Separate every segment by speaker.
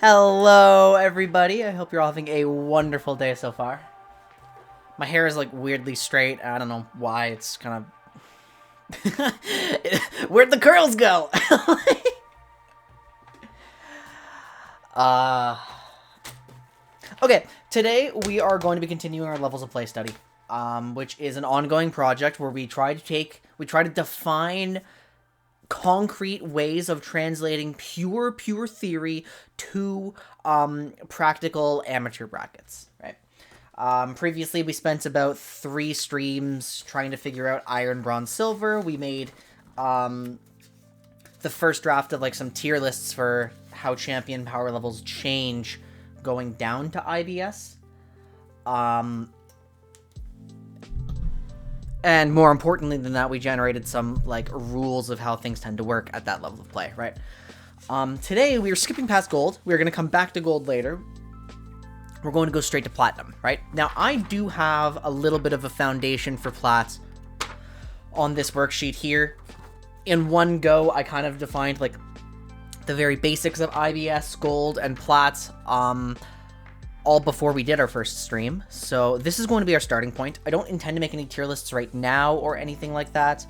Speaker 1: Hello, everybody. I hope you're all having a wonderful day so far. My hair is, like, weirdly straight. I don't know why. It's kind of... Where'd the curls go? Okay, today we are going to be continuing our Levels of Play study, which is an ongoing project where we try to define concrete ways of translating pure theory to practical amateur brackets, right? Previously, we spent about 3 streams trying to figure out Iron, Bronze, Silver. We made the first draft of like some tier lists for how champion power levels change going down to IBS. And more importantly than that, we generated some, like, rules of how things tend to work at that level of play, right? Today, we are skipping past Gold. We're going to come back to Gold later. We're going to go straight to Platinum, right? Now, I do have a little bit of a foundation for Plat on this worksheet here. In one go, I kind of defined, like, the very basics of IBS, Gold, and Plat, all before we did our first stream. So this is going to be our starting point. I don't intend to make any tier lists right now or anything like that.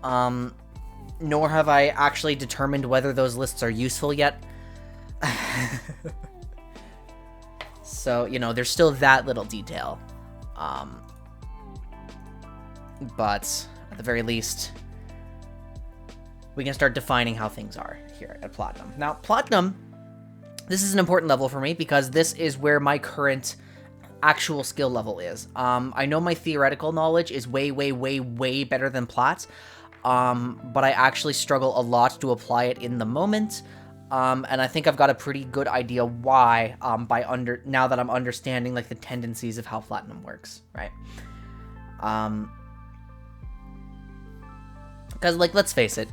Speaker 1: Nor have I actually determined whether those lists are useful yet. So, you know, there's still that little detail. But at the very least, we can start defining how things are here at Platinum. Now, Platinum, this is an important level for me because this is where my current actual skill level is. I know my theoretical knowledge is way better than Plat, but I actually struggle a lot to apply it in the moment, and I think I've got a pretty good idea why, now that I'm understanding, like, the tendencies of how Platinum works, right? Because, like, let's face it,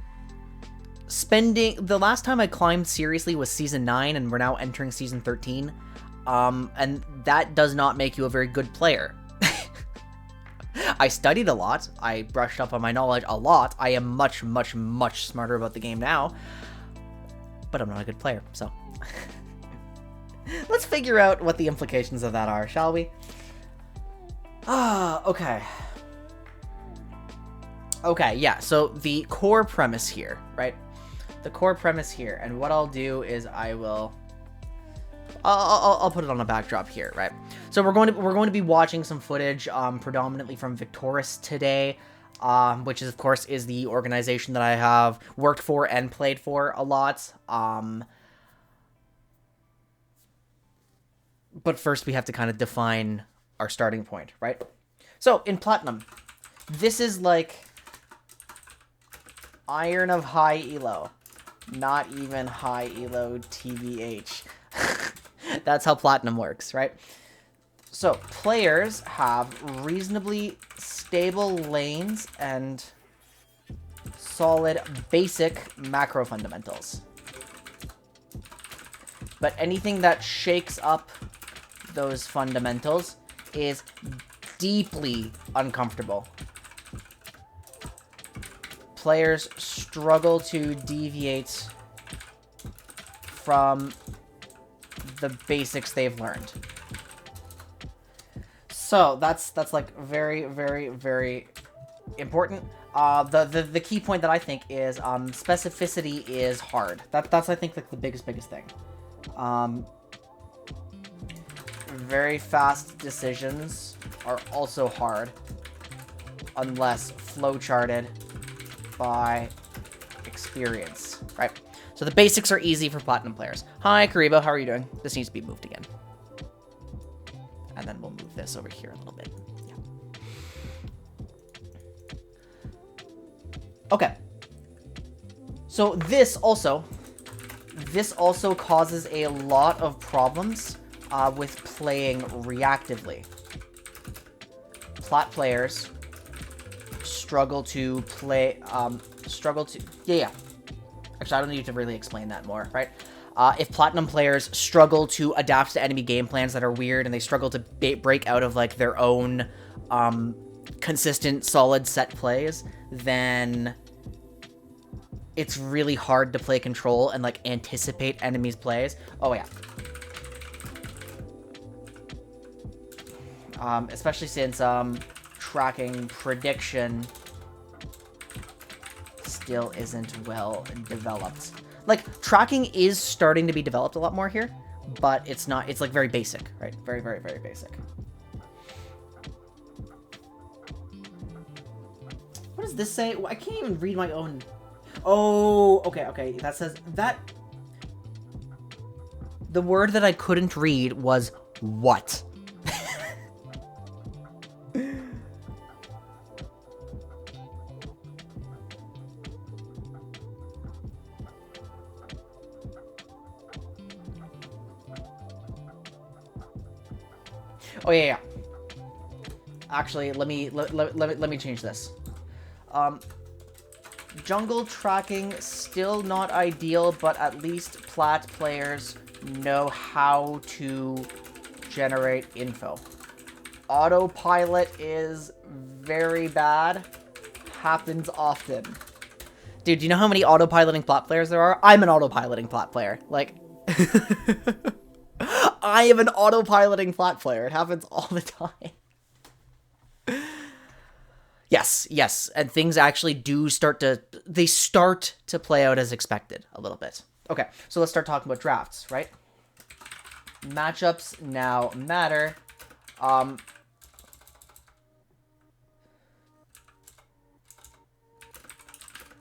Speaker 1: the last time I climbed seriously was Season 9, and we're now entering Season 13, and that does not make you a very good player. I studied a lot, I brushed up on my knowledge a lot, I am much smarter about the game now, but I'm not a good player, so... Let's figure out what the implications of that are, shall we? Okay. Okay, yeah, so the core premise here, right? The core premise here, and what I'll do is I'll put it on a backdrop here, right? So we're going to be watching some footage, predominantly from Victoris today, which is, of course, is the organization that I have worked for and played for a lot. But first we have to kind of define our starting point, right? So in Platinum, this is like Iron of high elo. Not even high elo TBH. That's how Platinum works, right? So, players have reasonably stable lanes and solid basic macro fundamentals. But anything that shakes up those fundamentals is deeply uncomfortable. Players struggle to deviate from the basics they've learned. So that's like very important. The key point that I think is specificity is hard. That's I think like the biggest thing. Very fast decisions are also hard unless flowcharted by experience, right? So the basics are easy for Platinum players. Hi, Karibo, how are you doing? This needs to be moved again. And then we'll move this over here a little bit. Yeah. Okay. So this also causes a lot of problems with playing reactively. Plat players struggle to play, yeah. Actually, I don't need to really explain that more, right? If Platinum players struggle to adapt to enemy game plans that are weird, and they struggle to break out of, like, their own consistent, solid set plays, then it's really hard to play control and, like, anticipate enemies' plays. Oh, yeah. Especially since, tracking prediction still isn't well developed. Like, tracking is starting to be developed a lot more here, but it's not, it's, like, very basic, right? Very, very, very basic. What does this say? I can't even read my own... Oh, okay, okay. That says... That... The word that I couldn't read was what? Oh, yeah. Actually, let me change this. Jungle tracking, still not ideal, but at least plat players know how to generate info. Autopilot is very bad. Happens often. Dude, do you know how many autopiloting plat players there are? I'm an autopiloting plat player. Like... I am an autopiloting plat player. It happens all the time. Yes, yes, and things actually do start to... They start to play out as expected a little bit. Okay, so let's start talking about drafts, right? Matchups now matter.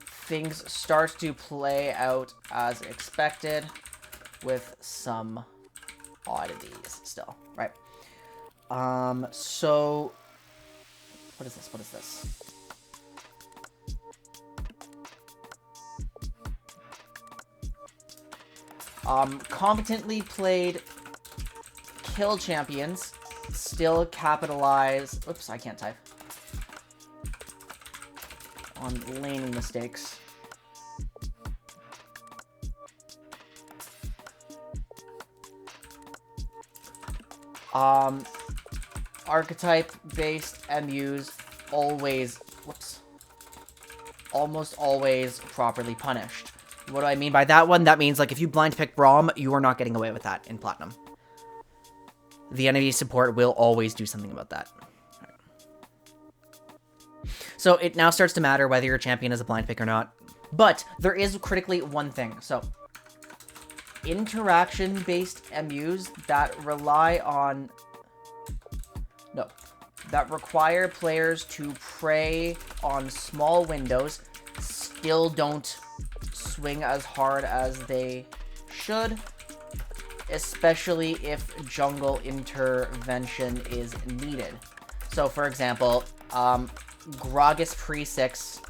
Speaker 1: Things start to play out as expected with some oddities still, right? So... What is this? What is this? Competently played kill champions still capitalize... Oops, I can't type. On laning mistakes. Archetype-based MUs always... Whoops. Almost always properly punished. What do I mean by that one? That means, like, if you blind pick Braum, you are not getting away with that in Platinum. The enemy support will always do something about that. Right. So it now starts to matter whether your champion is a blind pick or not. But there is critically one thing. So interaction-based MUs that rely on... No. That require players to prey on small windows still don't swing as hard as they should, especially if jungle intervention is needed. So, for example, Gragas pre-6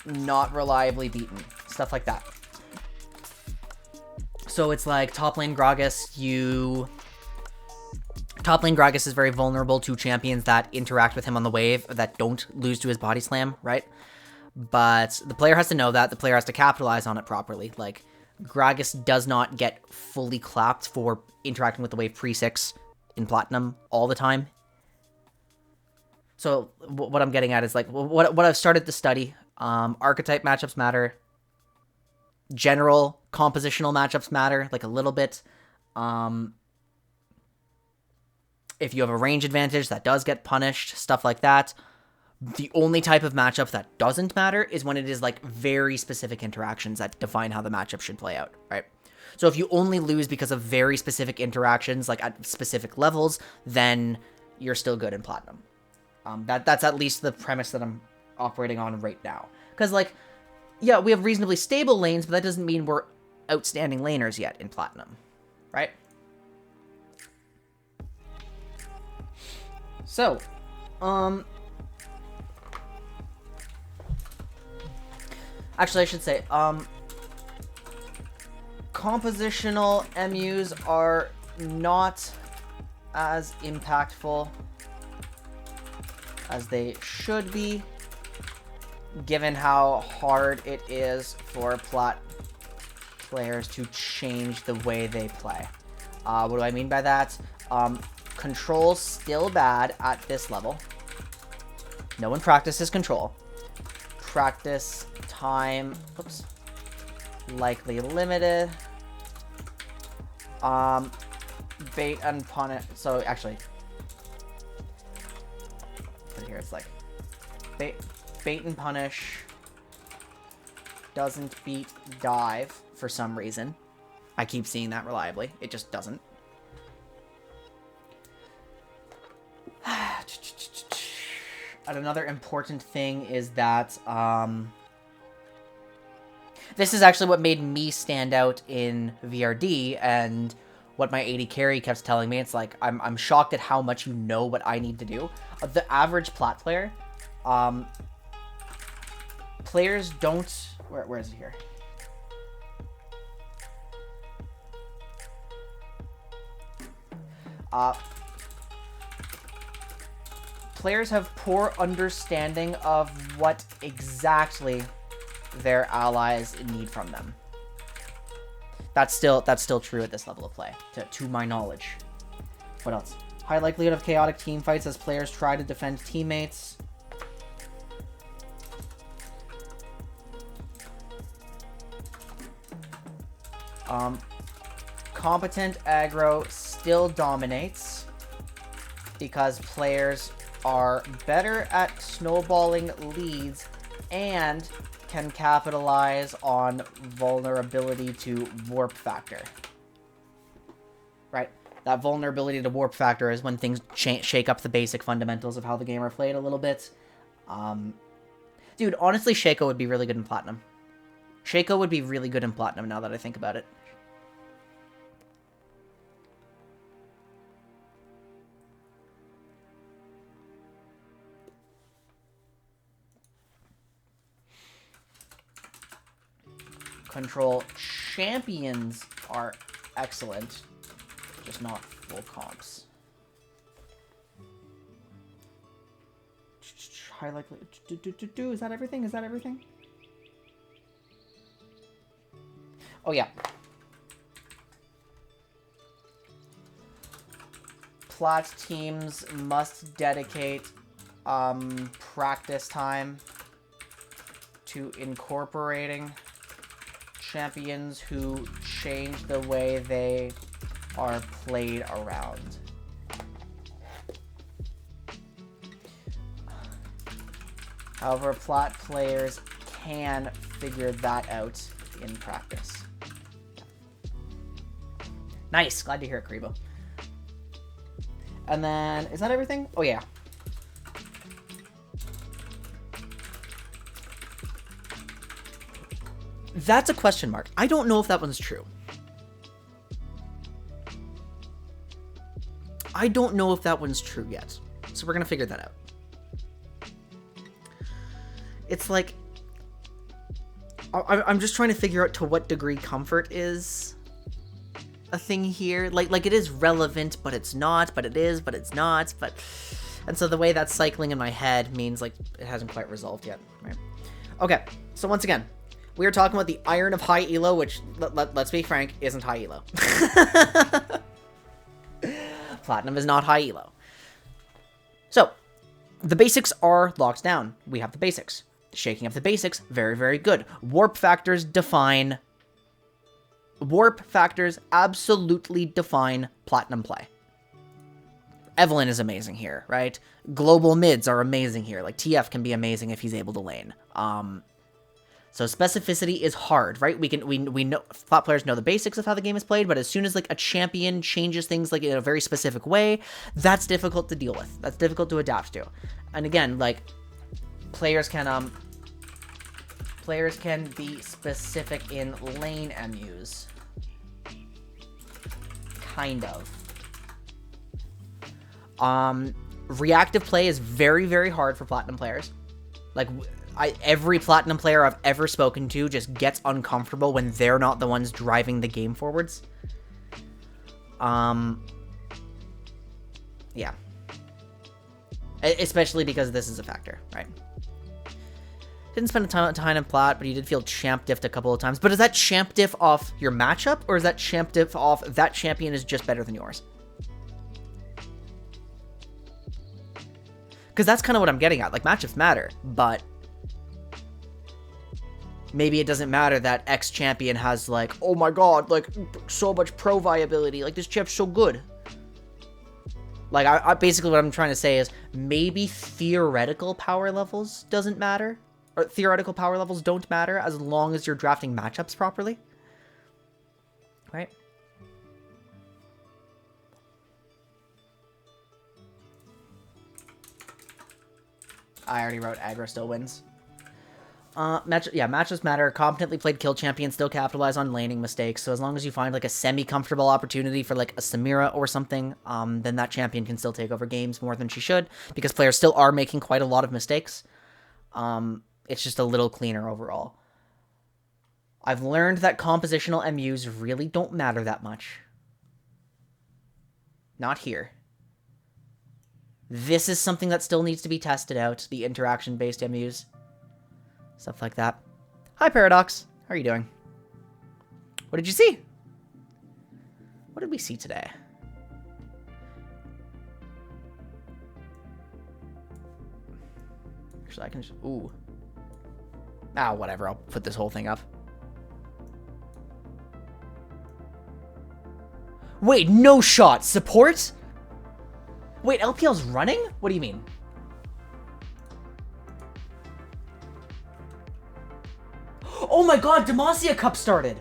Speaker 1: not reliably beaten. Stuff like that. So it's like top lane Gragas, Top lane Gragas is very vulnerable to champions that interact with him on the wave, that don't lose to his body slam, right? But the player has to know that. The player has to capitalize on it properly. Like, Gragas does not get fully clapped for interacting with the wave pre-6 in Platinum all the time. So what I'm getting at is, like, what I've started to study. Archetype matchups matter. General compositional matchups matter, like, a little bit. If you have a range advantage, that does get punished, stuff like that. The only type of matchup that doesn't matter is when it is, like, very specific interactions that define how the matchup should play out, right? So if you only lose because of very specific interactions, like at specific levels, then you're still good in Platinum. That's at least the premise that I'm operating on right now. Because, like, yeah, we have reasonably stable lanes, but that doesn't mean we're outstanding laners yet in Platinum, right? So, actually, I should say, compositional MUs are not as impactful as they should be, given how hard it is for plat players to change the way they play. What do I mean by that? Control's still bad at this level. No one practices control. Practice time, oops, likely limited. Bait and punish. So actually, put it here. It's like bait and punish doesn't beat dive for some reason. I keep seeing that reliably. It just doesn't. And another important thing is that this is actually what made me stand out in VRD, and what my AD carry kept telling me. It's like, I'm shocked at how much you know what I need to do. The average plat player, players don't... Where is it here? Players have poor understanding of what exactly their allies need from them. That's still true at this level of play, to my knowledge. What else? High likelihood of chaotic team fights as players try to defend teammates. Competent aggro still dominates because players are better at snowballing leads and can capitalize on vulnerability to warp factor. Right? That vulnerability to warp factor is when things shake up the basic fundamentals of how the game are played a little bit. Dude, honestly, Shaco would be really good in Platinum. Shaco would be really good in Platinum now that I think about it. Control champions are excellent, just not full comps. High likely. Is that everything? Is that everything? Oh yeah. Plat teams must dedicate practice time to incorporating champions who change the way they are played around. However, plat players can figure that out in practice. Nice, glad to hear it, Karibo. And then, is that everything? Oh yeah. That's a question mark. I don't know if that one's true. I don't know if that one's true yet. So we're going to figure that out. It's like... I'm just trying to figure out to what degree comfort is a thing here. Like it is relevant, but it's not. But it is, but it's not. But... And so the way that's cycling in my head means like it hasn't quite resolved yet. Right? Okay, so once again... We are talking about the Iron of High Elo, which, let's be frank, isn't High Elo. Platinum is not High Elo. So, the basics are locked down. We have the basics. Shaking up the basics, very, very good. Warp factors absolutely define Platinum play. Evelyn is amazing here, right? Global mids are amazing here. Like, TF can be amazing if he's able to lane. So specificity is hard, right? We know plat players know the basics of how the game is played, but as soon as like a champion changes things like in a very specific way, that's difficult to deal with. That's difficult to adapt to. And again, like players can be specific in lane MUs. Kind of. Reactive play is very, very hard for Platinum players. Like every Platinum player I've ever spoken to just gets uncomfortable when they're not the ones driving the game forwards. Yeah. Especially because this is a factor, right? Didn't spend a ton of time in Plat, but you did feel champ diffed a couple of times. But is that champ diff off your matchup, or is that champ diff off that champion is just better than yours? Because that's kind of what I'm getting at. Like, matchups matter, but Maybe it doesn't matter that X champion has, like, oh my god, like, so much pro viability. Like, this champ's so good. Like, I basically what I'm trying to say is maybe theoretical power levels doesn't matter. Or theoretical power levels don't matter as long as you're drafting matchups properly. Right? I already wrote aggro still wins. Matchups matter. Competently played kill champions still capitalize on laning mistakes. So as long as you find like a semi-comfortable opportunity for like a Samira or something, then that champion can still take over games more than she should, because players still are making quite a lot of mistakes. It's just a little cleaner overall. I've learned that compositional MUs really don't matter that much. Not here. This is something that still needs to be tested out, the interaction-based MUs. Stuff like that. Hi, Paradox. How are you doing? What did you see? What did we see today? Actually, I can just... Ooh. Ah, whatever. I'll put this whole thing up. Wait, no shot. Support? Wait, LPL's running? What do you mean? Oh my god, Demacia Cup started!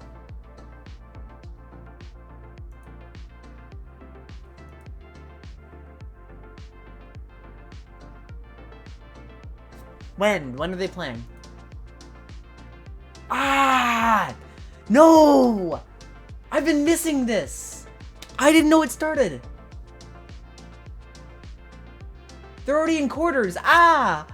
Speaker 1: When? When are they playing? Ah! No! I've been missing this! I didn't know it started! They're already in quarters! Ah!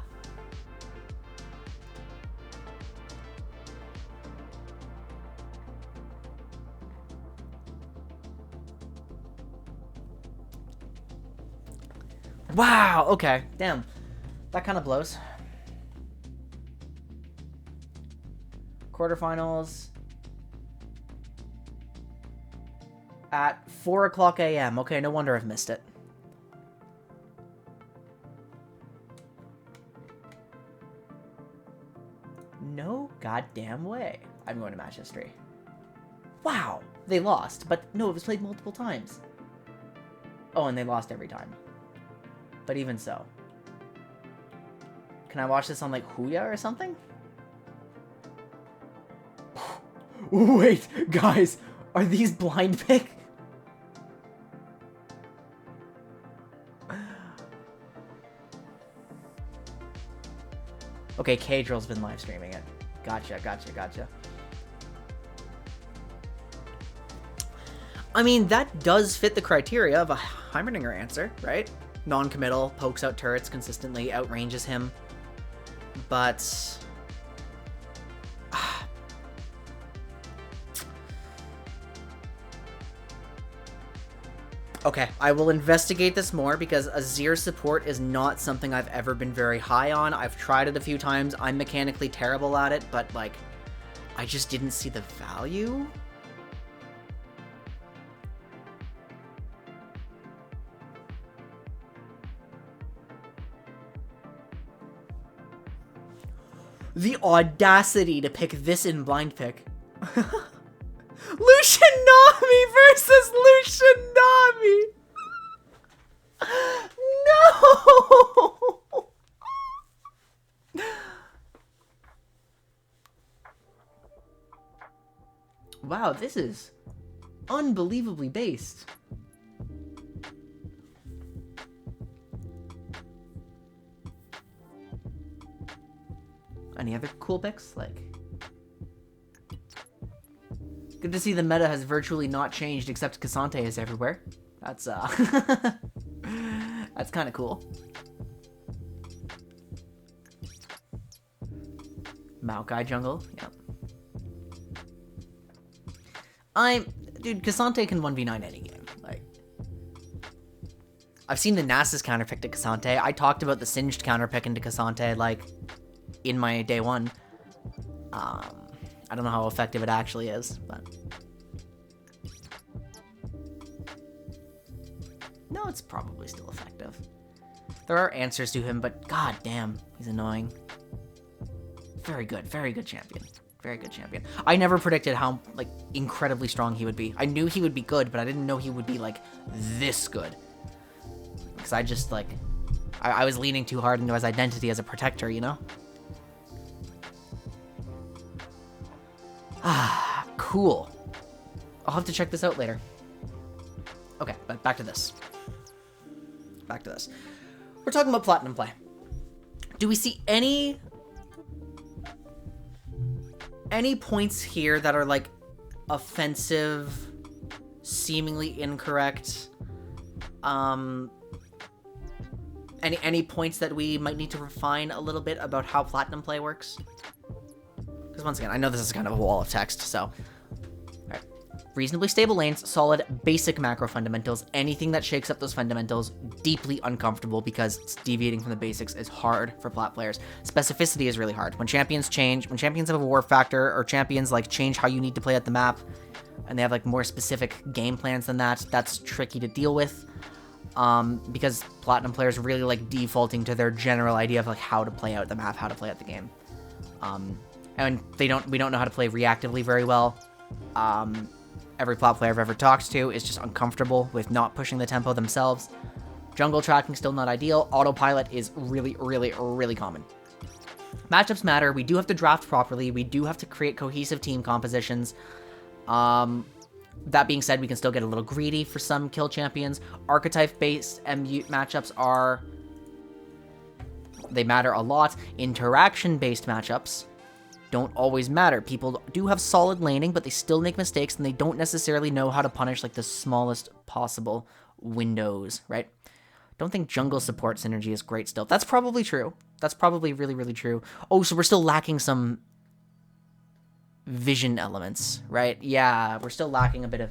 Speaker 1: Wow, okay. Damn. That kind of blows. Quarterfinals. At 4 o'clock a.m. Okay, no wonder I've missed it. No goddamn way I'm going to match history. Wow, they lost, but no, it was played multiple times. Oh, and they lost every time. But even so. Can I watch this on, like, Huya or something? Wait, guys, are these blind pick? Okay, K-Drill's been live streaming it. Gotcha. I mean, that does fit the criteria of a Heimerdinger answer, right? Non-committal, pokes out turrets consistently, outranges him. But... Okay, I will investigate this more, because Azir support is not something I've ever been very high on. I've tried it a few times. I'm mechanically terrible at it, but, like, I just didn't see the value. The audacity to pick this in blind pick. Lucian Nami versus Lucian Nami! No! Wow, this is unbelievably based. Any other cool picks? Like... Good to see the meta has virtually not changed, except Cassante is everywhere. That's, that's kind of cool. Maokai jungle, yep. Dude, Cassante can 1v9 any game. Like, I've seen the Nasus counterpick to Cassante. I talked about the Singed counterpick into Cassante, like, in my day one. I don't know how effective it actually is, but... No, it's probably still effective. There are answers to him, but god damn, he's annoying. Very good champion. Very good champion. I never predicted how, like, incredibly strong he would be. I knew he would be good, but I didn't know he would be, like, this good. Because I just, like... I was leaning too hard into his identity as a protector, you know? Ah, cool. I'll have to check this out later. Okay, but back to this. Back to this. We're talking about platinum play. Do we see any points here that are, like, offensive, seemingly incorrect? Any points that we might need to refine a little bit about how platinum play works? Because once again, I know this is kind of a wall of text, so... Alright. Reasonably stable lanes, solid, basic macro fundamentals. Anything that shakes up those fundamentals, deeply uncomfortable because it's deviating from the basics is hard for plat players. Specificity is really hard. When champions change, when champions have a war factor, or champions, like, change how you need to play at the map, and they have, like, more specific game plans than that, that's tricky to deal with. Because platinum players really like defaulting to their general idea of, like, how to play out the map, how to play out the game. And we don't know how to play reactively very well. Every plat player I've ever talked to is just uncomfortable with not pushing the tempo themselves. Jungle tracking still not ideal. Autopilot is really, really, really common. Matchups matter. We do have to draft properly. We do have to create cohesive team compositions. That being said, we can still get a little greedy for some kill champions. Archetype-based MU matchups they matter a lot. Interaction-based matchups don't always matter. People do have solid laning, but they still make mistakes, and they don't necessarily know how to punish, like, the smallest possible windows, right? Don't think jungle support synergy is great still. That's probably true. That's probably really, really true. Oh, so we're still lacking some vision elements, right? Yeah, we're still lacking a bit of...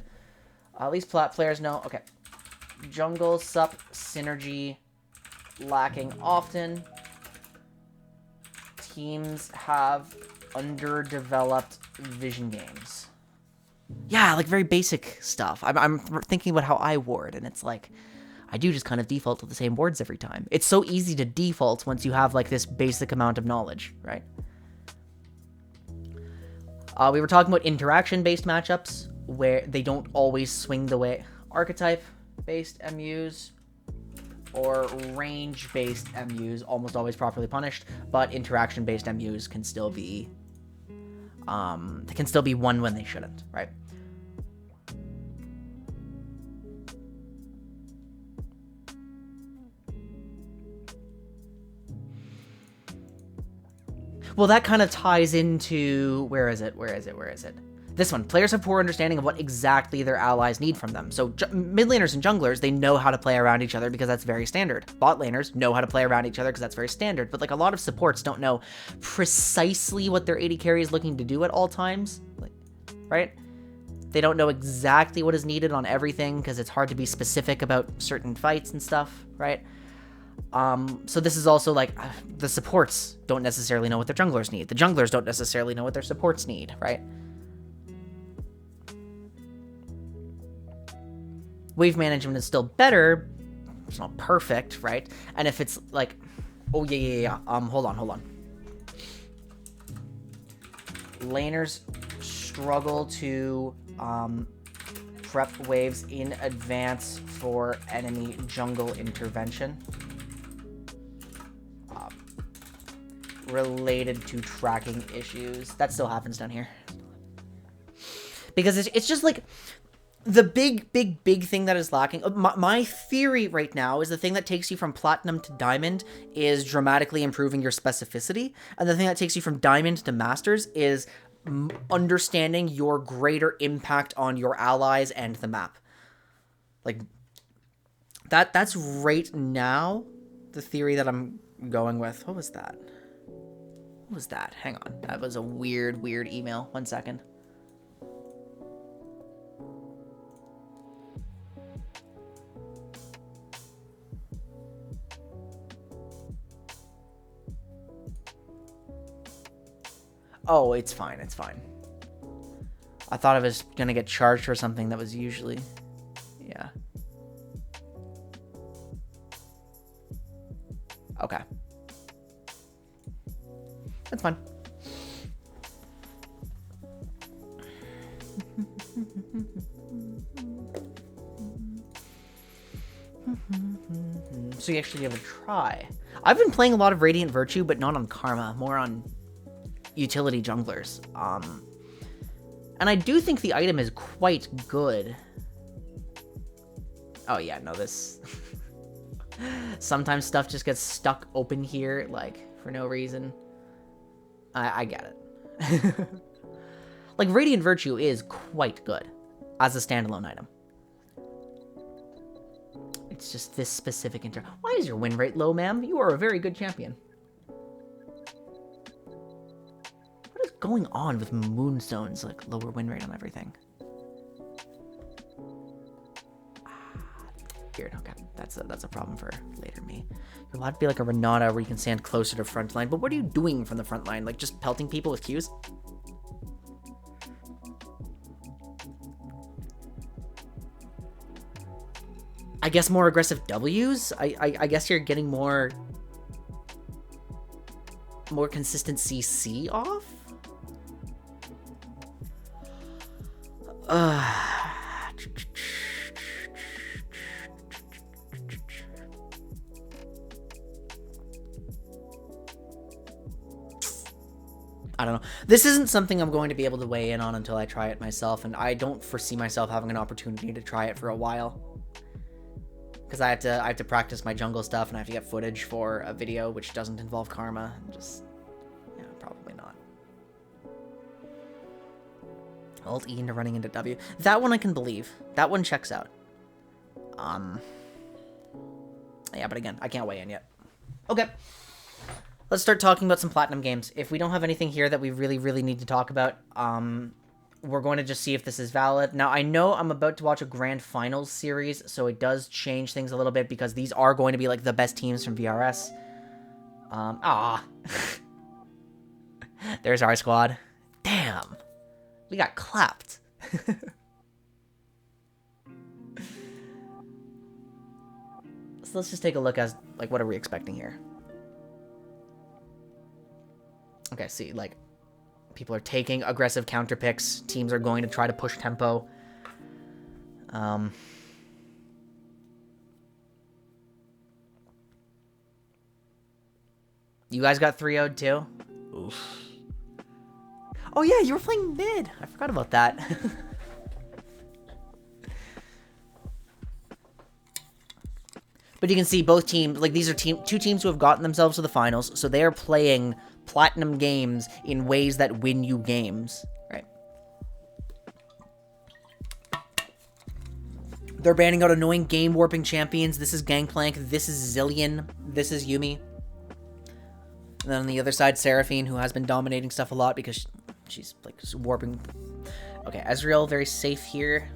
Speaker 1: at least plat players know. Okay. Jungle sup synergy lacking often. Teams have underdeveloped vision games. Yeah, like very basic stuff. I'm thinking about how I ward, and it's like, I do just kind of default to the same wards every time. It's so easy to default once you have, like, this basic amount of knowledge, right? We were talking about interaction-based matchups, where they don't always swing the way. Archetype-based MUs or range-based MUs, almost always properly punished, but interaction-based MUs can still be... they can still be won when they shouldn't, right? Well, that kind of ties into... Where is it? This one. Players have poor understanding of what exactly their allies need from them. So mid laners and junglers, they know how to play around each other because that's very standard. Bot laners know how to play around each other because that's very standard. But, like, a lot of supports don't know precisely what their AD carry is looking to do at all times. Like, right? They don't know exactly what is needed on everything because it's hard to be specific about certain fights and stuff, right? So this is also, like, the supports don't necessarily know what their junglers need. The junglers don't necessarily know what their supports need, right? Wave management is still better. It's not perfect, right? And if it's, like... Oh, yeah. Hold on. Laners struggle to, prep waves in advance for enemy jungle intervention. Related to tracking issues. That still happens down here. Because it's just, like... The big thing that is lacking... My theory right now is the thing that takes you from platinum to diamond is dramatically improving your specificity. And the thing that takes you from diamond to masters is understanding your greater impact on your allies and the map. Like, that's right now the theory that I'm going with. What was that? Hang on. That was a weird email. 1 second. Oh, it's fine. I thought I was gonna get charged for something that was usually... Yeah. Okay. That's fine. So you actually have a try. I've been playing a lot of Radiant Virtue, but not on Karma, more on utility junglers. And I do think the item is quite good. Oh yeah, no, this... Sometimes stuff just gets stuck open here, like, for no reason. I get it. Like, Radiant Virtue is quite good as a standalone item. It's just this specific Why is your win rate low, ma'am? You are a very good champion. What is going on with Moonstone's, like, lower win rate on everything? Weird. Okay, that's a problem for later me. You're allowed to be like a Renata where you can stand closer to front line, but what are you doing from the front line? Like, just pelting people with Qs? I guess more aggressive Ws? I guess you're getting more consistent CC off? I don't know. This isn't something I'm going to be able to weigh in on until I try it myself, and I don't foresee myself having an opportunity to try it for a while. Because I have to practice my jungle stuff, and I have to get footage for a video which doesn't involve Karma. Just, yeah, probably not. Alt E into running into W. That one I can believe. That one checks out. Yeah, but again, I can't weigh in yet. Okay. Let's start talking about some Platinum games. If we don't have anything here that we really, really need to talk about, we're going to just see if this is valid. Now, I know I'm about to watch a Grand Finals series, so it does change things a little bit because these are going to be, like, the best teams from VRS. There's our squad. Damn. We got clapped. So let's just take a look as, like, what are we expecting here? Okay, see, like, people are taking aggressive counter picks. Teams are going to try to push tempo. You guys got 3-0'd too? Oof. Oh yeah, you were playing mid. I forgot about that. But you can see both teams, like, these are two teams who have gotten themselves to the finals, so they are playing Platinum games in ways that win you games, right? They're banning out annoying game warping champions. This is Gangplank, this is Zillion, this is Yumi. And then on the other side, Seraphine, who has been dominating stuff a lot because she's, like, warping. Okay, Ezreal, very safe here.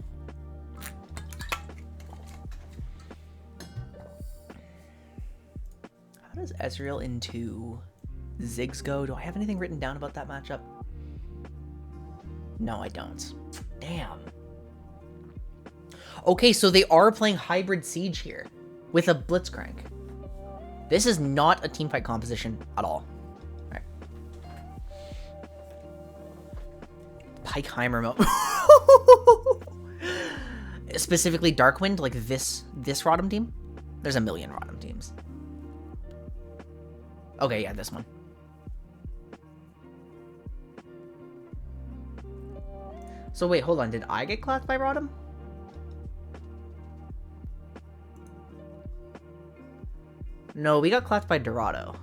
Speaker 1: How does Ezreal into Ziggs go? Do I have anything written down about that matchup? No, I don't. Damn. Okay, so they are playing Hybrid Siege here with a Blitzcrank. This is not a teamfight composition at all. All right. Pikeheimer mode. Specifically Darkwind, like this Rotom team? There's a million Rotom teams. Okay, yeah, this one. So wait, hold on. Did I get clapped by Rotom? No, we got clapped by Dorado.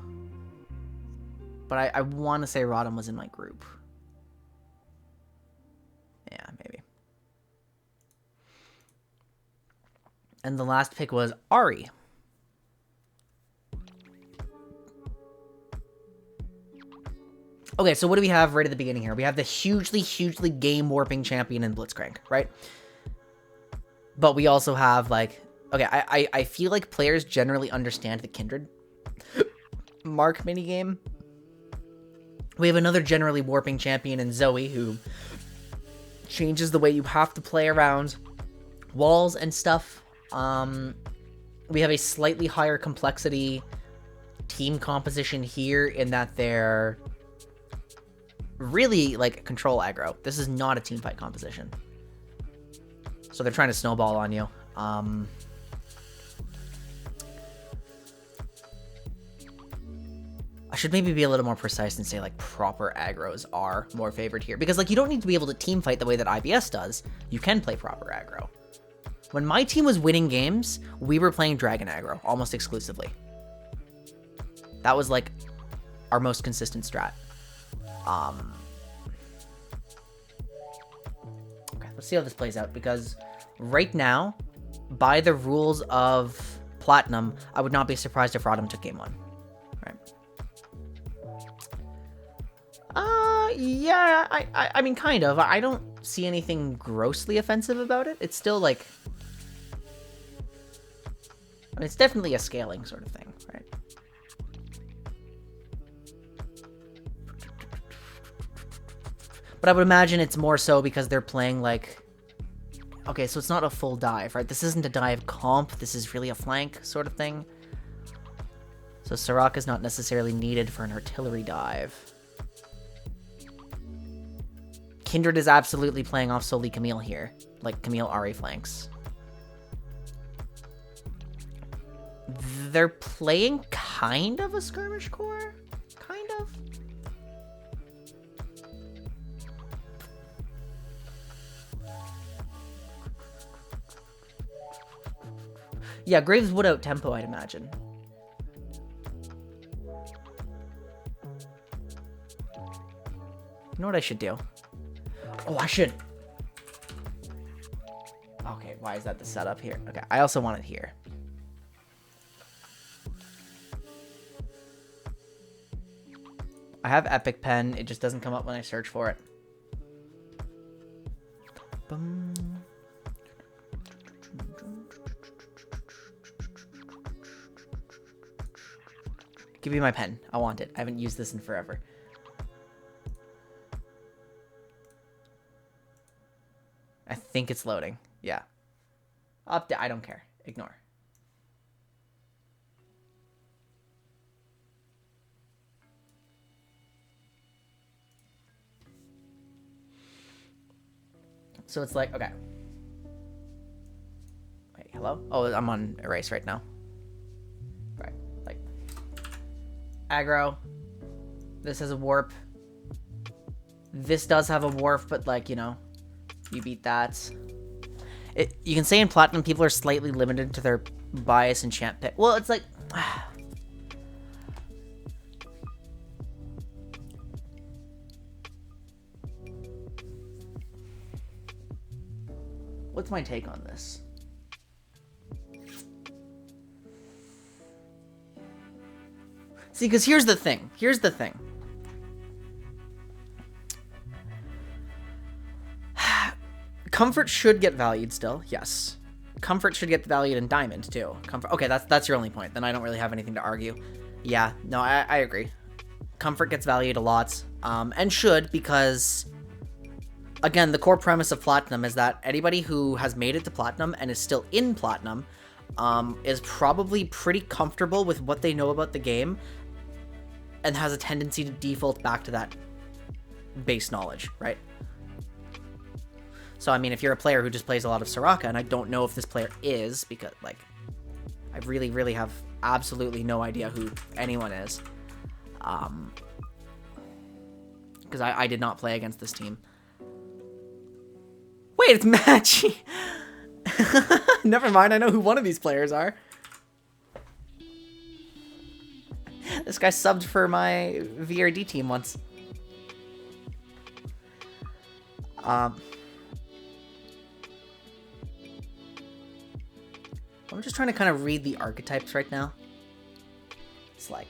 Speaker 1: But I want to say Rotom was in my group. Yeah, maybe. And the last pick was Ari. Okay, so what do we have right at the beginning here? We have the hugely, hugely game-warping champion in Blitzcrank, right? But we also have, like... Okay, I feel like players generally understand the Kindred Mark minigame. We have another generally warping champion in Zoe, who changes the way you have to play around walls and stuff. We have a slightly higher complexity team composition here in that they're... really, like, control aggro. This is not a team fight composition. So they're trying to snowball on you. I should maybe be a little more precise and say, like, proper aggros are more favored here. Because, like, you don't need to be able to team fight the way that IBS does. You can play proper aggro. When my team was winning games, we were playing Dragon aggro almost exclusively. That was, like, our most consistent strat. Okay, let's see how this plays out. Because right now, by the rules of Platinum, I would not be surprised if Rodham took game 1. Right. Yeah, I mean, kind of. I don't see anything grossly offensive about it. It's still, like... I mean, it's definitely a scaling sort of thing, right? But I would imagine it's more so because they're playing, like... Okay, so it's not a full dive, right? This isn't a dive comp. This is really a flank sort of thing. So Soraka's not necessarily needed for an artillery dive. Kindred is absolutely playing off solely Camille here. Like, Camille Ari flanks. They're playing kind of a skirmish core? Kind of? Yeah, Graves would out-tempo, I'd imagine. You know what I should do? Oh, I should... Okay, why is that the setup here? Okay, I also want it here. I have Epic Pen, it just doesn't come up when I search for it. Boom. Give me my pen. I want it. I haven't used this in forever. I think it's loading. Yeah. Update. I don't care. Ignore. So it's like, okay. Wait, hello? Oh, I'm on erase right now. Right, like, aggro. This has a warp. This does have a warp, but, like, you know, you beat that. You can say in Platinum people are slightly limited to their bias and champ pick. Well, it's like... What's my take on this? See, because here's the thing. Here's the thing. Comfort should get valued still, yes. Comfort should get valued in Diamond, too. Comfort. Okay, that's your only point. Then I don't really have anything to argue. Yeah, no, I agree. Comfort gets valued a lot, and should, because... Again, the core premise of Platinum is that anybody who has made it to Platinum and is still in Platinum is probably pretty comfortable with what they know about the game and has a tendency to default back to that base knowledge, right? So, I mean, if you're a player who just plays a lot of Soraka, and I don't know if this player is, because, like, I really, really have absolutely no idea who anyone is. Because I did not play against this team. Wait, it's Matchy! Never mind, I know who one of these players are. This guy subbed for my VRD team once. I'm just trying to kind of read the archetypes right now. It's like...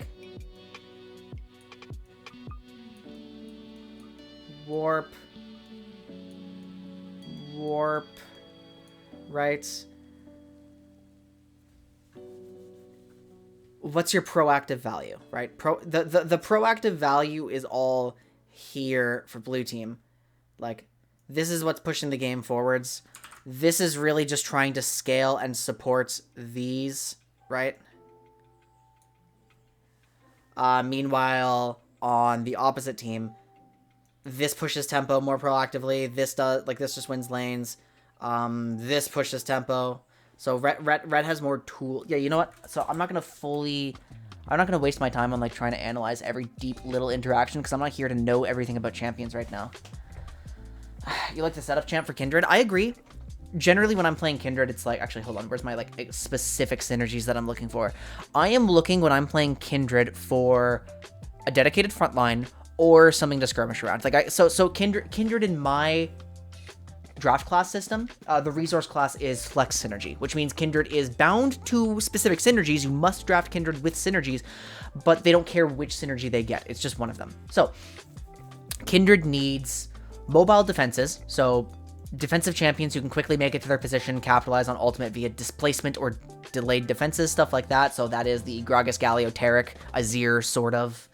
Speaker 1: Warp... Warp, right? What's your proactive value, right? The proactive value is all here for blue team. Like, this is what's pushing the game forwards. This is really just trying to scale and support these, right? Meanwhile, on the opposite team, this pushes tempo more proactively. This does, like, this just wins lanes. This pushes tempo. So red has more tool. Yeah, you know what? So I'm not gonna waste my time on like trying to analyze every deep little interaction because I'm not here to know everything about champions right now. You like the setup champ for Kindred? I agree. Generally, when I'm playing Kindred, it's like, actually, hold on, where's my like specific synergies that I'm looking for? I am looking when I'm playing Kindred for a dedicated front line or something to skirmish around. Like so Kindred in my draft class system, the resource class is flex synergy, which means Kindred is bound to specific synergies. You must draft Kindred with synergies, but they don't care which synergy they get. It's just one of them. So Kindred needs mobile defenses, so defensive champions who can quickly make it to their position, capitalize on ultimate via displacement or delayed defenses, stuff like that. So that is the Gragas, Galio, Taric, Azir sort of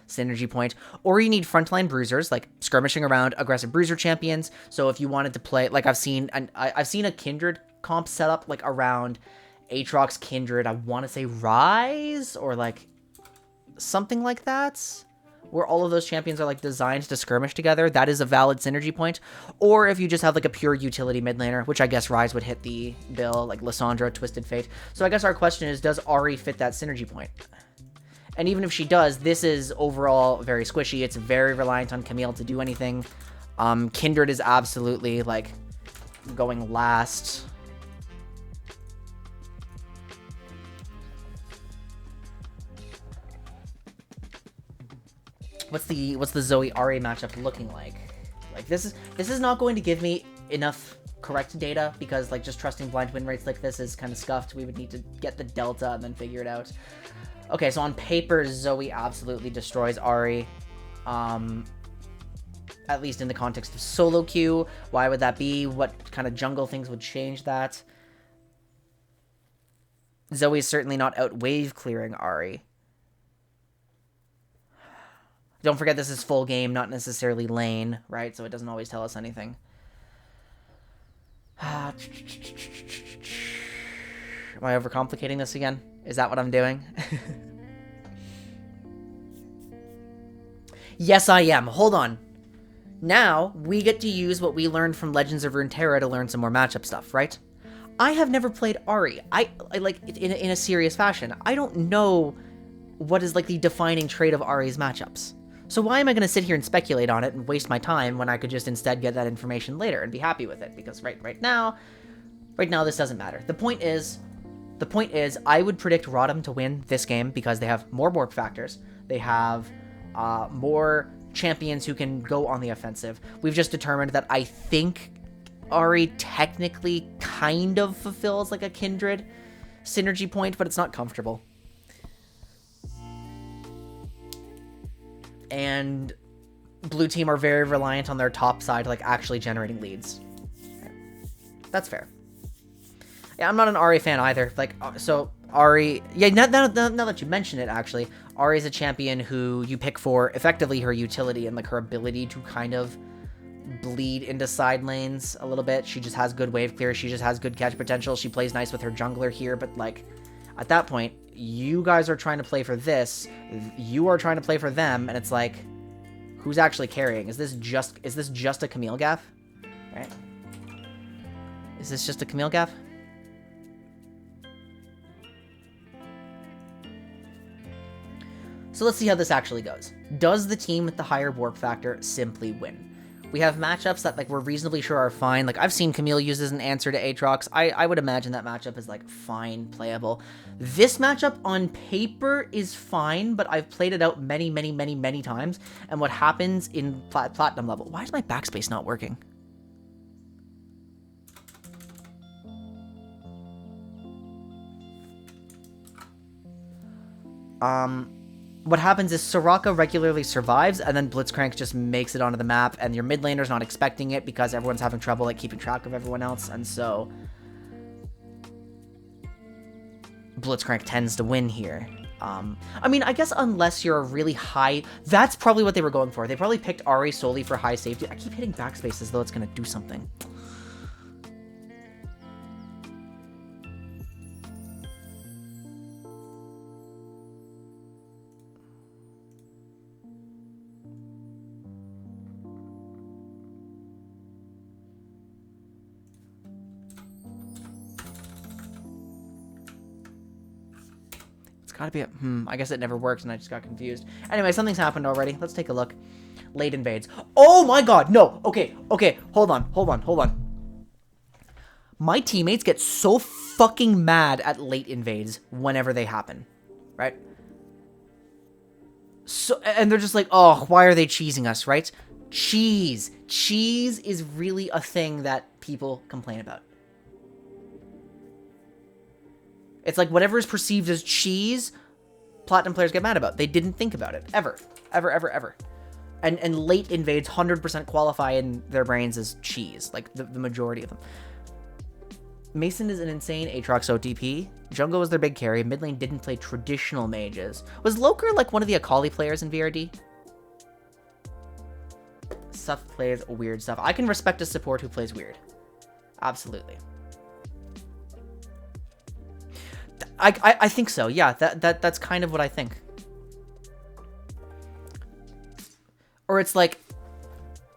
Speaker 1: synergy point. Or you need frontline bruisers, like skirmishing around aggressive bruiser champions. So if you wanted to play, like I've seen a Kindred comp set up like around Aatrox, Kindred, I want to say Rise or like something like that, where all of those champions are like designed to skirmish together. That is a valid synergy point. Or if you just have like a pure utility mid laner, which I guess Rise would hit the bill, like Lissandra, Twisted Fate. So I guess our question is, does Ahri fit that synergy point? And even if she does, this is overall very squishy. It's very reliant on Camille to do anything. Kindred is absolutely like going last. What's the Zoe Ahri matchup looking like? Like this is not going to give me enough correct data because like just trusting blind win rates like this is kind of scuffed. We would need to get the delta and then figure it out. Okay, so on paper, Zoe absolutely destroys Ahri. At least in the context of solo queue. Why would that be? What kind of jungle things would change that? Zoe's certainly not out wave clearing Ahri. Don't forget this is full game, not necessarily lane, right? So it doesn't always tell us anything. Am I overcomplicating this again? Is that what I'm doing? Yes, I am. Hold on. Now, we get to use what we learned from Legends of Runeterra to learn some more matchup stuff, right? I have never played Ahri. I like, in a serious fashion. I don't know what is, like, the defining trait of Ahri's matchups. So why am I going to sit here and speculate on it and waste my time when I could just instead get that information later and be happy with it? Because right now, this doesn't matter. The point is, I would predict Rodham to win this game because they have more warp factors. They have more champions who can go on the offensive. We've just determined that I think Ahri technically kind of fulfills like a Kindred synergy point, but it's not comfortable. And blue team are very reliant on their top side, like actually generating leads. That's fair. Yeah, I'm not an Ahri fan either. Like, so Ahri, yeah, now that you mention it, actually, Ahri is a champion who you pick for effectively her utility and like her ability to kind of bleed into side lanes a little bit. She just has good wave clear. She just has good catch potential. She plays nice with her jungler here, but like at that point, you guys are trying to play for this. You are trying to play for them, and it's like, who's actually carrying? Is this just a Camille gaff? Right? Is this just a Camille gaff? So let's see how this actually goes. Does the team with the higher warp factor simply win? We have matchups that like we're reasonably sure are fine. Like I've seen Camille use as an answer to Aatrox. I would imagine that matchup is like fine, playable. This matchup on paper is fine, but I've played it out many times. And what happens in platinum level? Why is my backspace not working? What happens is Soraka regularly survives, and then Blitzcrank just makes it onto the map, and your mid laner's not expecting it because everyone's having trouble like keeping track of everyone else, and so Blitzcrank tends to win here. I mean, I guess unless you're a really high... That's probably what they were going for. They probably picked Ahri solely for high safety. I keep hitting backspace as though it's going to do something. gotta be a... I guess it never worked and I just got confused. Anyway, something's happened already. Let's take a look. Late invades. Oh my god, no! Okay, hold on. My teammates get so fucking mad at late invades whenever they happen, right? So, and they're just like, oh, why are they cheesing us, right? Cheese is really a thing that people complain about. It's like whatever is perceived as cheese, Platinum players get mad about. They didn't think about it. Ever. And late invades 100% qualify in their brains as cheese. Like, the majority of them. Mason is an insane Aatrox OTP. Jungle was their big carry. Mid lane didn't play traditional mages. Was Loker, like, one of the Akali players in VRD? Stuff plays weird stuff. I can respect a support who plays weird. Absolutely. I think so. Yeah, that's kind of what I think. Or it's like,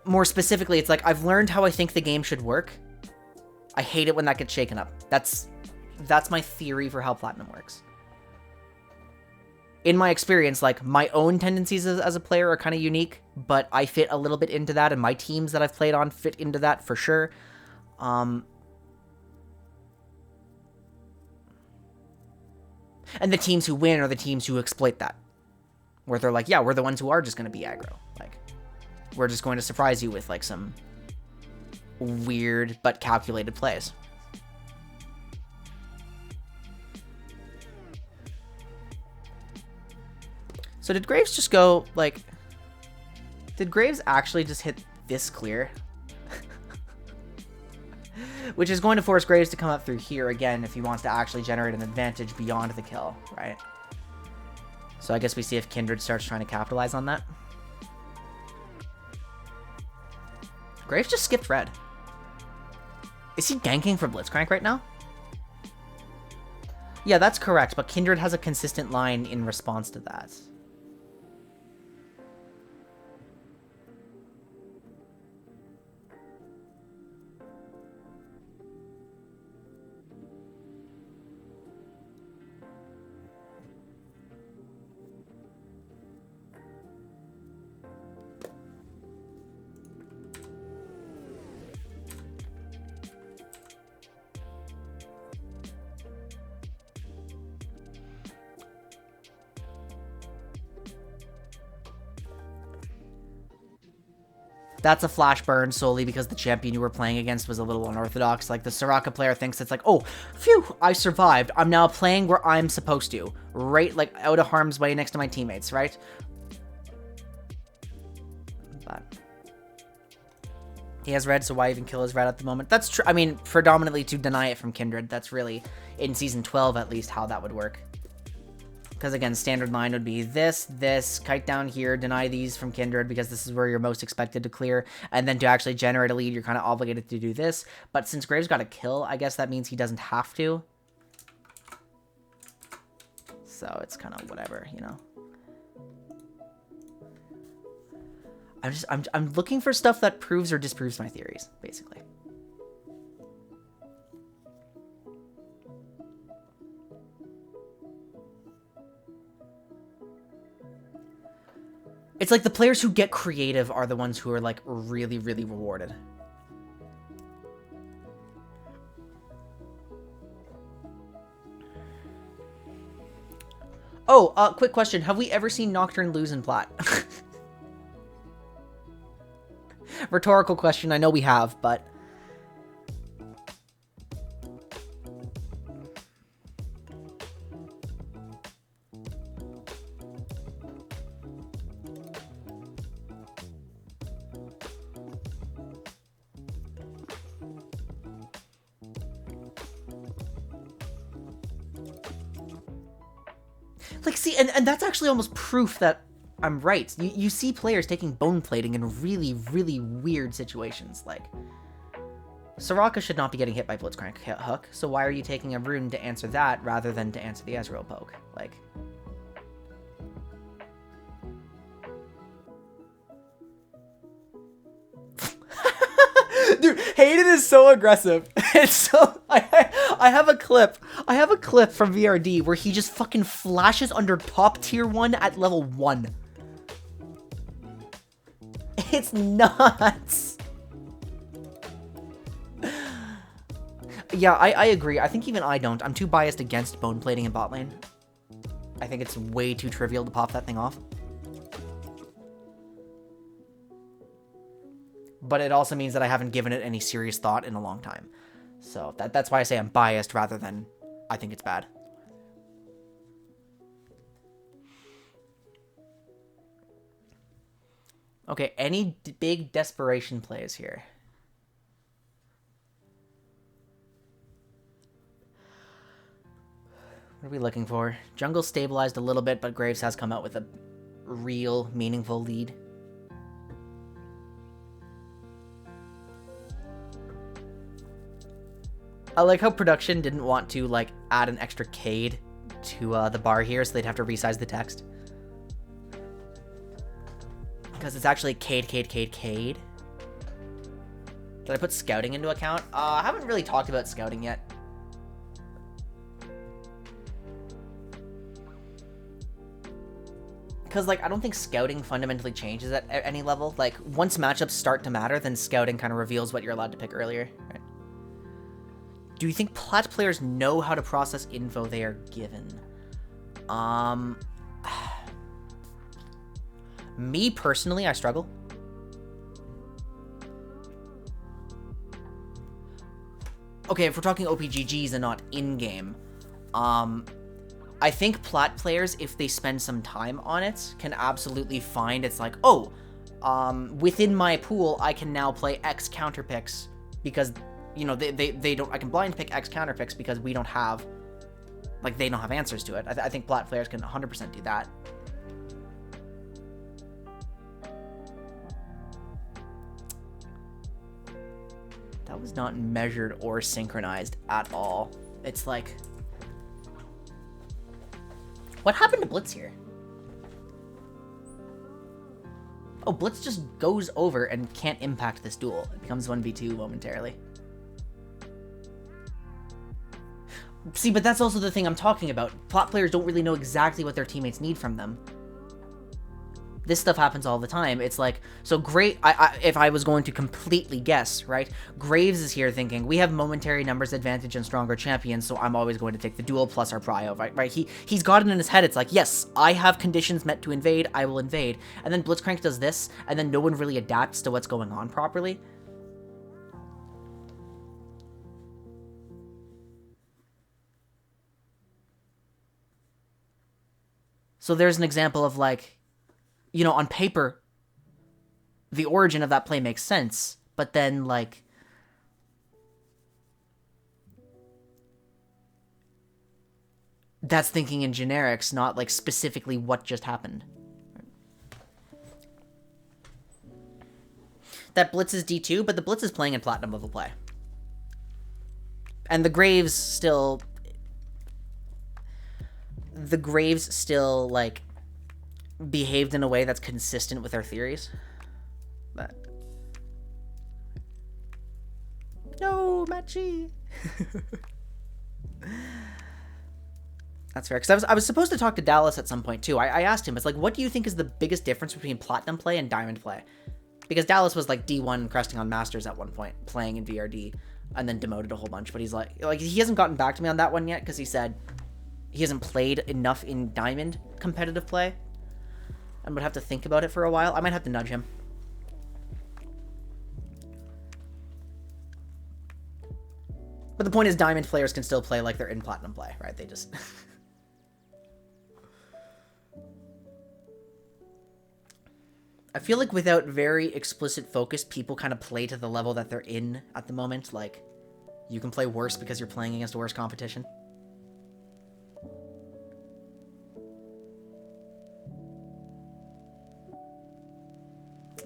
Speaker 1: more specifically, it's like, I've learned how I think the game should work. I hate it when that gets shaken up. That's my theory for how Platinum works. In my experience, like, my own tendencies as a player are kind of unique, but I fit a little bit into that, and my teams that I've played on fit into that for sure. And the teams who win are the teams who exploit that. Where they're like, yeah, we're the ones who are just going to be aggro. Like, we're just going to surprise you with, like, some weird but calculated plays. So did Graves just go, like... Did Graves actually just hit this clear? Which is going to force Graves to come up through here again if he wants to actually generate an advantage beyond the kill, right? So I guess we see if Kindred starts trying to capitalize on that. Graves just skipped red. Is he ganking for Blitzcrank right now? Yeah, that's correct, but Kindred has a consistent line in response to that. That's a flash burn solely because the champion you were playing against was a little unorthodox. Like, the Soraka player thinks it's like, oh, phew, I survived. I'm now playing where I'm supposed to. Right, like, out of harm's way next to my teammates, right? But he has red, so why even kill his red at the moment? That's true. I mean, predominantly to deny it from Kindred. That's really, in Season 12 at least, how that would work. Because again, standard line would be this, kite down here, deny these from Kindred because this is where you're most expected to clear. And then to actually generate a lead, you're kind of obligated to do this. But since Graves got a kill, I guess that means he doesn't have to. So it's kind of whatever, you know. I'm looking for stuff that proves or disproves my theories, basically. It's like the players who get creative are the ones who are, like, really, really rewarded. Oh, quick question. Have we ever seen Nocturne lose in Plat? Rhetorical question. I know we have, but... Like, see, and that's actually almost proof that I'm right. You see players taking bone plating in really, really weird situations. Like, Soraka should not be getting hit by Blitzcrank hook, so why are you taking a rune to answer that rather than to answer the Ezreal poke? Like... Dude, Hayden is so aggressive. It's so... I have a clip. I have a clip from VRD where he just fucking flashes under top tier 1 at level 1. It's nuts. Yeah, I agree. I think even I don't. I'm too biased against bone plating in bot lane. I think it's way too trivial to pop that thing off. But it also means that I haven't given it any serious thought in a long time. So that's why I say I'm biased rather than I think it's bad. Okay, any big desperation plays here? What are we looking for? Jungle stabilized a little bit, but Graves has come out with a real, meaningful lead. I like how production didn't want to, like, add an extra Cade to the bar here, so they'd have to resize the text. Because it's actually Cade. Did I put scouting into account? I haven't really talked about scouting yet. Because, like, I don't think scouting fundamentally changes at any level. Like, once matchups start to matter, then scouting kind of reveals what you're allowed to pick earlier, right? Do you think plat players know how to process info they are given? Me personally, I struggle. Okay, if we're talking OPGGs and not in-game, I think plat players, if they spend some time on it, can absolutely find it's like, oh, within my pool, I can now play X counter picks because, you know, they don't, I can blind pick X counter picks because we don't have, like, they don't have answers to it. I think plat players can 100% do that. That was not measured or synchronized at all. It's like, what happened to Blitz here? Oh, Blitz just goes over and can't impact this duel. It becomes 1v2 momentarily. See, but that's also the thing I'm talking about. Plat players don't really know exactly what their teammates need from them. This stuff happens all the time. It's like, so great. If I was going to completely guess, right? Graves is here thinking, we have momentary numbers advantage and stronger champions, so I'm always going to take the duel plus our prio, right? He's got it in his head. It's like, yes, I have conditions met to invade. I will invade. And then Blitzcrank does this, and then no one really adapts to what's going on properly. So there's an example of, like, you know, on paper, the origin of that play makes sense, but then, like, that's thinking in generics, not, like, specifically what just happened. That Blitz is D2, but the Blitz is playing in Platinum level play. And the Graves still, like, behaved in a way that's consistent with our theories. But no, Machi. That's fair, because I was supposed to talk to Dallas at some point too. I asked him, it's like, what do you think is the biggest difference between Platinum play and Diamond play? Because Dallas was like D1 cresting on Masters at one point, playing in VRD, and then demoted a whole bunch. But he's like he hasn't gotten back to me on that one yet, because he said he hasn't played enough in Diamond competitive play and would have to think about it for a while. I might have to nudge him. But the point is, Diamond players can still play like they're in Platinum play, right? They just... I feel like without very explicit focus, people kind of play to the level that they're in at the moment. Like, you can play worse because you're playing against worse competition.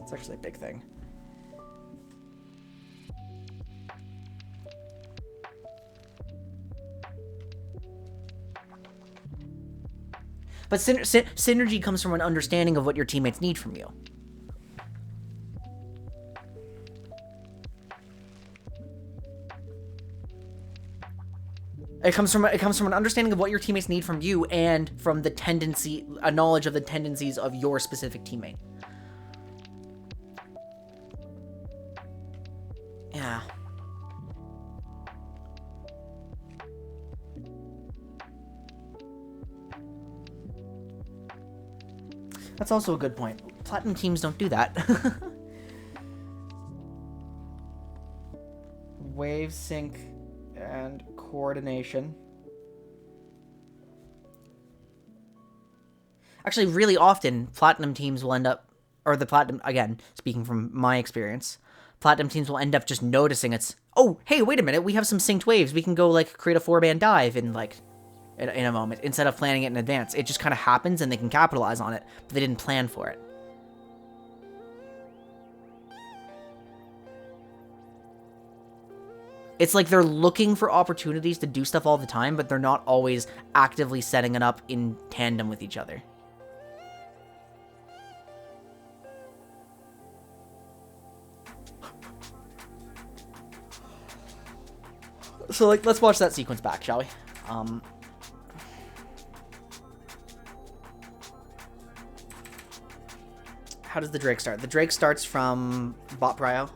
Speaker 1: It's actually a big thing. But synergy comes from an understanding of what your teammates need from you. It comes from an understanding of what your teammates need from you and from a knowledge of the tendencies of your specific teammate. Yeah. That's also a good point. Platinum teams don't do that. Wave sync and coordination. Actually, really often, platinum teams will end up, or the platinum, again, speaking from my experience, platinum teams will end up just noticing oh, hey, wait a minute, we have some synced waves. We can go, like, create a 4-band dive in a moment, instead of planning it in advance. It just kind of happens and they can capitalize on it, but they didn't plan for it. It's like they're looking for opportunities to do stuff all the time, but they're not always actively setting it up in tandem with each other. So, like, let's watch that sequence back, shall we? How does the Drake start? The Drake starts from bot prio.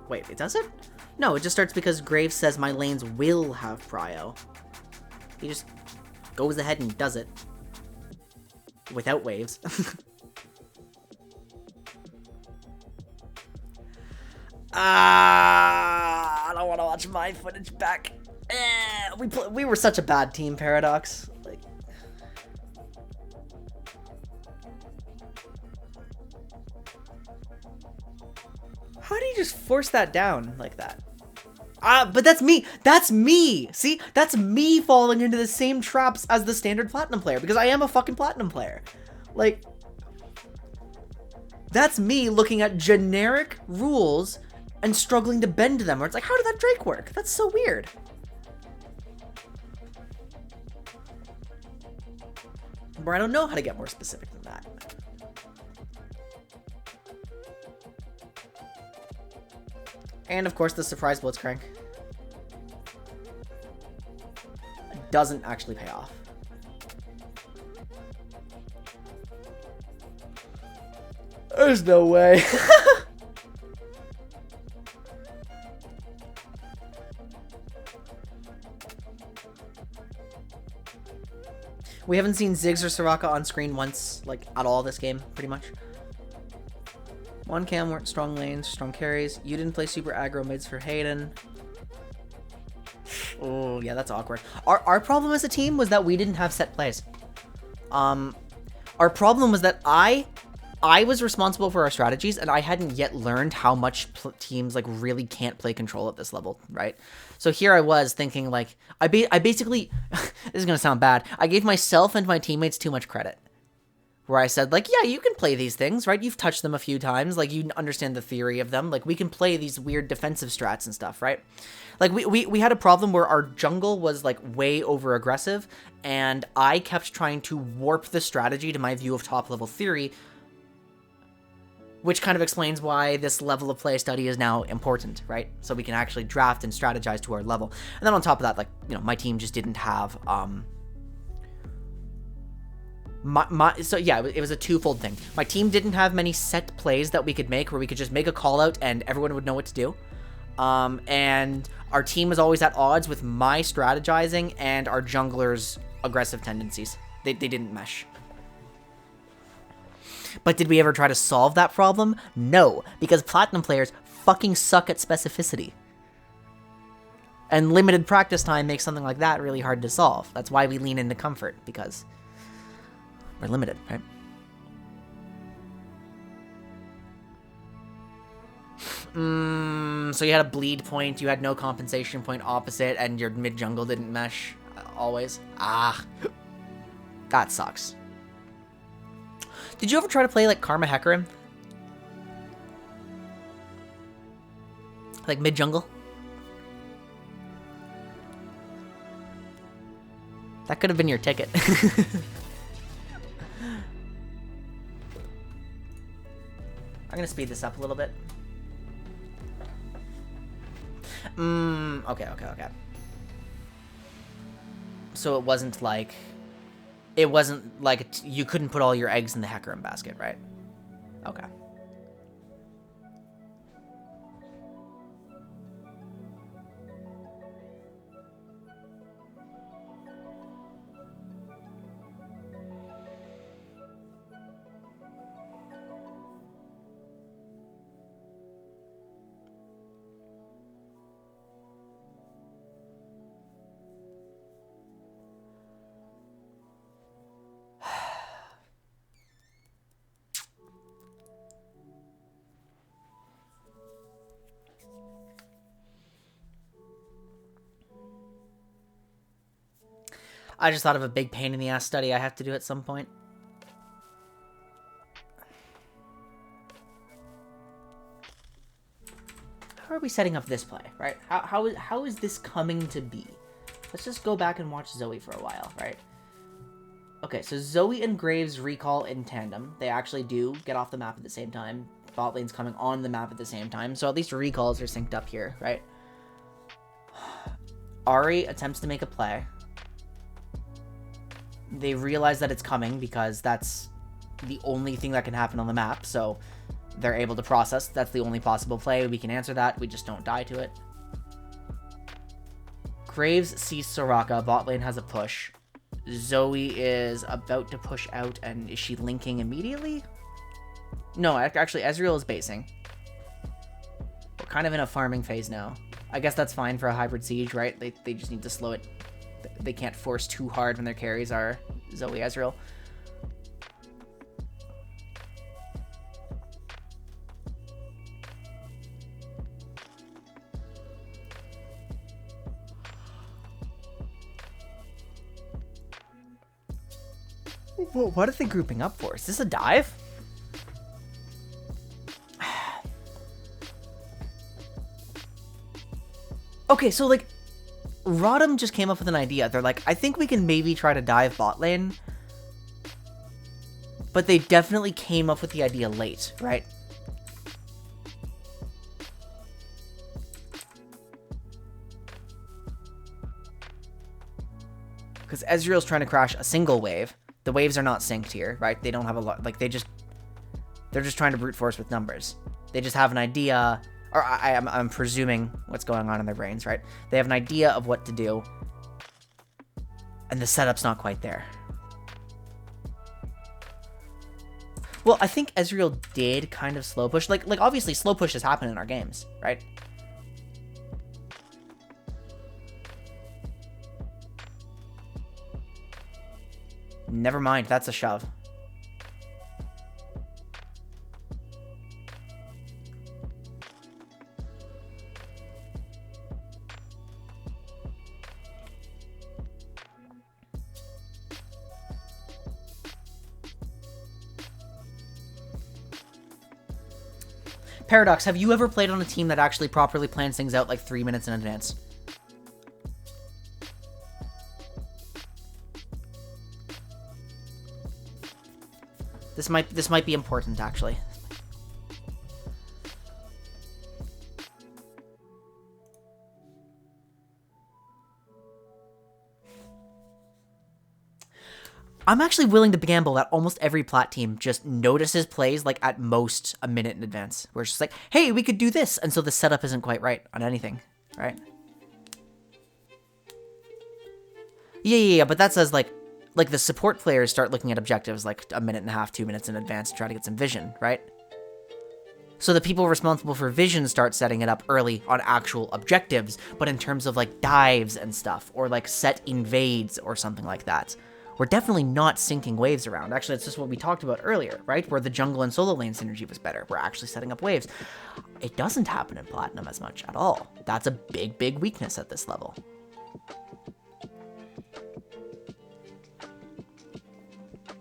Speaker 1: Wait, it does it? No, it just starts because Graves says my lanes will have prio. He just goes ahead and does it. Without waves. I don't want to watch my footage back. We were such a bad team, Paradox. Like, how do you just force that down like that? But that's me. That's me. See? That's me falling into the same traps as the standard platinum player, because I am a fucking platinum player. Like, that's me looking at generic rules and struggling to bend them, where it's like, how did that Drake work? That's so weird. Where I don't know how to get more specific than that. And of course, the surprise blitzcrank doesn't actually pay off. There's no way. We haven't seen Ziggs or Soraka on screen once, like, at all this game, pretty much. One cam weren't strong lanes, strong carries. You didn't play super aggro mids for Hayden. Oh, yeah, that's awkward. Our problem as a team was that we didn't have set plays. Our problem was that I was responsible for our strategies, and I hadn't yet learned how much teams, like, really can't play control at this level, right? So here I was thinking, like, I basically, this is going to sound bad, I gave myself and my teammates too much credit. Where I said, like, yeah, you can play these things, right? You've touched them a few times, like, you understand the theory of them. Like, we can play these weird defensive strats and stuff, right? Like, we had a problem where our jungle was, like, way over-aggressive, and I kept trying to warp the strategy to my view of top-level theory, which kind of explains why this level of play study is now important, right? So we can actually draft and strategize to our level. And then on top of that, like, you know, my team just didn't have, so yeah, it was a twofold thing. My team didn't have many set plays that we could make where we could just make a call out and everyone would know what to do. And our team was always at odds with my strategizing and our jungler's aggressive tendencies. They didn't mesh. But did we ever try to solve that problem? No, because platinum players fucking suck at specificity. And limited practice time makes something like that really hard to solve. That's why we lean into comfort, because we're limited, right? So you had a bleed point, you had no compensation point opposite, and your mid-jungle didn't mesh always? That sucks. Did you ever try to play, like, Karma Hecarim? Like, mid-jungle? That could have been your ticket. I'm gonna speed this up a little bit. Okay. So it wasn't like you couldn't put all your eggs in the Hecarim basket, right? Okay. I just thought of a big pain in the ass study I have to do at some point. How are we setting up this play, right? How is this coming to be? Let's just go back and watch Zoe for a while, right? Okay, so Zoe and Graves recall in tandem. They actually do get off the map at the same time. Bot lane's coming on the map at the same time, so at least recalls are synced up here, right? Ahri attempts to make a play. They realize that it's coming because that's the only thing that can happen on the map, so they're able to process. That's the only possible play. We can answer that. We just don't die to it. Graves sees Soraka. Bot lane has a push. Zoe is about to push out, and is she linking immediately? No, actually, Ezreal is basing. We're kind of in a farming phase now. I guess that's fine for a hybrid siege, right? They just need to slow it. They can't force too hard when their carries are Zoe, Ezreal. Whoa, what are they grouping up for? Is this a dive? Okay, so, like, Rodham just came up with an idea. They're like, I think we can maybe try to dive bot lane. But they definitely came up with the idea late, right? Because Ezreal's trying to crash a single wave. The waves are not synced here, right? They don't have a lot, like, they're just trying to brute force with numbers. They just have an idea, or I'm presuming what's going on in their brains, right? They have an idea of what to do, and the setup's not quite there. Well, I think Ezreal did kind of slow push. Like obviously slow pushes happen in our games, right? Never mind, that's a shove. Paradox, have you ever played on a team that actually properly plans things out like 3 minutes in advance? This might be important, actually. I'm actually willing to gamble that almost every plat team just notices plays like at most a minute in advance. Where it's just like, hey, we could do this, and so the setup isn't quite right on anything, right? Yeah, but that says like the support players start looking at objectives like a minute and a half, 2 minutes in advance to try to get some vision, right? So the people responsible for vision start setting it up early on actual objectives, but in terms of like dives and stuff, or like set invades or something like that, we're definitely not syncing waves around. Actually, it's just what we talked about earlier, right? Where the jungle and solo lane synergy was better. We're actually setting up waves. It doesn't happen in Platinum as much at all. That's a big, big weakness at this level.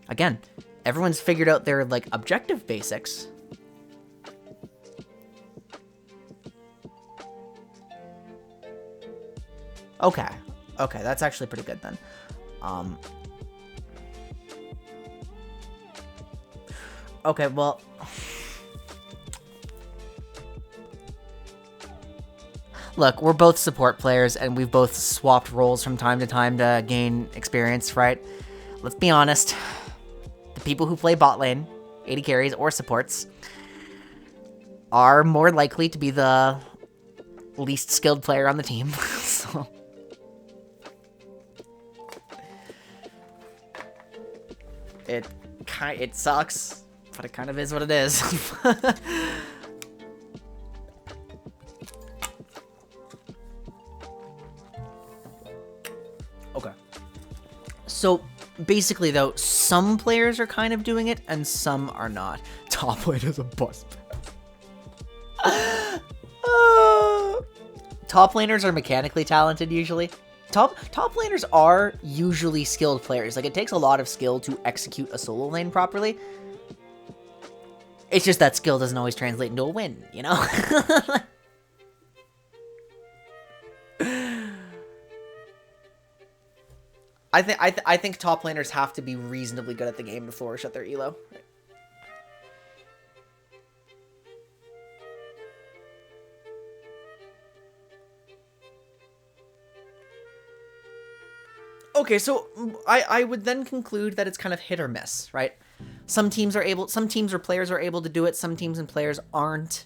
Speaker 1: Again, everyone's figured out their, like, objective basics. Okay, that's actually pretty good then. Okay, well, Look, we're both support players, and we've both swapped roles from time to gain experience, right? Let's be honest. The people who play bot lane, AD carries, or supports, are more likely to be the least skilled player on the team. So... It sucks, but it kind of is what it is. Okay. So, basically, though, some players are kind of doing it, and some are not. Top lane is a bust. Top laners are mechanically talented, usually. Top laners are usually skilled players. Like, it takes a lot of skill to execute a solo lane properly. It's just that skill doesn't always translate into a win, you know? I think top laners have to be reasonably good at the game before shut their elo. Okay, so I would then conclude that it's kind of hit or miss, right? Some teams or players are able to do it, some teams and players aren't.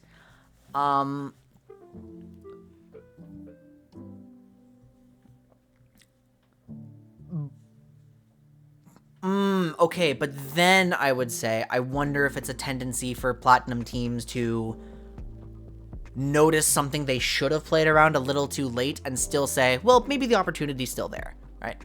Speaker 1: Okay, but then I would say, I wonder if it's a tendency for platinum teams to notice something they should have played around a little too late and still say, well, maybe the opportunity's still there, right?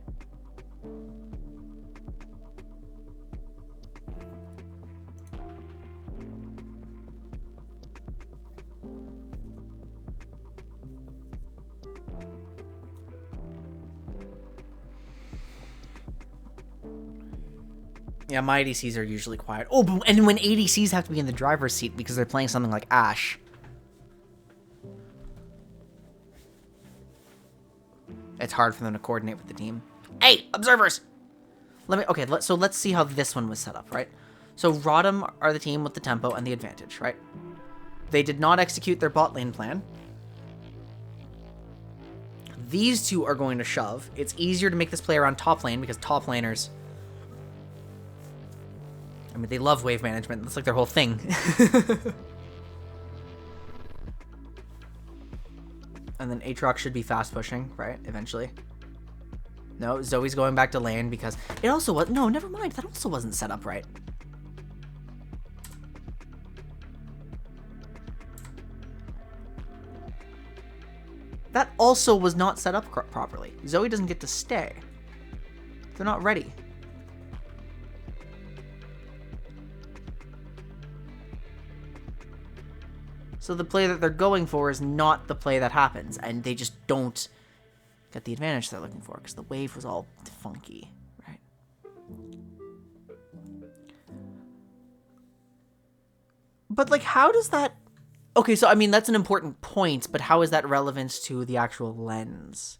Speaker 1: Yeah, my ADCs are usually quiet. Oh, but, and when ADCs have to be in the driver's seat because they're playing something like Ashe. It's hard for them to coordinate with the team. Hey, observers! So let's see how this one was set up, right? So Rodham are the team with the tempo and the advantage, right? They did not execute their bot lane plan. These two are going to shove. It's easier to make this play around top lane because top laners... I mean, they love wave management. That's like their whole thing. And then Aatrox should be fast pushing, right? Eventually. No, Zoe's going back to lane because it also was... No, never mind. That also wasn't set up right. That also was not set up properly. Zoe doesn't get to stay. They're not ready. So the play that they're going for is not the play that happens, and they just don't get the advantage they're looking for, because the wave was all funky, right? But, like, how does that... Okay, so, I mean, that's an important point, but how is that relevant to the actual lens?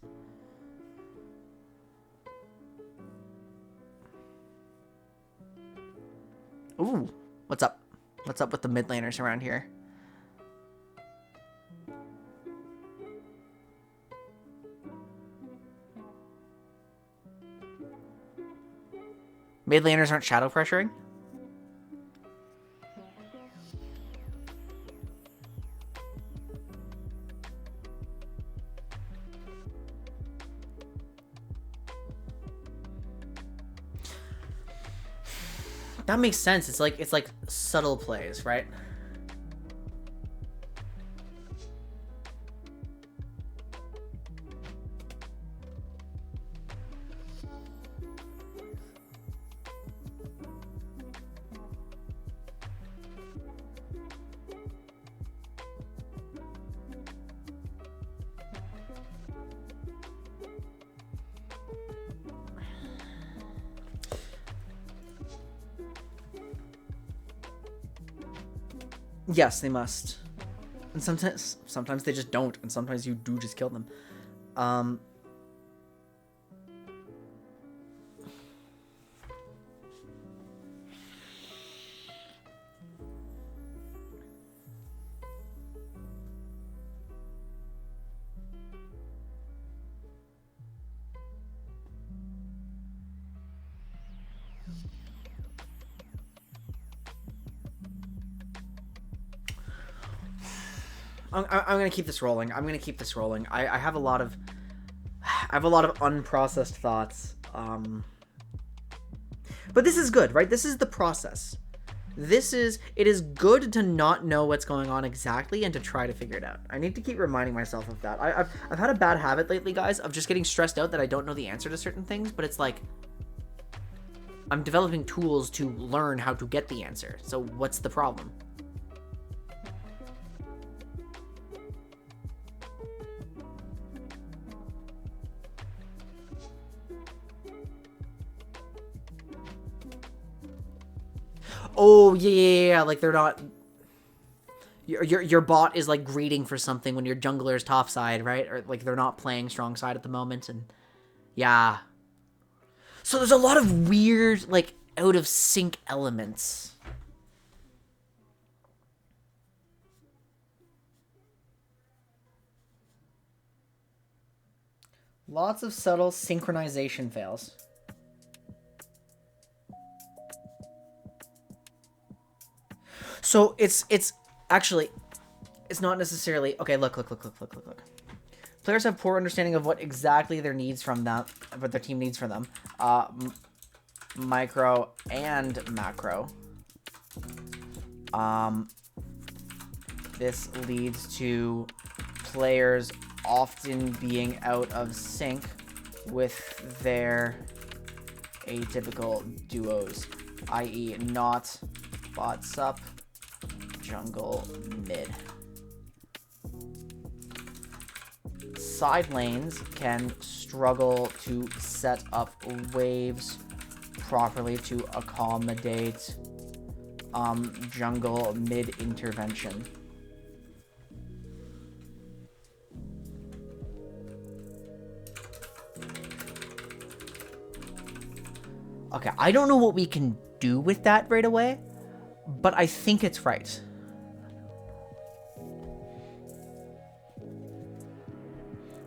Speaker 1: Ooh, what's up? What's up with the mid laners around here? Mid laners aren't shadow pressuring? That makes sense. It's like subtle plays, right? Yes, they must. And sometimes they just don't, and sometimes you do just kill them. I'm gonna keep this rolling. I have a lot of unprocessed thoughts. But this is good, right? This is the process. It is good to not know what's going on exactly and to try to figure it out. I need to keep reminding myself of that. I've had a bad habit lately, guys, of just getting stressed out that I don't know the answer to certain things, but it's like I'm developing tools to learn how to get the answer. So what's the problem? Oh, yeah, like they're not... Your bot is, like, greeting for something when your jungler is top side, right? Or, like, they're not playing strong side at the moment, and... Yeah. So there's a lot of weird, like, out-of-sync elements. Lots of subtle synchronization fails. So it's actually, it's not necessarily... Okay, look. Players have poor understanding of what exactly their needs from that, what their team needs from them. Micro and macro. This leads to players often being out of sync with their atypical duos, i.e. not bot sup, jungle mid. Side lanes can struggle to set up waves properly to accommodate jungle mid intervention. Okay, I don't know what we can do with that right away, but I think it's right.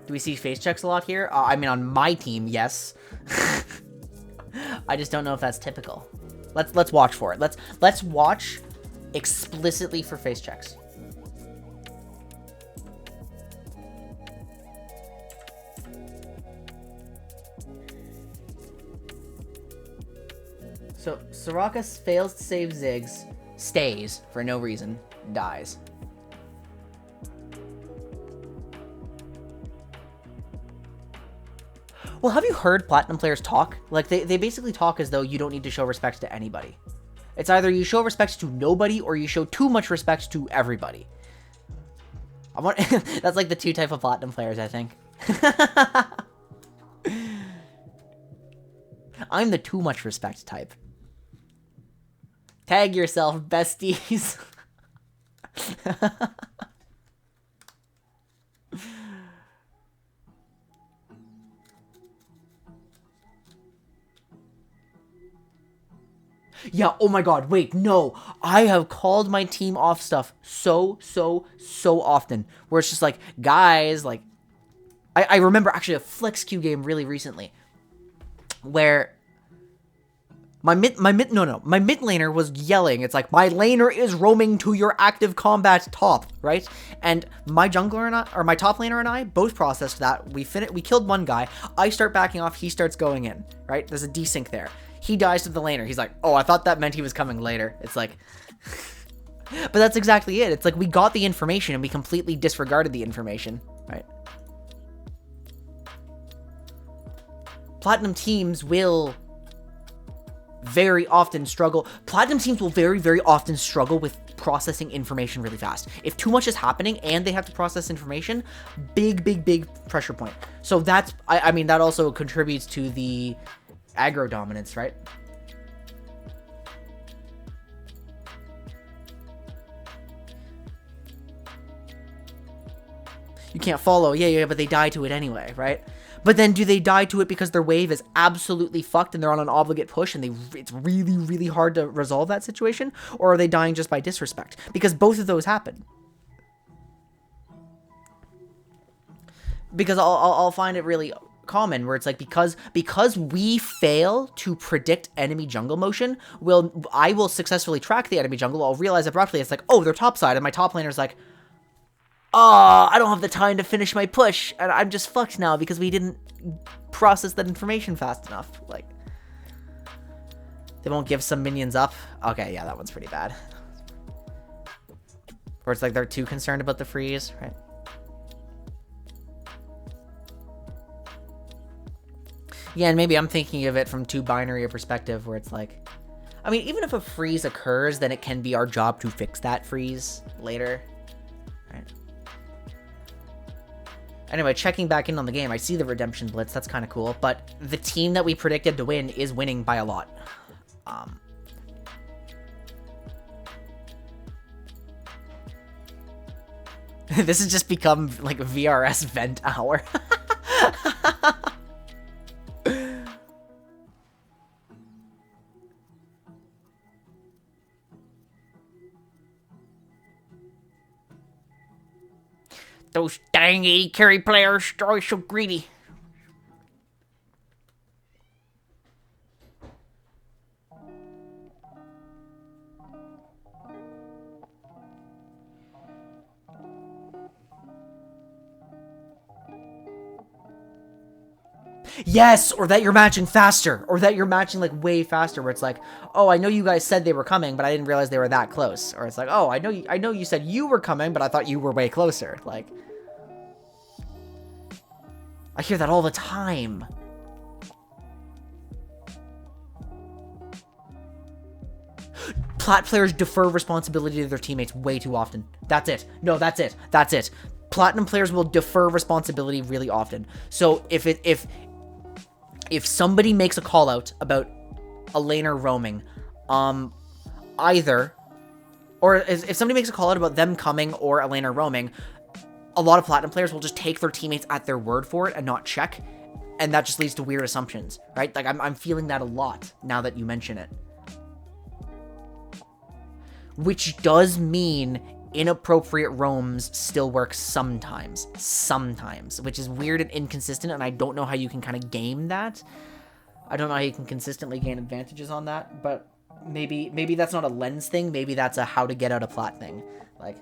Speaker 1: Do we see face checks a lot here? I mean, on my team, yes. I just don't know if that's typical. Let's watch for it. Let's watch explicitly for face checks. So Soraka fails to save Ziggs, stays for no reason, dies. Well, have you heard Platinum players talk? Like, they basically talk as though you don't need to show respect to anybody. It's either you show respect to nobody or you show too much respect to everybody. That's like the two type of Platinum players, I think. I'm the too much respect type. Tag yourself, besties. Yeah, oh my god, wait, no. I have called my team off stuff so often. Where it's just like, guys, like... I remember actually a flex queue game really recently. Where... My mid laner was yelling. It's like, my laner is roaming to your active combat top, right? And my jungler and I, or my top laner and I, both processed that. We killed one guy. I start backing off. He starts going in, right? There's a desync there. He dies to the laner. He's like, oh, I thought that meant he was coming later. It's like... But that's exactly it. It's like, we got the information and we completely disregarded the information, right? Platinum teams will... very often struggle. Platinum teams will very often struggle with processing information really fast. If too much is happening and they have to process information, big pressure point. So that's, I mean, that also contributes to the aggro dominance, right? You can't follow. Yeah, but they die to it anyway, right? But then do they die to it because their wave is absolutely fucked and they're on an obligate push and it's really hard to resolve that situation? Or are they dying just by disrespect? Because both of those happen. Because I'll find it really common, where it's like, because we fail to predict enemy jungle motion, I will successfully track the enemy jungle. I'll realize abruptly it's like, oh, they're topside, and my top laner's like, oh, I don't have the time to finish my push, and I'm just fucked now because we didn't process that information fast enough. Like, they won't give some minions up. Okay, yeah, that one's pretty bad. Where it's like they're too concerned about the freeze, right? Yeah, and maybe I'm thinking of it from too binary a perspective, where it's like, I mean, even if a freeze occurs, then it can be our job to fix that freeze later, right? Anyway, checking back in on the game, I see the redemption blitz. That's kind of cool, but the team that we predicted to win is winning by a lot. This has just become like VRS vent hour. Those dang AD carry players are always so greedy. Yes, or that you're matching faster, or that you're matching like way faster, where it's like, oh, I know you guys said they were coming, but I didn't realize they were that close. Or it's like, oh, I know you said you were coming, but I thought you were way closer. Like, I hear that all the time. Plat players defer responsibility to their teammates way too often. That's it. No, that's it. That's it. Platinum players will defer responsibility really often. So if somebody makes a call out about a laner roaming, if somebody makes a call out about them coming or a laner roaming, a lot of platinum players will just take their teammates at their word for it and not check, and that just leads to weird assumptions, right? Like, I'm feeling that a lot now that you mention it. Which does mean inappropriate roams still work sometimes, which is weird and inconsistent, and I don't know how you can kind of game that. I don't know how you can consistently gain advantages on that, but maybe that's not a lens thing, maybe that's a how to get out of plat thing. Like,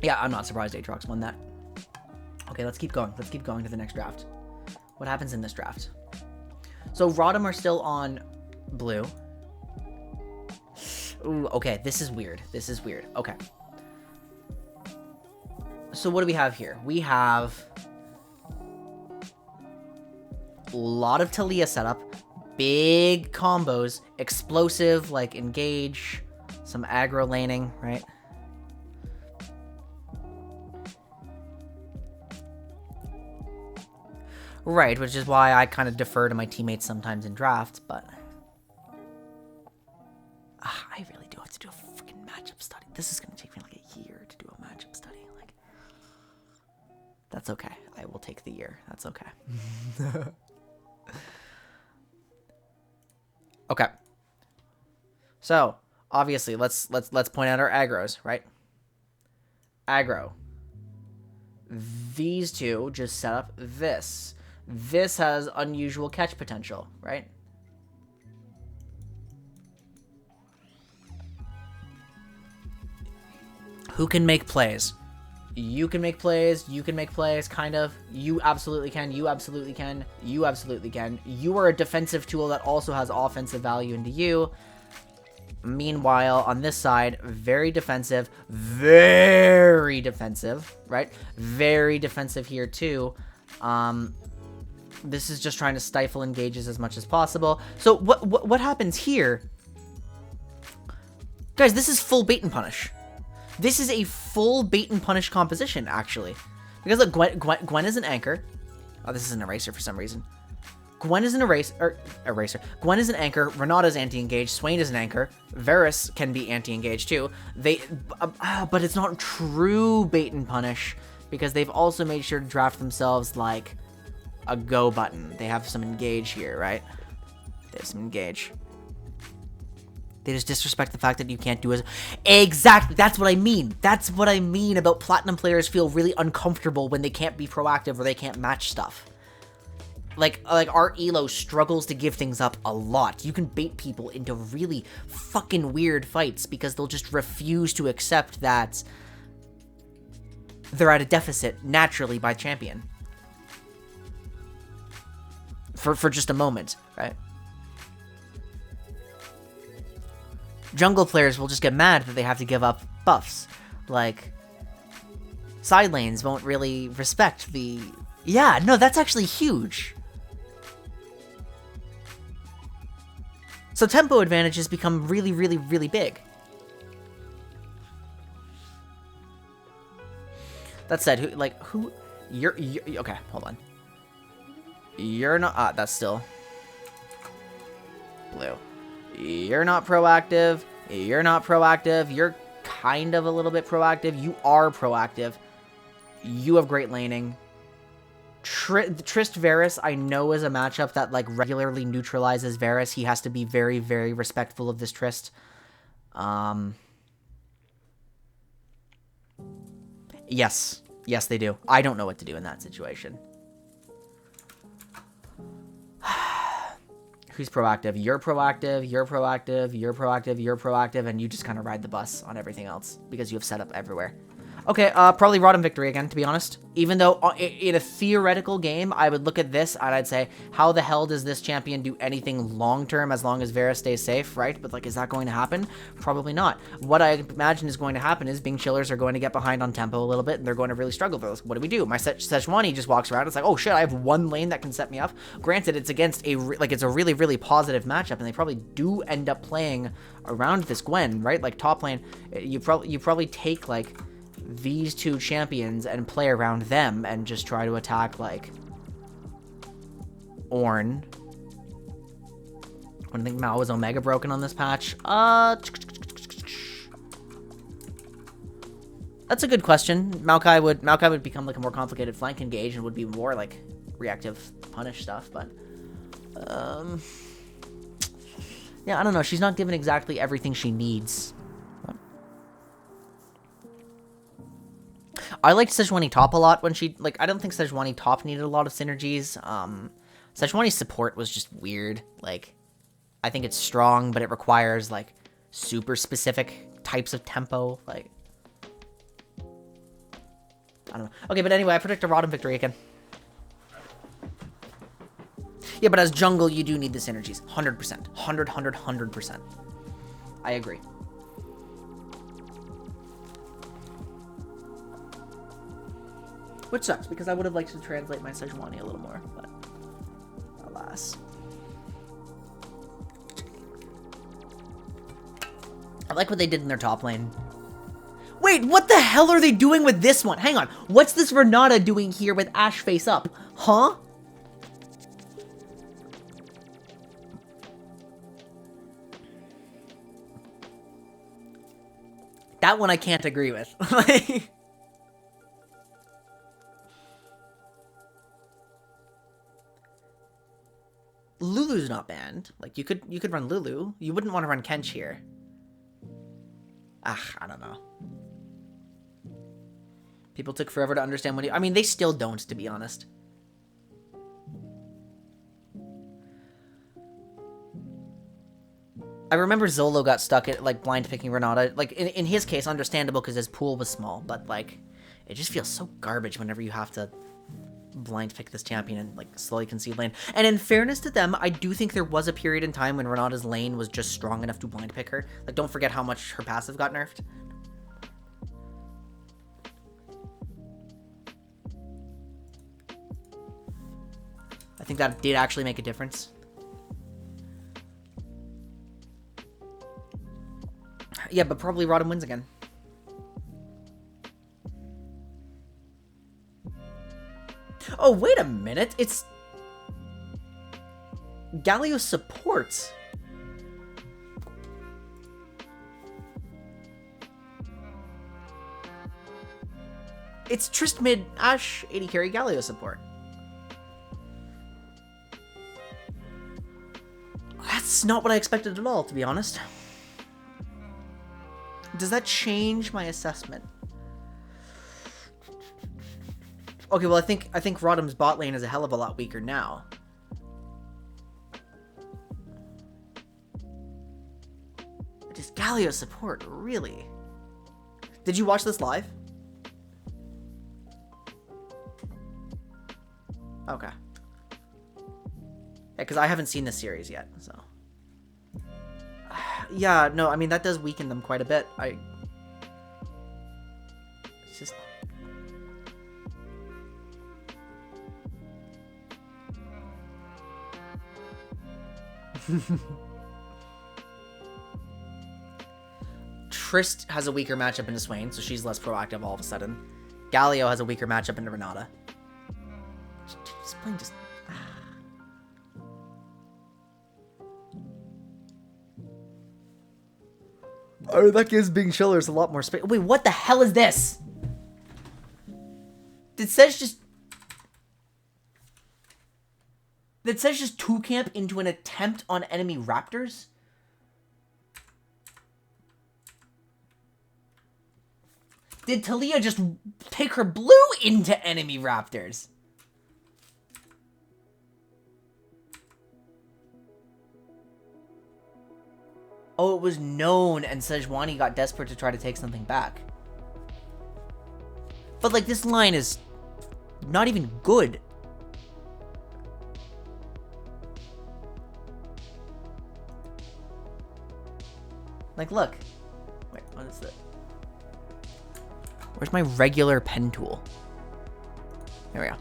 Speaker 1: yeah, I'm not surprised Aatrox won that. Okay, let's keep going. Let's keep going to the next draft. What happens in this draft? So Rodham are still on blue. Ooh, okay, this is weird. This is weird. Okay. So what do we have here? We have a lot of Talia setup, big combos, explosive, like engage, some aggro laning, right? Right, which is why I kind of defer to my teammates sometimes in drafts, but I really do have to do a freaking matchup study. This is going to take me like a year to do a matchup study. Like, that's okay. I will take the year. That's okay. Okay. So, obviously, let's point out our aggros, right? Aggro. These two just set up this. This has unusual catch potential, right? Who can make plays? You can make plays, you can make plays, kind of. You absolutely can, you absolutely can, you absolutely can. You are a defensive tool that also has offensive value into you. Meanwhile, on this side, very defensive, right? Very defensive here too. This is just trying to stifle engages as much as possible. So what happens here? Guys, this is full bait and punish. This is a full bait and punish composition, actually. Because look, Gwen is an anchor. Oh, this is an eraser for some reason. Gwen is an eraser. Gwen is an anchor. Renata's anti-engaged. Swain is an anchor. Varus can be anti-engaged too. But it's not true bait and punish because they've also made sure to draft themselves like a go button. They have some engage here, right? They have some engage. They just disrespect the fact that you can't do as... Exactly! That's what I mean! That's what I mean about platinum players feel really uncomfortable when they can't be proactive or they can't match stuff. Like our elo struggles to give things up a lot. You can bait people into really fucking weird fights because they'll just refuse to accept that they're at a deficit naturally by champion. For just a moment, right? Jungle players will just get mad that they have to give up buffs. Like, side lanes won't really respect the... Yeah, no, that's actually huge. So tempo advantages become really, really, really big. That said, you're okay, hold on. You're not, that's still blue. You're not proactive. You're not proactive. You're kind of a little bit proactive. You are proactive. You have great laning. Trist Varus, I know, is a matchup that, like, regularly neutralizes Varus. He has to be very, very respectful of this Trist. Yes. Yes, they do. I don't know what to do in that situation. Who's proactive? You're proactive, you're proactive, you're proactive, you're proactive, and you just kind of ride the bus on everything else because you have setup everywhere. Okay, probably Rotom Victory again, to be honest. Even though in a theoretical game, I would look at this and I'd say, how the hell does this champion do anything long-term as long as Varus stays safe, right? But, like, is that going to happen? Probably not. What I imagine is going to happen is Bing Chillers are going to get behind on tempo a little bit, and they're going to really struggle for this. What do we do? My Sejuani just walks around. It's like, oh, shit, I have one lane that can set me up. Granted, it's against it's a really, really positive matchup, and they probably do end up playing around this Gwen, right? Like, top lane, you probably take, like, these two champions and play around them and just try to attack, like, Ornn. I think Mao was Omega broken on this patch. That's a good question. Maokai would become, like, a more complicated flank engage and would be more, like, reactive punish stuff, but yeah, I don't know. She's not given exactly everything she needs. I liked Sejuani top a lot when she, like, I don't think Sejuani top needed a lot of synergies. Sejuani's support was just weird. Like, I think it's strong, but it requires, like, super specific types of tempo. Like, I don't know. Okay, but anyway, I predict a Rotom Victory again. Yeah, but as jungle, you do need the synergies. 100%. 100%. I agree. Which sucks, because I would have liked to translate my Sejuani a little more, but alas. I like what they did in their top lane. Wait, what the hell are they doing with this one? Hang on, what's this Renata doing here with Ashe face up? Huh? That one I can't agree with. Like... Lulu's not banned. Like, you could run Lulu. You wouldn't want to run Kench here. I don't know. People took forever to understand what I mean, they still don't, to be honest. I remember Zolo got stuck at, like, blind picking Renata. Like, in his case, understandable because his pool was small, but, like, it just feels so garbage whenever you have to blind pick this champion and, like, slowly concede lane. And in fairness to them, I do think there was a period in time when Renata's lane was just strong enough to blind pick her. Like, don't forget how much her passive got nerfed. I think that did actually make a difference. Yeah, but probably Rotom wins again. Oh, wait a minute. It's Galio support. It's Trist mid Ash 80 carry Galio support. That's not what I expected at all, to be honest. Does that change my assessment? Okay, well I think Rodham's bot lane is a hell of a lot weaker now. Just Galio support, really? Did you watch this live? Okay. Yeah, because I haven't seen this series yet, so. Yeah, no, I mean, that does weaken them quite a bit. It's just... Trist has a weaker matchup into Swain, so she's less proactive all of a sudden. Galio has a weaker matchup into Renata. Just playing just... Oh, that gives Big Shillers a lot more space. Wait, what the hell is this? Did Sedge just... Did Sedge just 2-camp into an attempt on enemy Raptors? Did Talia just take her blue into enemy Raptors? Oh, it was known, and Sejuani got desperate to try to take something back. But, like, this line is not even good. Like, look. Wait, what is that? Where's my regular pen tool? There we go.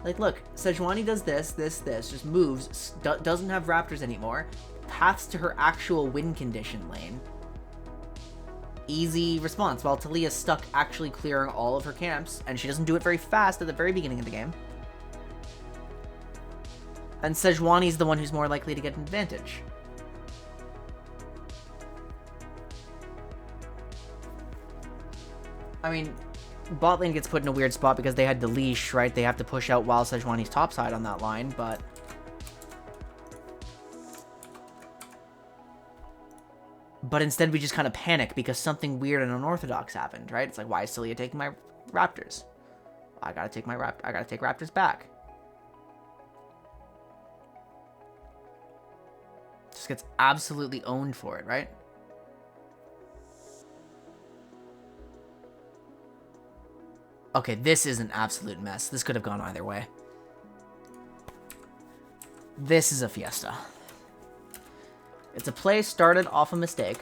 Speaker 1: Like, look. Sejuani does this, just moves, doesn't have Raptors anymore. Paths to her actual win condition lane. Easy response, while Talia's stuck actually clearing all of her camps, and she doesn't do it very fast at the very beginning of the game. And Sejuani's the one who's more likely to get an advantage. I mean, bot lane gets put in a weird spot because they had the leash, right? They have to push out while Sejuani's topside on that line, but... But instead we just kind of panic because something weird and unorthodox happened, right? It's like, why is Celia taking my Raptors? I gotta take Raptors back. Just gets absolutely owned for it, right? Okay, this is an absolute mess. This could have gone either way. This is a fiesta. It's a play started off a mistake,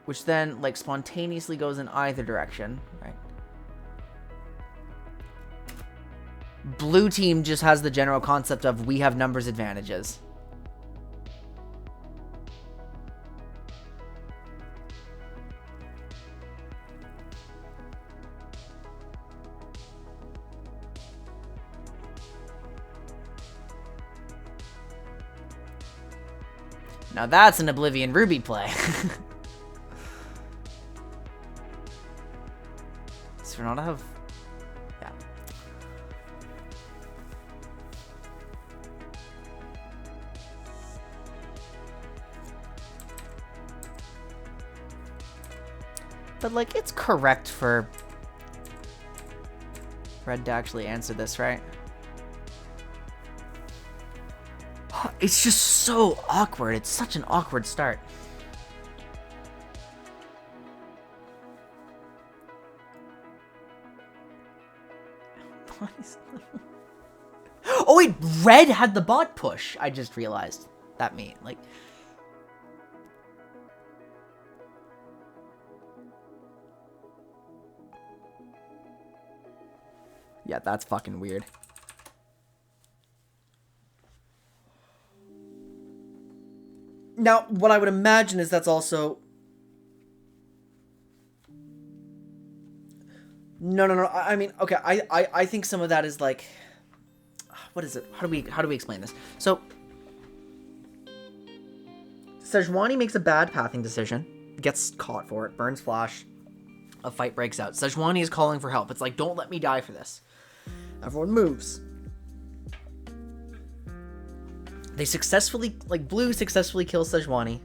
Speaker 1: which then, like, spontaneously goes in either direction, right? Blue team just has the general concept of we have numbers advantages. Now that's an Oblivion Ruby play. Does Renata have... Yeah. But, like, it's correct for Red to actually answer this, right? It's just so awkward. It's such an awkward start. Oh wait, Red had the bot push. I just realized that like... Yeah, that's fucking weird. Now, what I would imagine is that's also... No, no, no. I mean, okay. I think some of that is like, what is it? How do we explain this? So, Sejuani makes a bad pathing decision, gets caught for it, burns Flash. A fight breaks out. Sejuani is calling for help. It's like, don't let me die for this. Everyone moves. They successfully, like, Blue successfully kills Sejuani.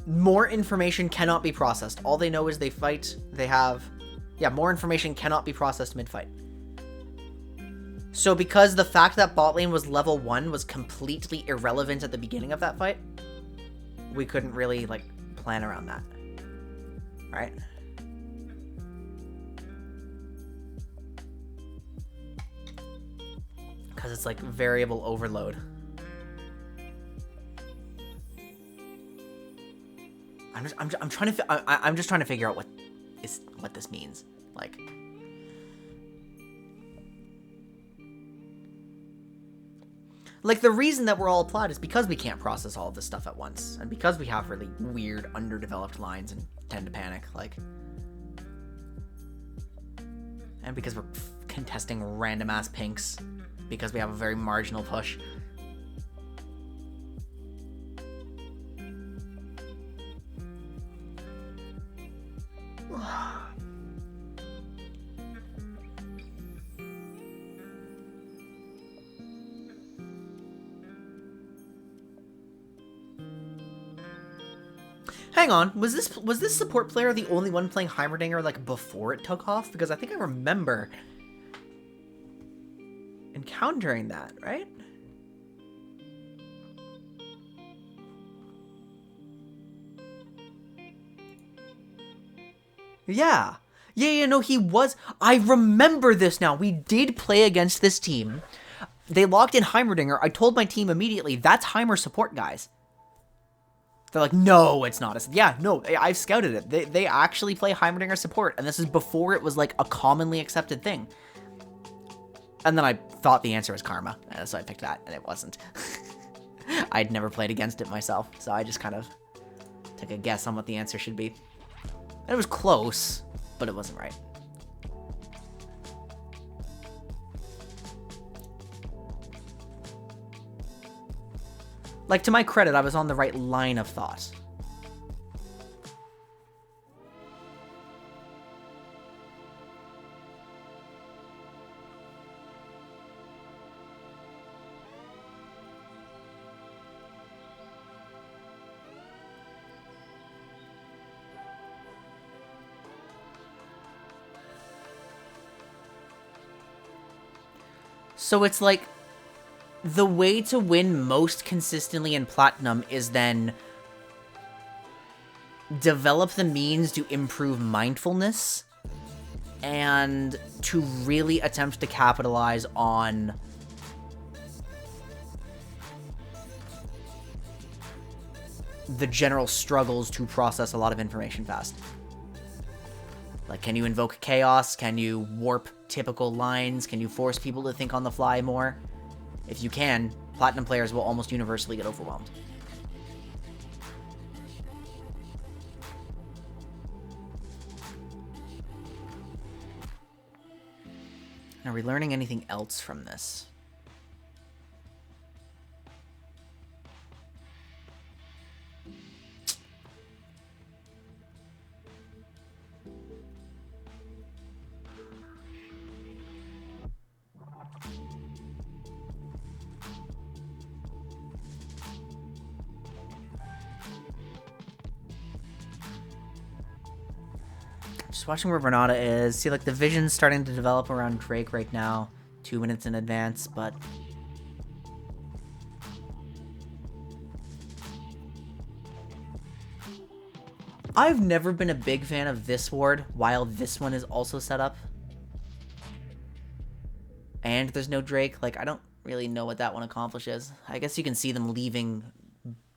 Speaker 1: More information cannot be processed. All they know is they fight. They have... Yeah, more information cannot be processed mid-fight. So because the fact that bot lane was level 1 was completely irrelevant at the beginning of that fight, we couldn't really, like, plan around that. Right? Because it's like variable overload. I'm just trying to figure out what this means. Like the reason that we're all applied is because we can't process all of this stuff at once, and because we have really weird, underdeveloped lines and tend to panic, like, and because we're contesting random ass pinks, because we have a very marginal push. Hang on, was this support player the only one playing Heimerdinger like before it took off? Because I think I remember encountering that, right? Yeah. Yeah, no, he was. I remember this now. We did play against this team. They logged in Heimerdinger. I told my team immediately, that's Heimer support, guys. They're like, no, it's not. Yeah, no, I've scouted it. They actually play Heimerdinger support, and this is before it was like a commonly accepted thing. And then I thought the answer was Karma, so I picked that, and it wasn't. I'd never played against it myself, so I just kind of took a guess on what the answer should be. And it was close, but it wasn't right. Like, to my credit, I was on the right line of thought. So it's like, the way to win most consistently in Platinum is then develop the means to improve mindfulness and to really attempt to capitalize on the general struggles to process a lot of information fast. Like, can you invoke chaos? Can you warp typical lines? Can you force people to think on the fly more? If you can, Platinum players will almost universally get overwhelmed. Are we learning anything else from this? Just watching where Renata is. See, like, the vision's starting to develop around Drake right now. 2 minutes in advance, but... I've never been a big fan of this ward, while this one is also set up. And there's no Drake. Like, I don't really know what that one accomplishes. I guess you can see them leaving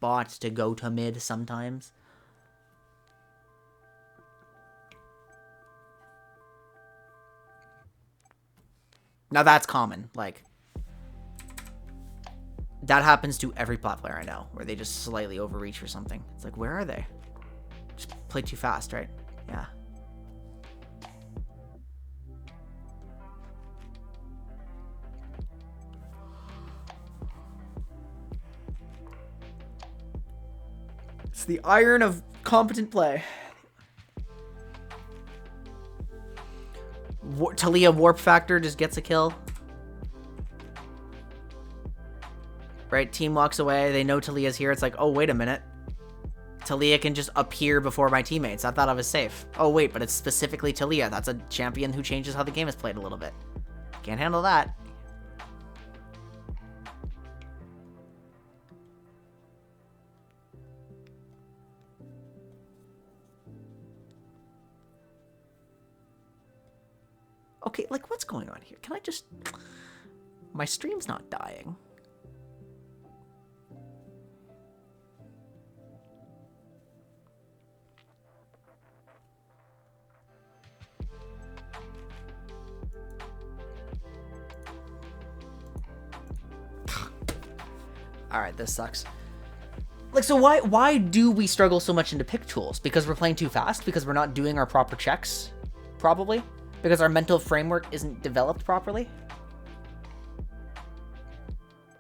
Speaker 1: bot to go to mid sometimes. Now that's common, like, that happens to every bot player I know, where they just slightly overreach or something. It's like, where are they? Just play too fast, right? Yeah. It's the iron of competent play. Talia warp factor just gets a kill. Right, team walks away. They know Talia's here. It's like, oh, wait a minute. Talia can just appear before my teammates. I thought I was safe. Oh, wait, but it's specifically Talia. That's a champion who changes how the game is played a little bit. Can't handle that. Okay, like, what's going on here? Can I just... My stream's not dying. Alright, this sucks. Like, so why do we struggle so much into pick tools? Because we're playing too fast? Because we're not doing our proper checks? Probably? Because our mental framework isn't developed properly?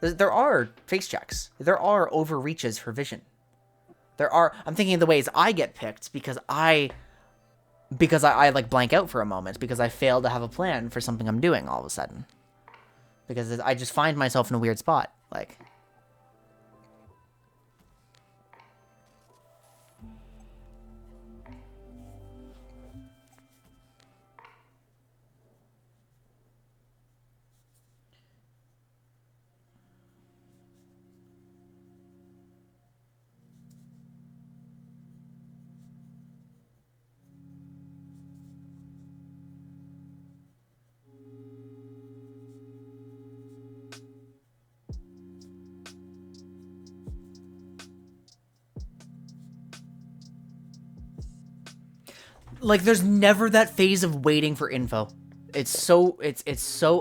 Speaker 1: There are face checks. There are overreaches for vision. There are... I'm thinking of the ways I get picked because I like blank out for a moment because I fail to have a plan for something I'm doing all of a sudden. Because I just find myself in a weird spot. Like... Like, there's never that phase of waiting for info. It's so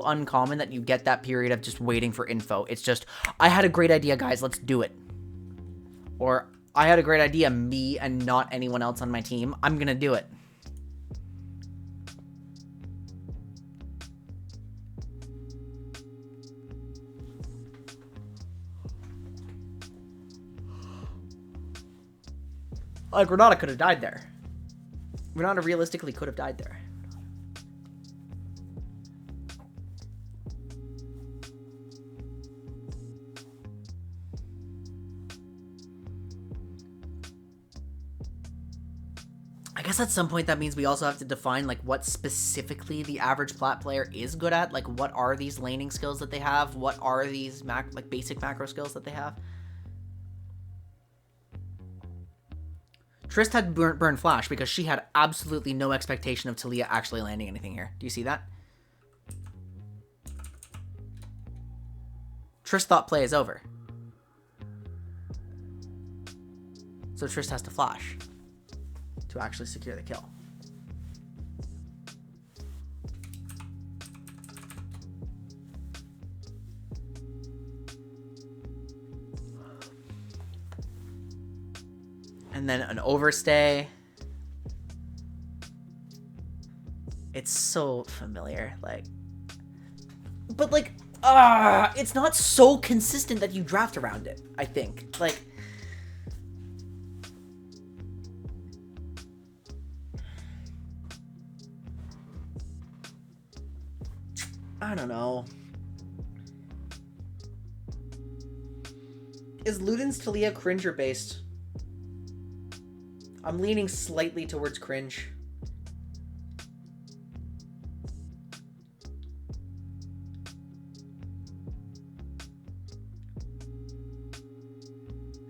Speaker 1: uncommon that you get that period of just waiting for info. It's just, I had a great idea, guys, let's do it. Or, I had a great idea, me and not anyone else on my team. I'm gonna do it. Like, Renata could have died there. Renata realistically could have died there. I guess at some point that means we also have to define like what specifically the average plat player is good at. Like, what are these laning skills that they have? What are these like basic macro skills that they have? Trist had burn flash because she had absolutely no expectation of Talia actually landing anything here. Do you see that? Trist thought play is over. So Trist has to flash to actually secure the kill. And then an overstay. It's so familiar, like... But, like, it's not so consistent that you draft around it, I think. Like... I don't know. Is Luden's Talia cringer-based? I'm leaning slightly towards cringe.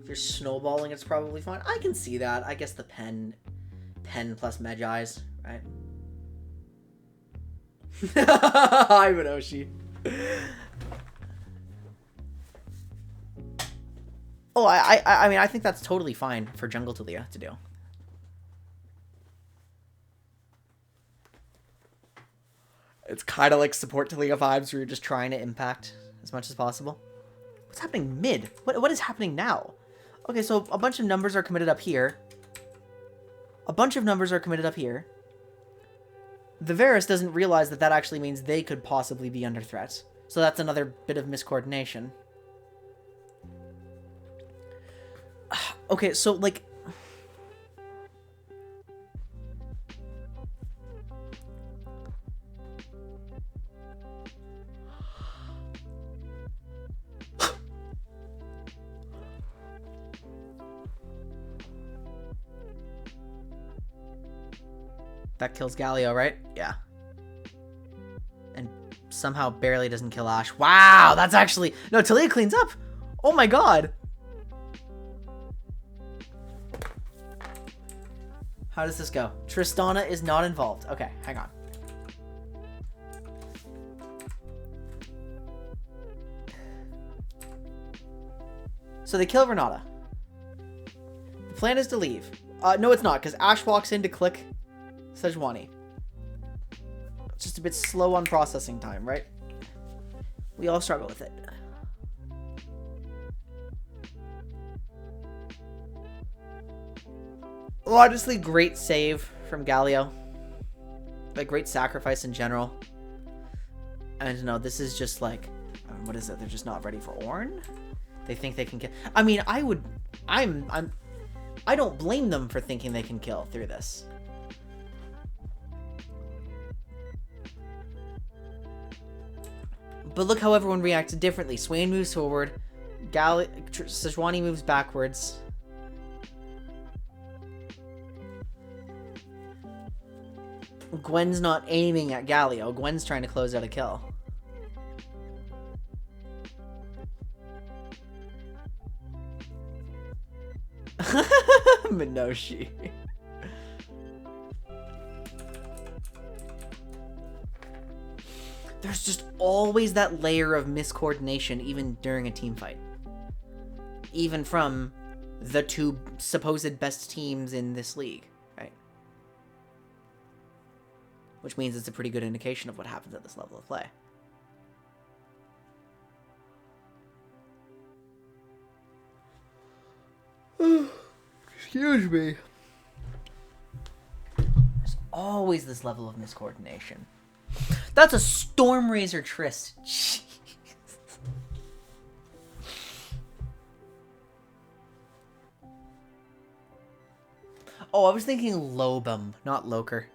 Speaker 1: If you're snowballing, it's probably fine. I can see that. I guess the pen plus Medjai's, right? Hi, Minoshi. Oh, I mean, I think that's totally fine for Jungle Talia to do. It's kind of like support Talia vibes where you're just trying to impact as much as possible. What's happening mid? What is happening now? Okay, so a bunch of numbers are committed up here. A bunch of numbers are committed up here. The Varus doesn't realize that that actually means they could possibly be under threat. So that's another bit of miscoordination. Okay, so, like, That kills Galio, right? Yeah. And somehow barely doesn't kill Ash. Wow, that's actually... No, Talia cleans up. Oh my god. How does this go? Tristana is not involved. Okay, hang on. So they kill Renata. The plan is to leave. No, it's not, because Ash walks in to click Sejuani. It's just a bit slow on processing time, right? We all struggle with it. Honestly, great save from Galio. Like, great sacrifice in general. And no, this is just like... what is it? They're just not ready for Ornn? They think they can kill... I mean, I don't blame them for thinking they can kill through this. But look how everyone reacted differently. Swain moves forward. Sejuani moves backwards. Gwen's not aiming at Galio. Gwen's trying to close out a kill. Minoshi. There's just always that layer of miscoordination even during a team fight. Even from the two supposed best teams in this league, right? Which means it's a pretty good indication of what happens at this level of play. Excuse me. There's always this level of miscoordination. That's a Stormrazor Trist. Jeez. Oh, I was thinking Lobum, not Loker.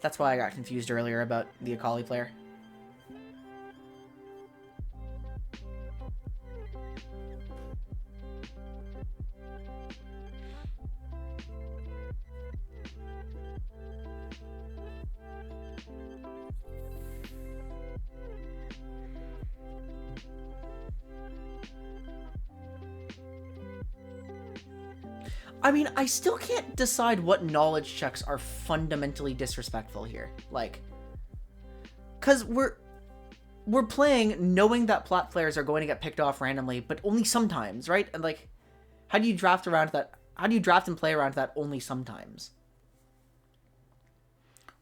Speaker 1: That's why I got confused earlier about the Akali player. I mean, I still can't decide what knowledge checks are fundamentally disrespectful here. Like, because we're playing knowing that plat players are going to get picked off randomly, but only sometimes, right? And like, how do you draft around that? How do you draft and play around that only sometimes?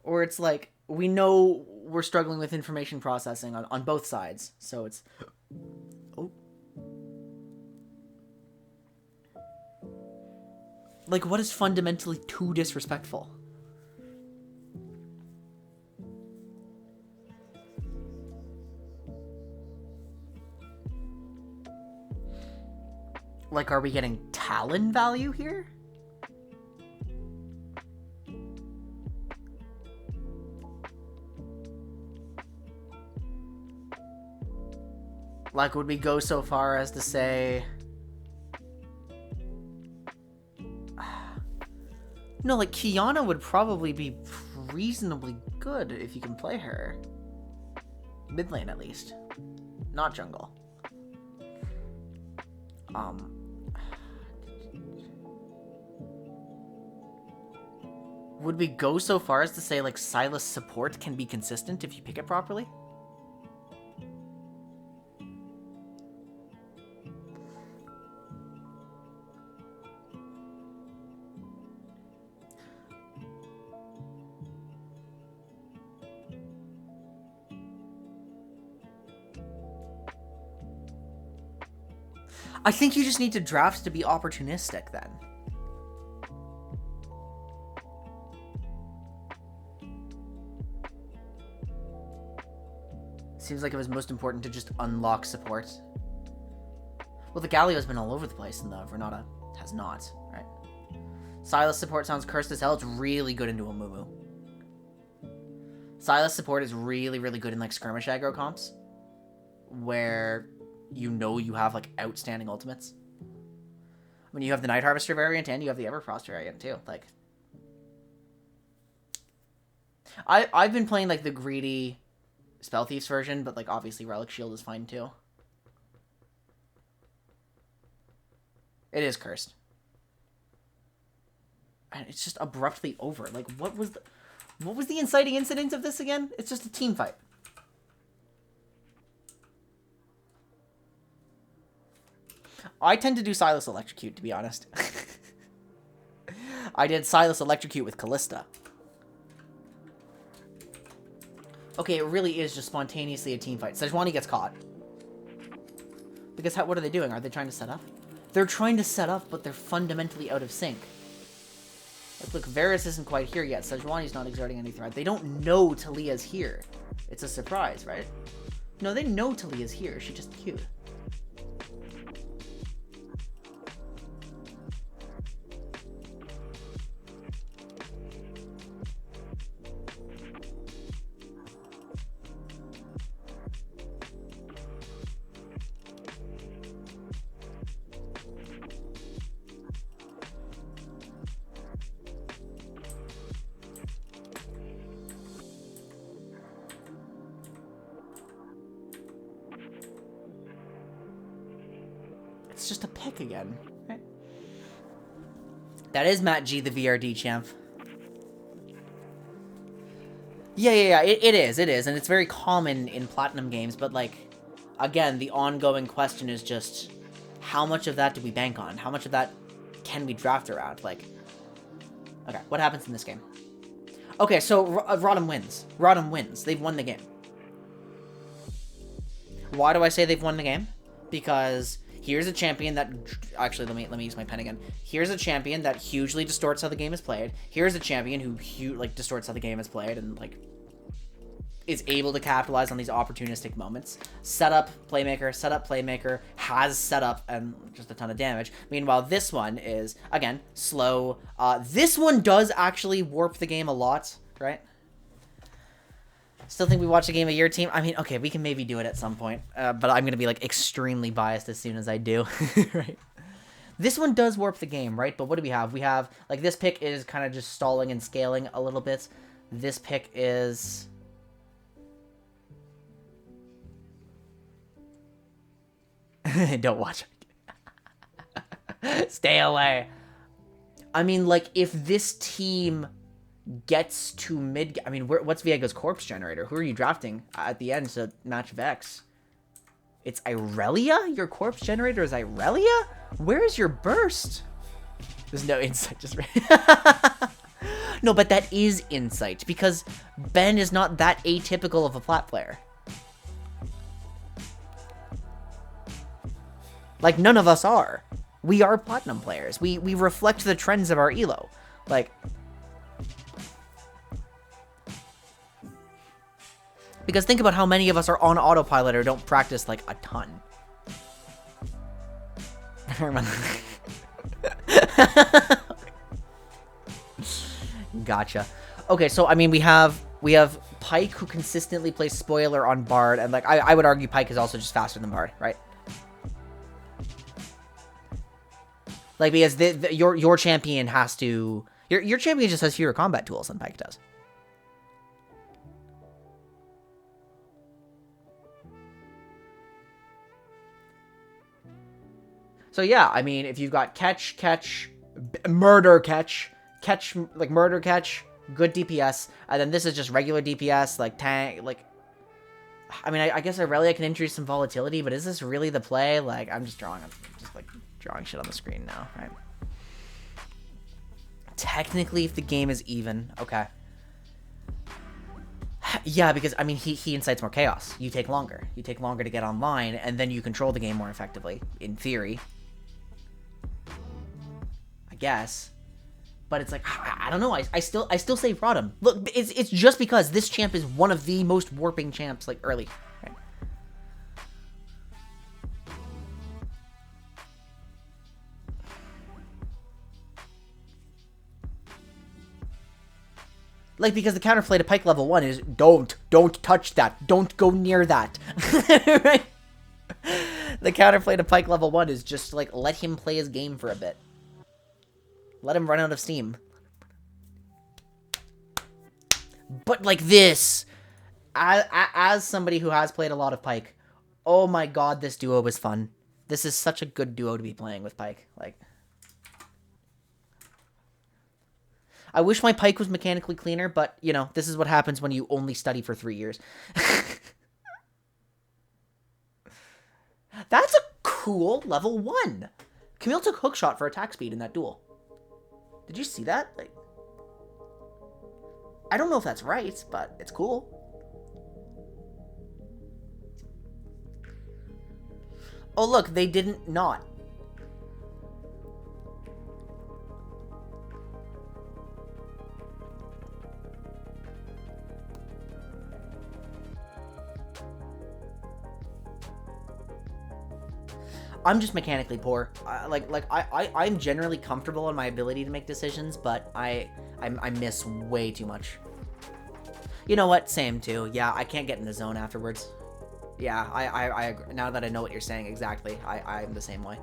Speaker 1: Or it's like, we know we're struggling with information processing on both sides, so it's... Oh. Like, what is fundamentally too disrespectful? Like, are we getting Talon value here? Like, would we go so far as to say... No, like, Kiana would probably be reasonably good if you can play her. Mid lane, at least. Not jungle. Would we go so far as to say, like, Sylas support can be consistent if you pick it properly? I think you just need to draft to be opportunistic then. Seems like it was most important to just unlock support. Well, the Galio's been all over the place and the Renata has not, right? Sylas support sounds cursed as hell. It's really good into a Mumu. Sylas support is really, really good in like skirmish aggro comps. Where you know you have, like, outstanding ultimates. I mean, you have the Night Harvester variant and you have the Everfrost variant, too. Like, I've been playing, like, the greedy Spell Thieves version, but, like, obviously Relic Shield is fine, too. It is cursed. And it's just abruptly over. Like, what was the inciting incident of this again? It's just a team fight. I tend to do Silas Electrocute, to be honest. I did Silas Electrocute with Callista. Okay, it really is just spontaneously a team fight. Sejuani gets caught. Because what are they doing? Are they trying to set up? They're trying to set up, but they're fundamentally out of sync. Like, look, Varus isn't quite here yet. Sejuani's not exerting any threat. They don't know Talia's here. It's a surprise, right? No, they know Talia's here. She just queued. It's just a pick again, right? That is Matt G, the VRD champ. Yeah, it is, and it's very common in Platinum games, but, like, again, the ongoing question is just, how much of that do we bank on? How much of that can we draft around? Like, okay, what happens in this game? Okay, so Rodham wins. Rodham wins. They've won the game. Why do I say they've won the game? Because here's a champion that... Actually, let me use my pen again. Here's a champion that hugely distorts how the game is played. Here's a champion who like, distorts how the game is played and, like, is able to capitalize on these opportunistic moments. Setup, playmaker, has setup and just a ton of damage. Meanwhile, this one is, again, slow. This one does actually warp the game a lot, right? Still think we watch a game of your team? I mean, okay, we can maybe do it at some point. But I'm going to be, like, extremely biased as soon as I do, right? This one does warp the game, right? But what do we have? We have, like, this pick is kind of just stalling and scaling a little bit. This pick is... Don't watch it. Stay away. I mean, like, if this team gets to mid... I mean, what's Viego's corpse generator? Who are you drafting at the end to match Vex? It's Irelia? Your corpse generator is Irelia? Where's your burst? There's no insight, just... No, but that is insight, because Ben is not that atypical of a plat player. Like, none of us are. We are Platinum players. We reflect the trends of our elo. Like... Because think about how many of us are on autopilot or don't practice, like, a ton. Gotcha. Okay, so, I mean, we have Pyke, who consistently plays Spoiler on Bard, and, like, I would argue Pyke is also just faster than Bard, right? Like, because your champion has to... Your champion just has fewer combat tools than Pyke does. So yeah, I mean, if you've got catch, murder catch, like murder catch, good DPS, and then this is just regular DPS, like tank, like... I mean, I guess Irelia can introduce some volatility, but is this really the play? Like, I'm just drawing shit on the screen now, right? Technically, if the game is even, okay. Yeah, because, I mean, he incites more chaos. You take longer. You take longer to get online, and then you control the game more effectively, in theory. I guess. But it's like, I don't know, I still say Rodham. Look, it's just because this champ is one of the most warping champs, like, early. Right? Like, because the counterplay to Pyke level 1 is, don't touch that, don't go near that. Right? The counterplay to Pike level 1 is just, like, let him play his game for a bit. Let him run out of steam. But like this, as somebody who has played a lot of Pike, oh my god, this duo was fun. This is such a good duo to be playing with Pike. Like, I wish my Pike was mechanically cleaner, but, you know, this is what happens when you only study for 3 years. That's a cool level 1. Camille took hookshot for attack speed in that duel. Did you see that? Like, I don't know if that's right, but it's cool. Oh, look, they didn't not. I'm just mechanically poor. I'm generally comfortable in my ability to make decisions, but I miss way too much. You know what? Same too. Yeah, I can't get in the zone afterwards. Yeah, I agree. Now that I know what you're saying exactly, I'm the same way.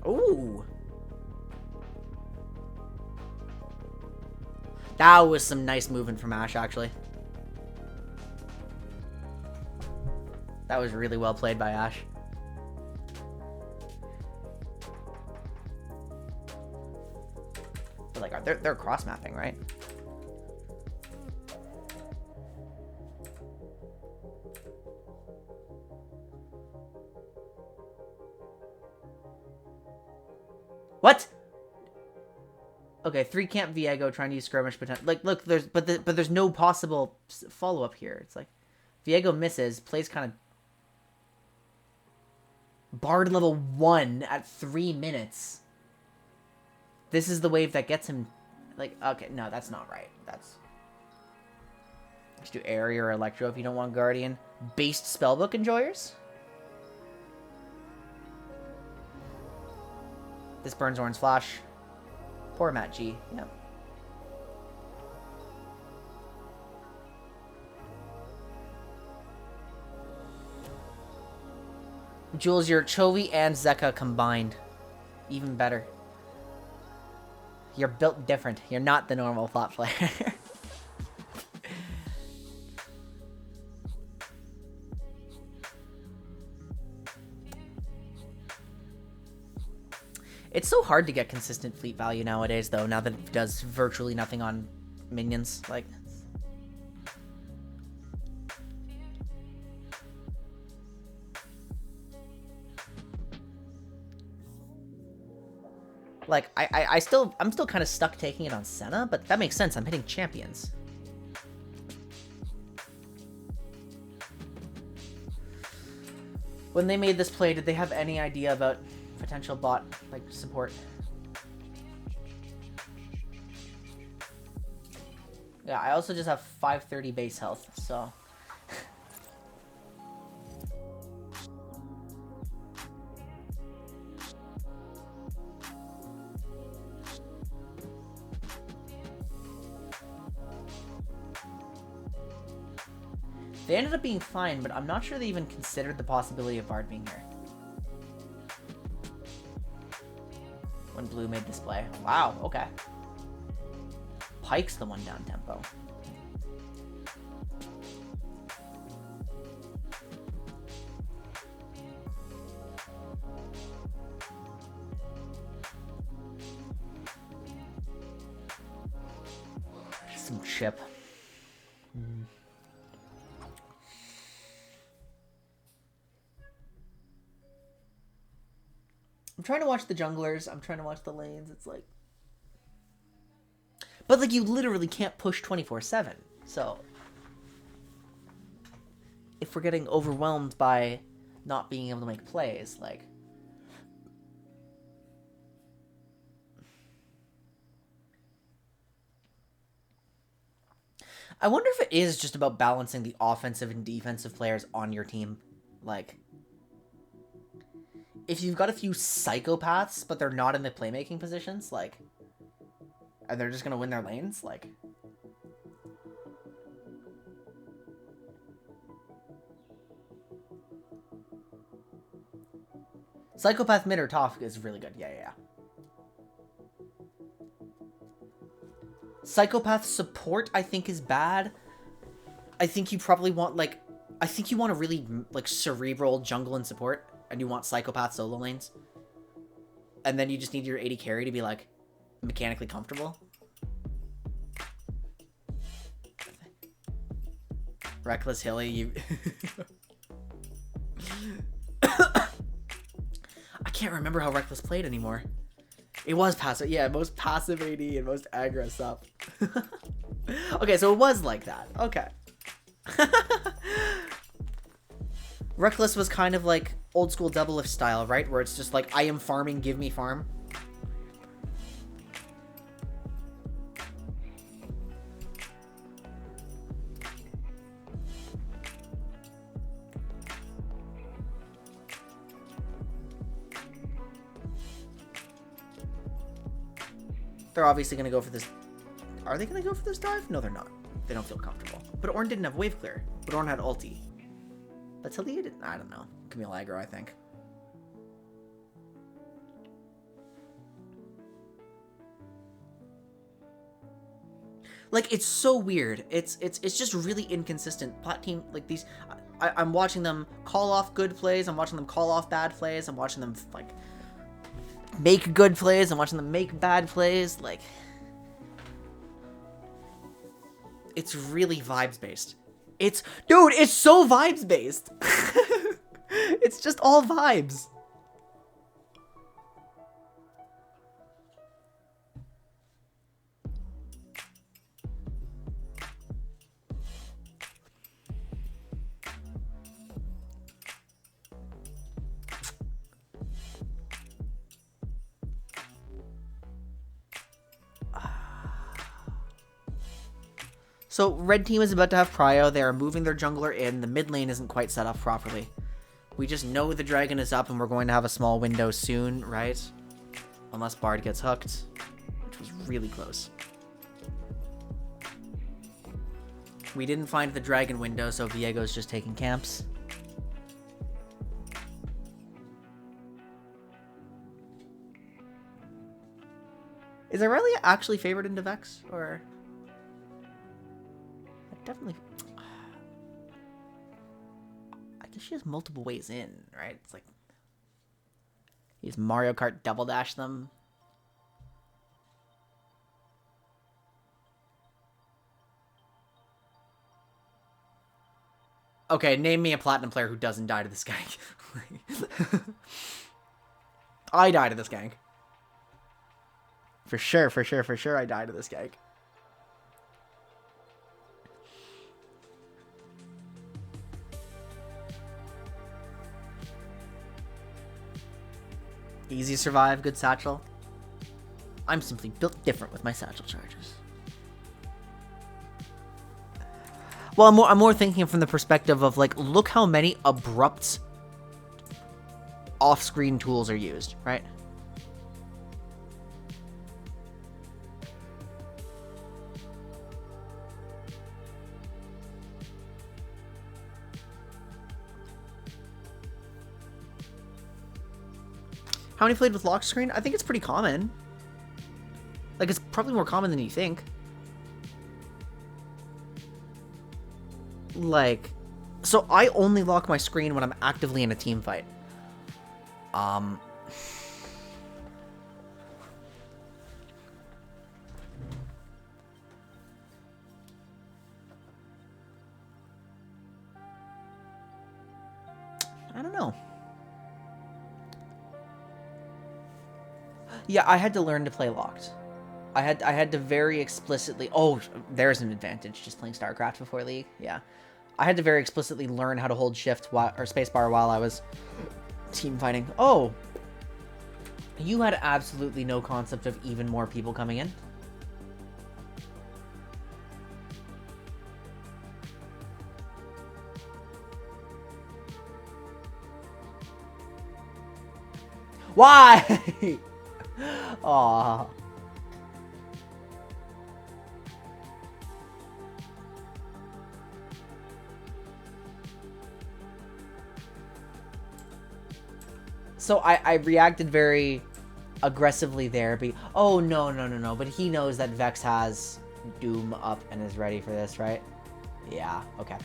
Speaker 1: Ooh. That was some nice movement from Ash, actually. That was really well played by Ash. But like, they're cross-mapping, right? What? Okay, 3 Camp Viego trying to use skirmish potential. Like, look, there's no possible follow up here. It's like Viego misses, plays kind of Bard level 1 at 3 minutes. This is the wave that gets him. Like, okay, no, that's not right. That's just do area or electro if you don't want Guardian. Based spellbook enjoyers. This burns Orange Flash. Poor Matt G. Yep. Jules, you're Chovy and Zeka combined. Even better. You're built different. You're not the normal flop player. It's so hard to get consistent fleet value nowadays, though, now that it does virtually nothing on minions. I'm still kind of stuck taking it on Senna, but that makes sense. I'm hitting champions. When they made this play, did they have any idea about potential bot support? Yeah, I also just have 530 base health, so they ended up being fine, but I'm not sure they even considered the possibility of Bard being here when Blue made this play. Wow, okay. Pike's the one down tempo. Some chip. I'm trying to watch the junglers. I'm trying to watch the lanes. It's like... But, like, you literally can't push 24/7. So, if we're getting overwhelmed by not being able to make plays, like... I wonder if it is just about balancing the offensive and defensive players on your team. Like, if you've got a few psychopaths, but they're not in the playmaking positions, like, and they're just going to win their lanes, like... Psychopath mid or top is really good. Yeah. Psychopath support, I think, is bad. I think you probably want, like... I think you want a really, like, cerebral jungle and support, and you want psychopath solo lanes. And then you just need your AD carry to be, like, mechanically comfortable. Reckless Hilly, you... I can't remember how Reckless played anymore. It was passive. Yeah, most passive AD and most aggro stuff. Okay, so it was like that. Okay. Reckless was kind of like old school double lift style, right? Where it's just like, I am farming, give me farm. They're obviously going to go for this. Are they going to go for this dive? No, they're not. They don't feel comfortable. But Ornn didn't have wave clear. But Ornn had ulti. But Talia didn't. I don't know. Camille aggro, I think. Like, it's so weird. It's just really inconsistent. Plat team, like, these... I'm watching them call off good plays. I'm watching them call off bad plays. I'm watching them, like... make good plays. I'm watching them make bad plays. Like, it's really vibes based. Dude, it's so vibes based. It's just all vibes. So, red team is about to have prio. They are moving their jungler in. The mid lane isn't quite set up properly. We just know the dragon is up and we're going to have a small window soon, right? Unless Bard gets hooked, which was really close. We didn't find the dragon window, so Viego's just taking camps. Is Irelia actually favored into Vex, or... Definitely. I guess she has multiple ways in, right? It's like, use Mario Kart double dash them. Okay, name me a platinum player who doesn't die to this gank. I die to this gank. For sure, I die to this gank. Easy to survive, good satchel. I'm simply built different with my satchel charges. Well, I'm more thinking from the perspective of, like, look how many abrupt off-screen tools are used, right? How many played with lock screen? I think it's pretty common. Like, it's probably more common than you think. Like, so I only lock my screen when I'm actively in a team fight. I don't know. Yeah, I had to learn to play locked. I had to very explicitly... Oh, there's an advantage just playing StarCraft before League. Yeah. I had to very explicitly learn how to hold shift or spacebar while I was team fighting. Oh! You had absolutely no concept of even more people coming in? Why? Aw. So I reacted very aggressively there. Oh, no. But he knows that Vex has Doom up and is ready for this, right? Yeah, okay.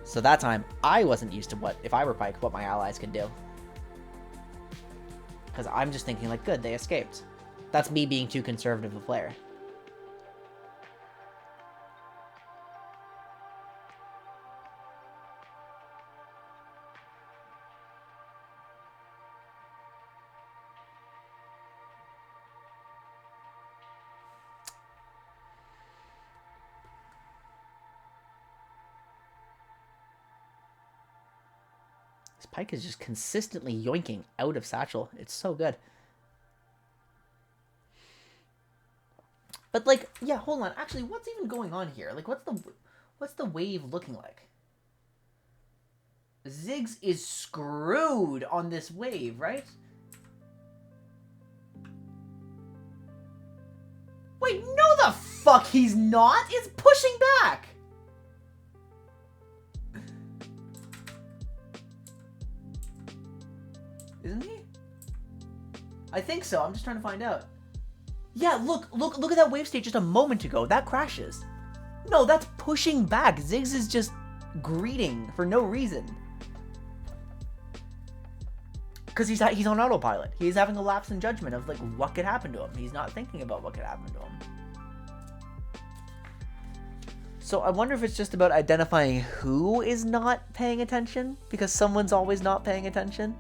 Speaker 1: So that time, I wasn't used to what, if I were Pyke, what my allies could do. Because I'm just thinking, like, good, they escaped. That's me being too conservative a player. This Pyke is just consistently yoinking out of Satchel. It's so good. But, like, yeah, hold on. Actually, what's even going on here? Like, what's the wave looking like? Ziggs is screwed on this wave, right? Wait, no the fuck he's not! It's pushing back! Isn't he? I think so. I'm just trying to find out. Yeah, look at that wave state just a moment ago. That crashes. No, that's pushing back. Ziggs is just greeting for no reason. Because he's on autopilot. He's having a lapse in judgment of, like, what could happen to him. He's not thinking about what could happen to him. So I wonder if it's just about identifying who is not paying attention, because someone's always not paying attention.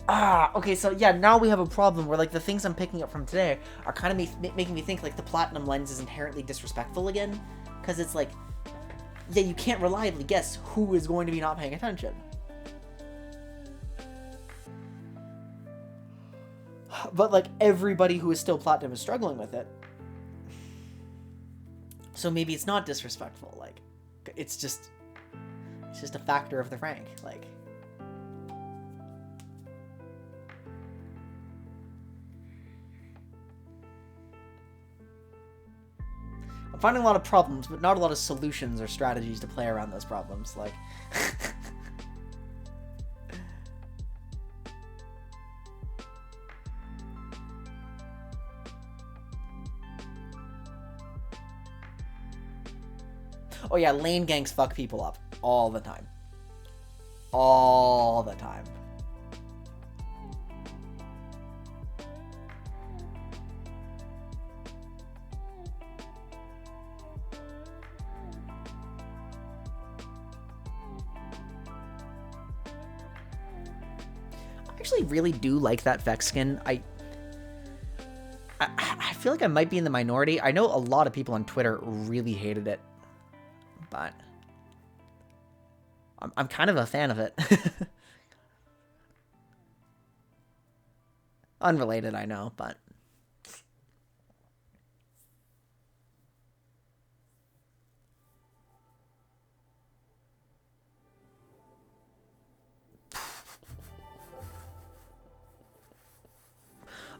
Speaker 1: Ah, okay, so yeah, now we have a problem where, like, the things I'm picking up from today are kind of making me think, like, the platinum lens is inherently disrespectful again. Because it's like, yeah, you can't reliably guess who is going to be not paying attention. But, like, everybody who is still platinum is struggling with it. So maybe it's not disrespectful, like, it's just a factor of the rank, like. I'm finding a lot of problems, but not a lot of solutions or strategies to play around those problems, like. Oh yeah, lane ganks fuck people up all the time. All the time. I actually really do like that Vex skin. I feel like I might be in the minority. I know a lot of people on Twitter really hated it. But I'm kind of a fan of it. Unrelated, I know, but.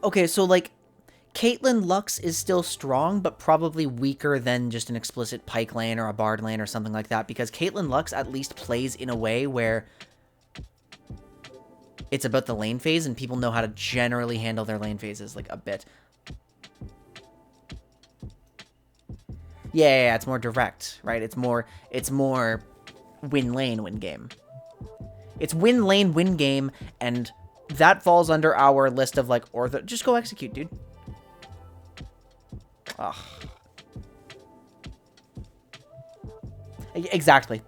Speaker 1: Okay, so, like, Caitlyn Lux is still strong, but probably weaker than just an explicit Pyke lane or a Bard lane or something like that, because Caitlyn Lux at least plays in a way where it's about the lane phase, and people know how to generally handle their lane phases, like, a bit. Yeah, it's more direct, right? It's more win lane, win game. It's win lane, win game, and that falls under our list of, like, ortho. Just go execute, dude. Ugh. Exactly.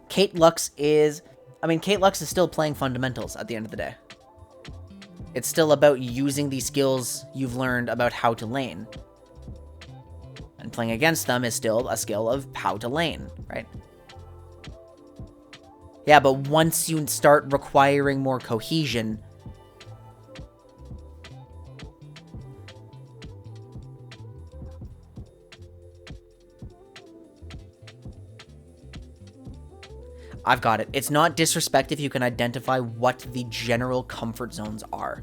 Speaker 1: Kate Lux is still playing fundamentals at the end of the day. It's still about using these skills you've learned about how to lane. And playing against them is still a skill of how to lane, right? Yeah, but once you start requiring more cohesion, I've got it. It's not disrespect if you can identify what the general comfort zones are.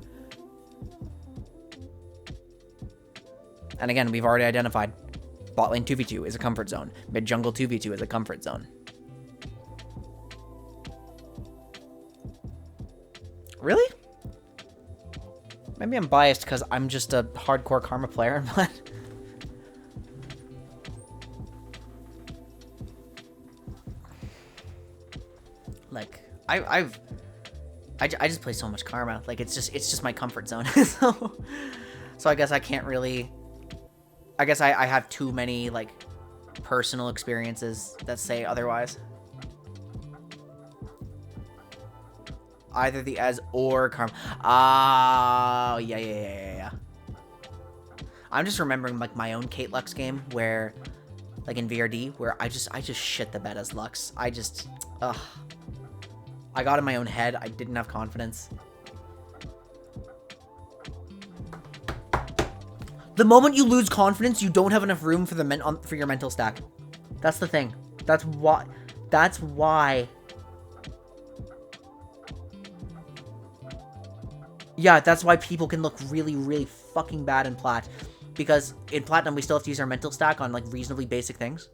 Speaker 1: And again, we've already identified bot lane 2v2 is a comfort zone. Mid jungle 2v2 is a comfort zone. Really? Maybe I'm biased because I'm just a hardcore Karma player, but... like, I just play so much Karma. Like, it's just my comfort zone. So I guess I can't really... I guess I have too many, like, personal experiences that say otherwise. Either the Ez or Karma. Oh, yeah. I'm just remembering, like, my own Kate Lux game where, like, in VRD, where I just shit the bed as Lux. I got in my own head. I didn't have confidence. The moment you lose confidence, you don't have enough room for for your mental stack. That's the thing. That's why. Yeah, that's why people can look really, really fucking bad in Plat. Because in Platinum, we still have to use our mental stack on, like, reasonably basic things.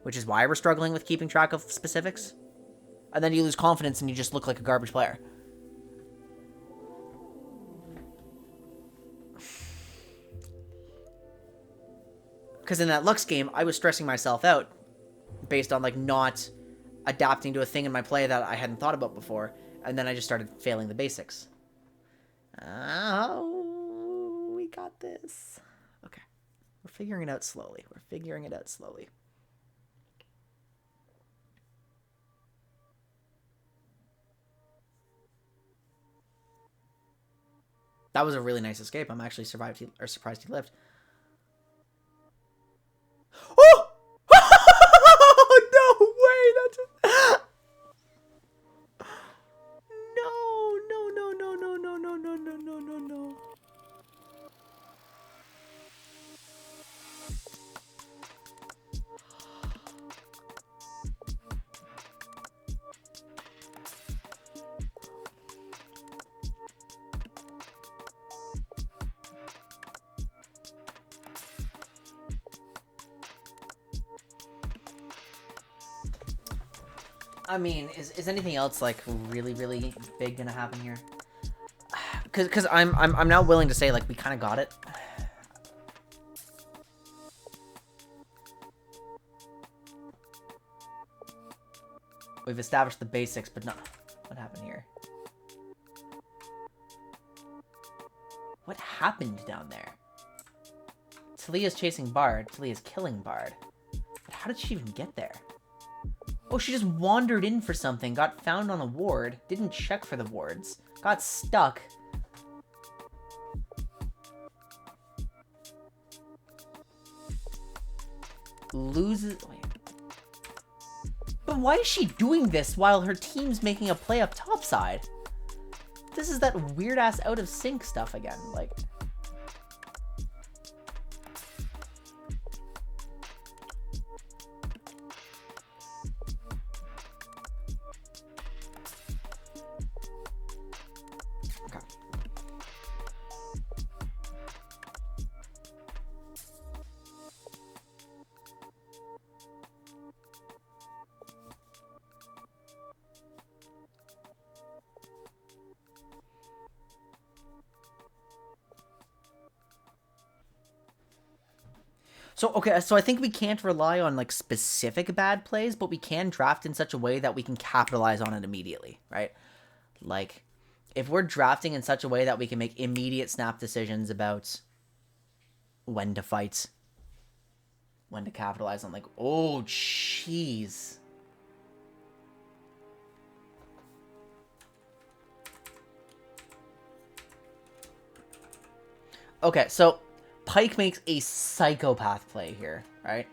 Speaker 1: Which is why we're struggling with keeping track of specifics. And then you lose confidence and you just look like a garbage player. Because in that Lux game, I was stressing myself out based on, like, not adapting to a thing in my play that I hadn't thought about before. And then I just started failing the basics. Oh, we got this. Okay. We're figuring it out slowly. That was a really nice escape. I'm actually surprised he lived. Oh! No way! That's No. I mean, is anything else, like, really, really big gonna happen here? Because I'm now willing to say, like, we kind of got it. We've established the basics, but not... What happened here? What happened down there? Talia's chasing Bard. Talia's killing Bard. But how did she even get there? Oh, she just wandered in for something, got found on a ward, didn't check for the wards, got stuck. Loses... Wait. But why is she doing this while her team's making a play up topside? This is that weird-ass out-of-sync stuff again, like... So I think we can't rely on, like, specific bad plays, but we can draft in such a way that we can capitalize on it immediately, right? Like, if we're drafting in such a way that we can make immediate snap decisions about when to fight, when to capitalize on, like, oh, jeez. Okay, so... Pyke makes a psychopath play here, right?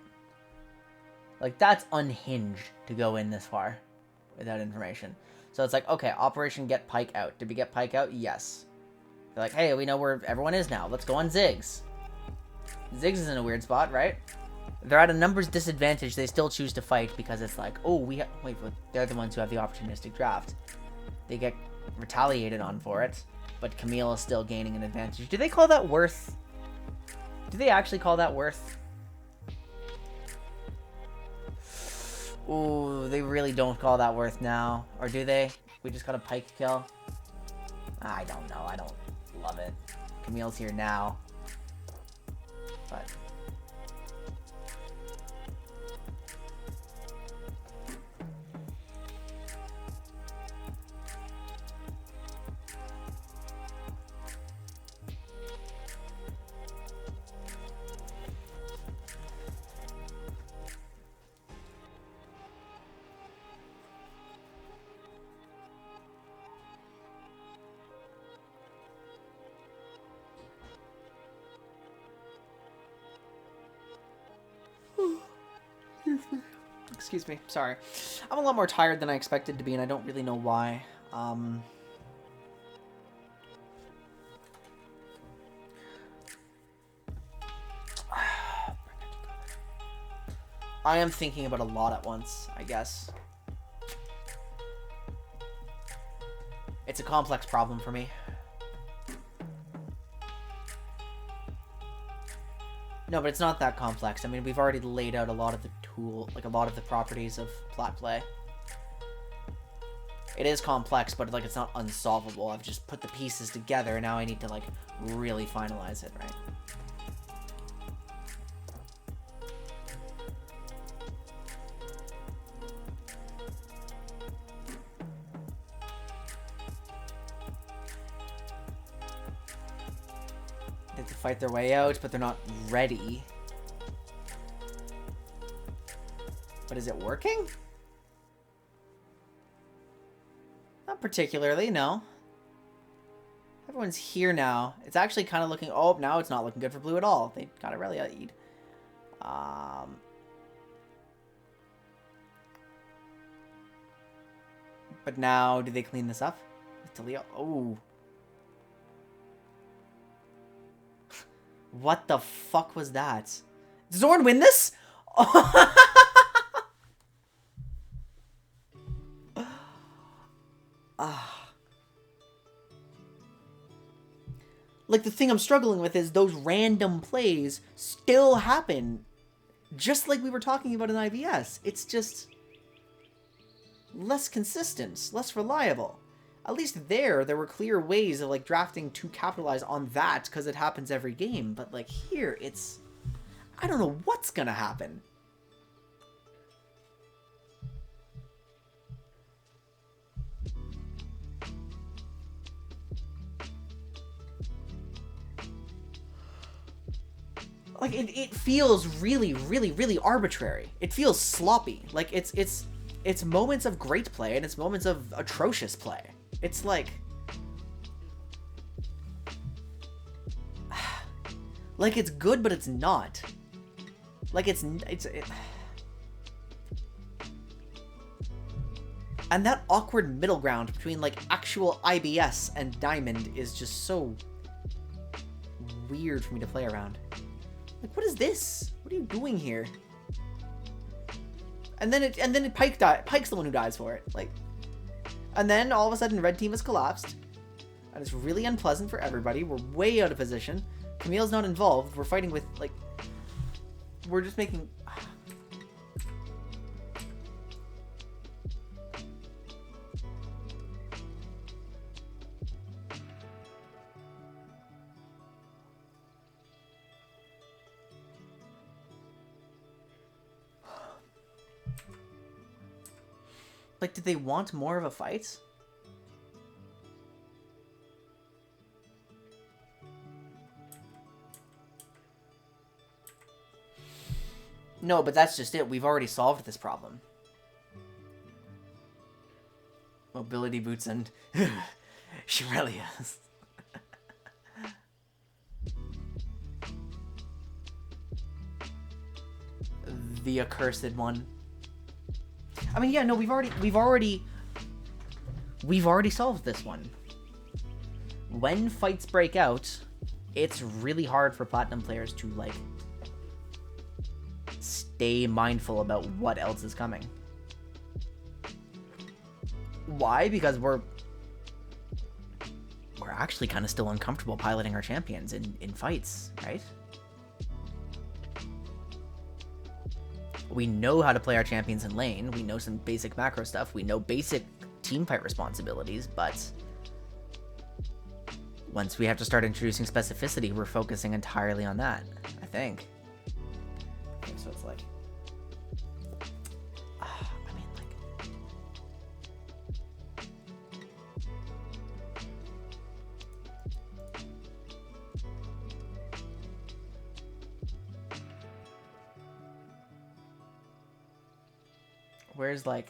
Speaker 1: Like, that's unhinged to go in this far without information. So it's like, okay, Operation Get Pyke Out. Did we get Pyke out? Yes. They're like, hey, we know where everyone is now. Let's go on Ziggs. Ziggs is in a weird spot, right? They're at a numbers disadvantage. They still choose to fight because it's like, oh, wait, but they're the ones who have the opportunistic draft. They get retaliated on for it, but Camille is still gaining an advantage. Do they call that worth? Do they actually call that worth? Ooh, they really don't call that worth now. Or do they? We just got a pike kill. I don't know. I don't love it. Camille's here now. But... Excuse me. Sorry. I'm a lot more tired than I expected to be, and I don't really know why. I am thinking about a lot at once, I guess. It's a complex problem for me. No, but it's not that complex. I mean, we've already laid out a lot of the a lot of the properties of plat play. It is complex, but like it's not unsolvable. I've just put the pieces together, and now I need to like really finalize it, right? They have to fight their way out, but they're not ready. But is it working? Not particularly, no. Everyone's here now. It's actually kind of looking... Oh, now it's not looking good for blue at all. They got Aurelia'd. But now, do they clean this up? Leo. Oh. What the fuck was that? Does Zorn win this? Like, the thing I'm struggling with is those random plays still happen. Just like we were talking about in IVS. It's just less consistent, less reliable. At least there were clear ways of, like, drafting to capitalize on that because it happens every game. But, like, here, it's... I don't know what's gonna happen. Like, it feels really, really, really arbitrary. It feels sloppy. Like, it's moments of great play and it's moments of atrocious play. It's like... like, it's good, but it's not. Like, And that awkward middle ground between, like, actual IBS and Diamond is just so weird for me to play around. Like, what is this? What are you doing here? And then Pike's the one who dies for it. Like, and then all of a sudden red team has collapsed. And it's really unpleasant for everybody. We're way out of position. Camille's not involved. We're fighting with, like... We're just making... Like, did they want more of a fight? No, but that's just it. We've already solved this problem. Mobility boots and Shirelias. The accursed one. I mean, yeah, no, we've already solved this one. When fights break out, it's really hard for Platinum players to, like, stay mindful about what else is coming. Why? Because we're actually kind of still uncomfortable piloting our champions in fights, right? We know how to play our champions in lane. We know some basic macro stuff. We know basic teamfight responsibilities, but once we have to start introducing specificity, we're focusing entirely on that, I think. Okay, so it's like... I mean, like... Where's, like...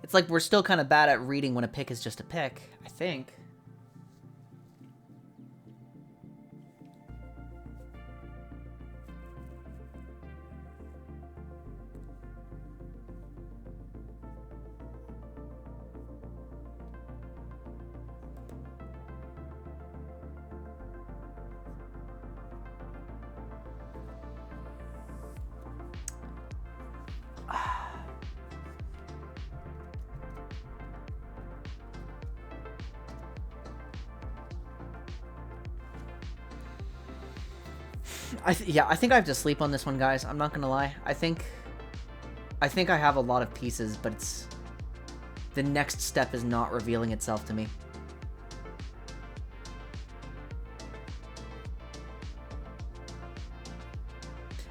Speaker 1: It's like we're still kind of bad at reading when a pick is just a pick, I think. I think I have to sleep on this one, guys. I'm not gonna lie. I think I have a lot of pieces, but it's... the next step is not revealing itself to me.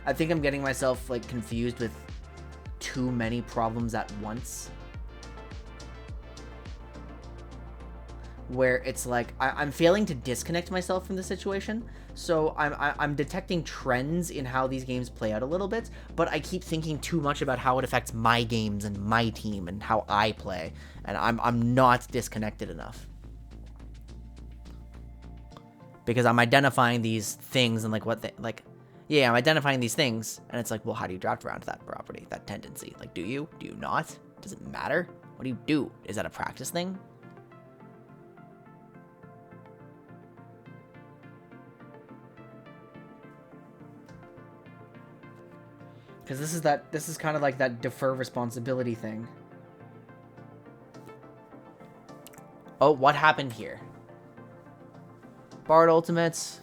Speaker 1: I think I'm getting myself, like, confused with too many problems at once. Where it's like, I'm failing to disconnect myself from the situation. So I'm detecting trends in how these games play out a little bit, but I keep thinking too much about how it affects my games and my team and how I play, and I'm not disconnected enough. Because I'm identifying these things and, like, what they, like, yeah, I'm identifying these things, and it's like, well, how do you draft around that property, that tendency? Like, do you? Do you not? Does it matter? What do you do? Is that a practice thing? Because this is kind of like that defer responsibility thing. Oh, what happened here? Bard ultimates.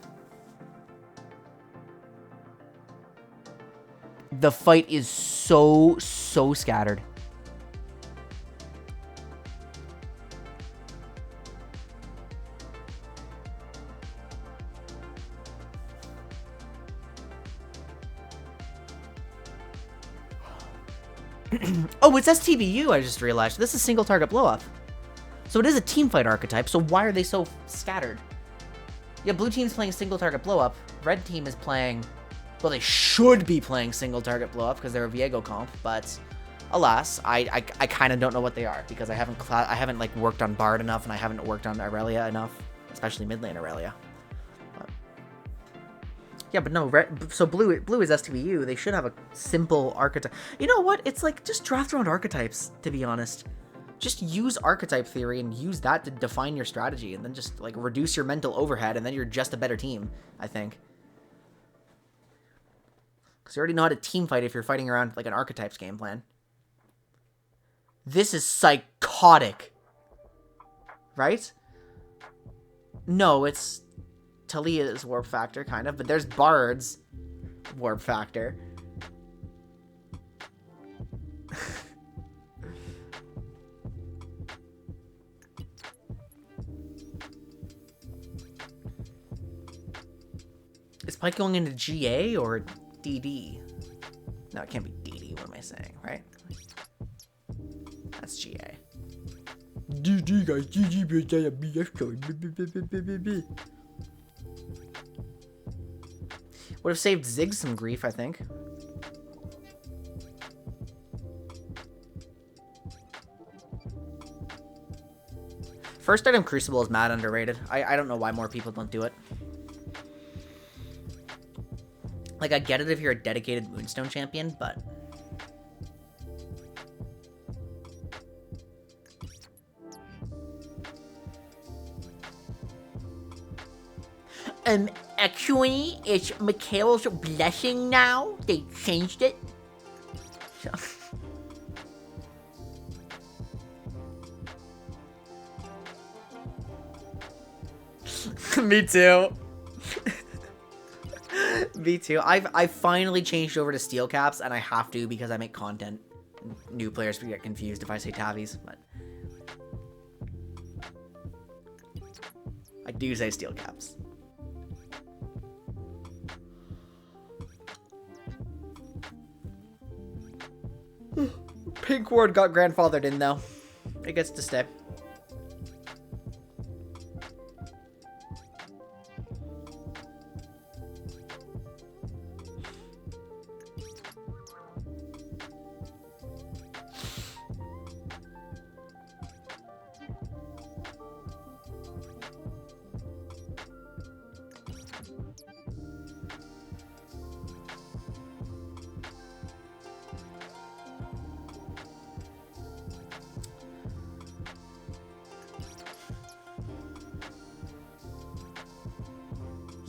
Speaker 1: The fight is so scattered. Oh, it's STBU, I just realized. This is single target blow up. So it is a teamfight archetype, so why are they so scattered? Yeah, blue team's playing single target blow up. Red team is playing... well, they should be playing single target blow up because they're a Viego comp, but alas, I kind of don't know what they are because I haven't like worked on Bard enough and I haven't worked on Aurelia enough, especially mid lane Aurelia. But... yeah, but no, so blue is STBU. They should have a simple archetype. You know what? It's like, just draft around archetypes, to be honest. Just use archetype theory and use that to define your strategy, and then just, like, reduce your mental overhead, and then you're just a better team, I think. Because you already know how to team fight if you're fighting around, like, an archetypes game plan. This is psychotic. Right? No, it's... Talia's warp factor, kind of, but there's Bard's warp factor. Is Pike going into GA or DD? No, it can't be DD. What am I saying, right? GG guys, GG would have saved Zig some grief, I think. First item Crucible is mad underrated. I don't know why more people don't do it. Like, I get it if you're a dedicated Moonstone champion, but... Actually, it's Mikhail's blessing now. They changed it. Me too. Me too. I've finally changed over to steel caps, and I have to because I make content. New players get confused if I say Tavis, but I do say steel caps. Pink Ward got grandfathered in though. It gets to stay.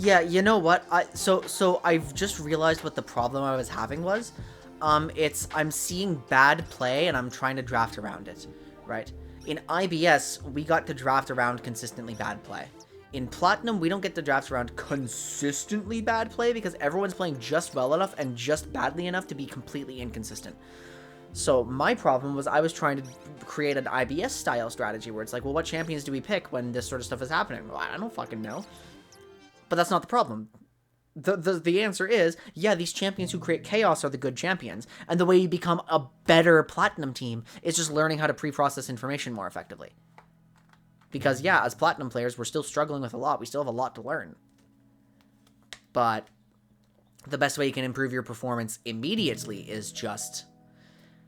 Speaker 1: Yeah, you know what? So I've just realized what the problem I was having was. I'm seeing bad play and I'm trying to draft around it, right? In IBS, we got to draft around consistently bad play. In Platinum, we don't get to draft around consistently bad play because everyone's playing just well enough and just badly enough to be completely inconsistent. So my problem was I was trying to create an IBS style strategy where it's like, well, what champions do we pick when this sort of stuff is happening? Well, I don't fucking know. But that's not the problem. The answer is, yeah, these champions who create chaos are the good champions. And the way you become a better Platinum team is just learning how to pre-process information more effectively. Because, yeah, as Platinum players, we're still struggling with a lot. We still have a lot to learn. But the best way you can improve your performance immediately is just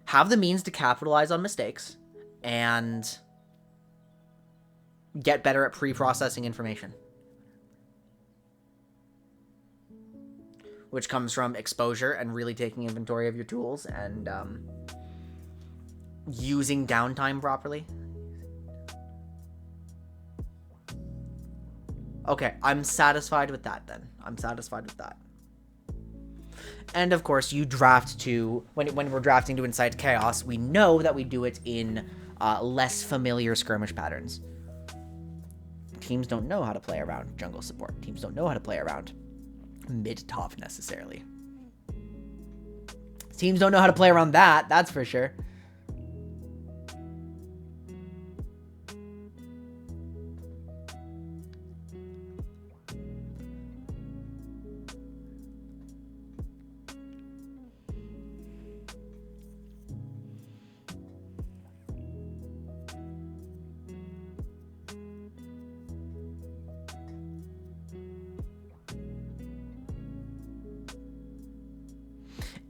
Speaker 1: have the means to capitalize on mistakes and get better at pre-processing information. Which comes from exposure and really taking inventory of your tools and using downtime properly. Okay, I'm satisfied with that then. I'm satisfied with that. And of course, you draft to, when we're drafting to incite chaos, we know that we do it in less familiar skirmish patterns. Teams don't know how to play around jungle support. Teams don't know how to play around mid-top necessarily. Teams don't know how to play around that, that's for sure.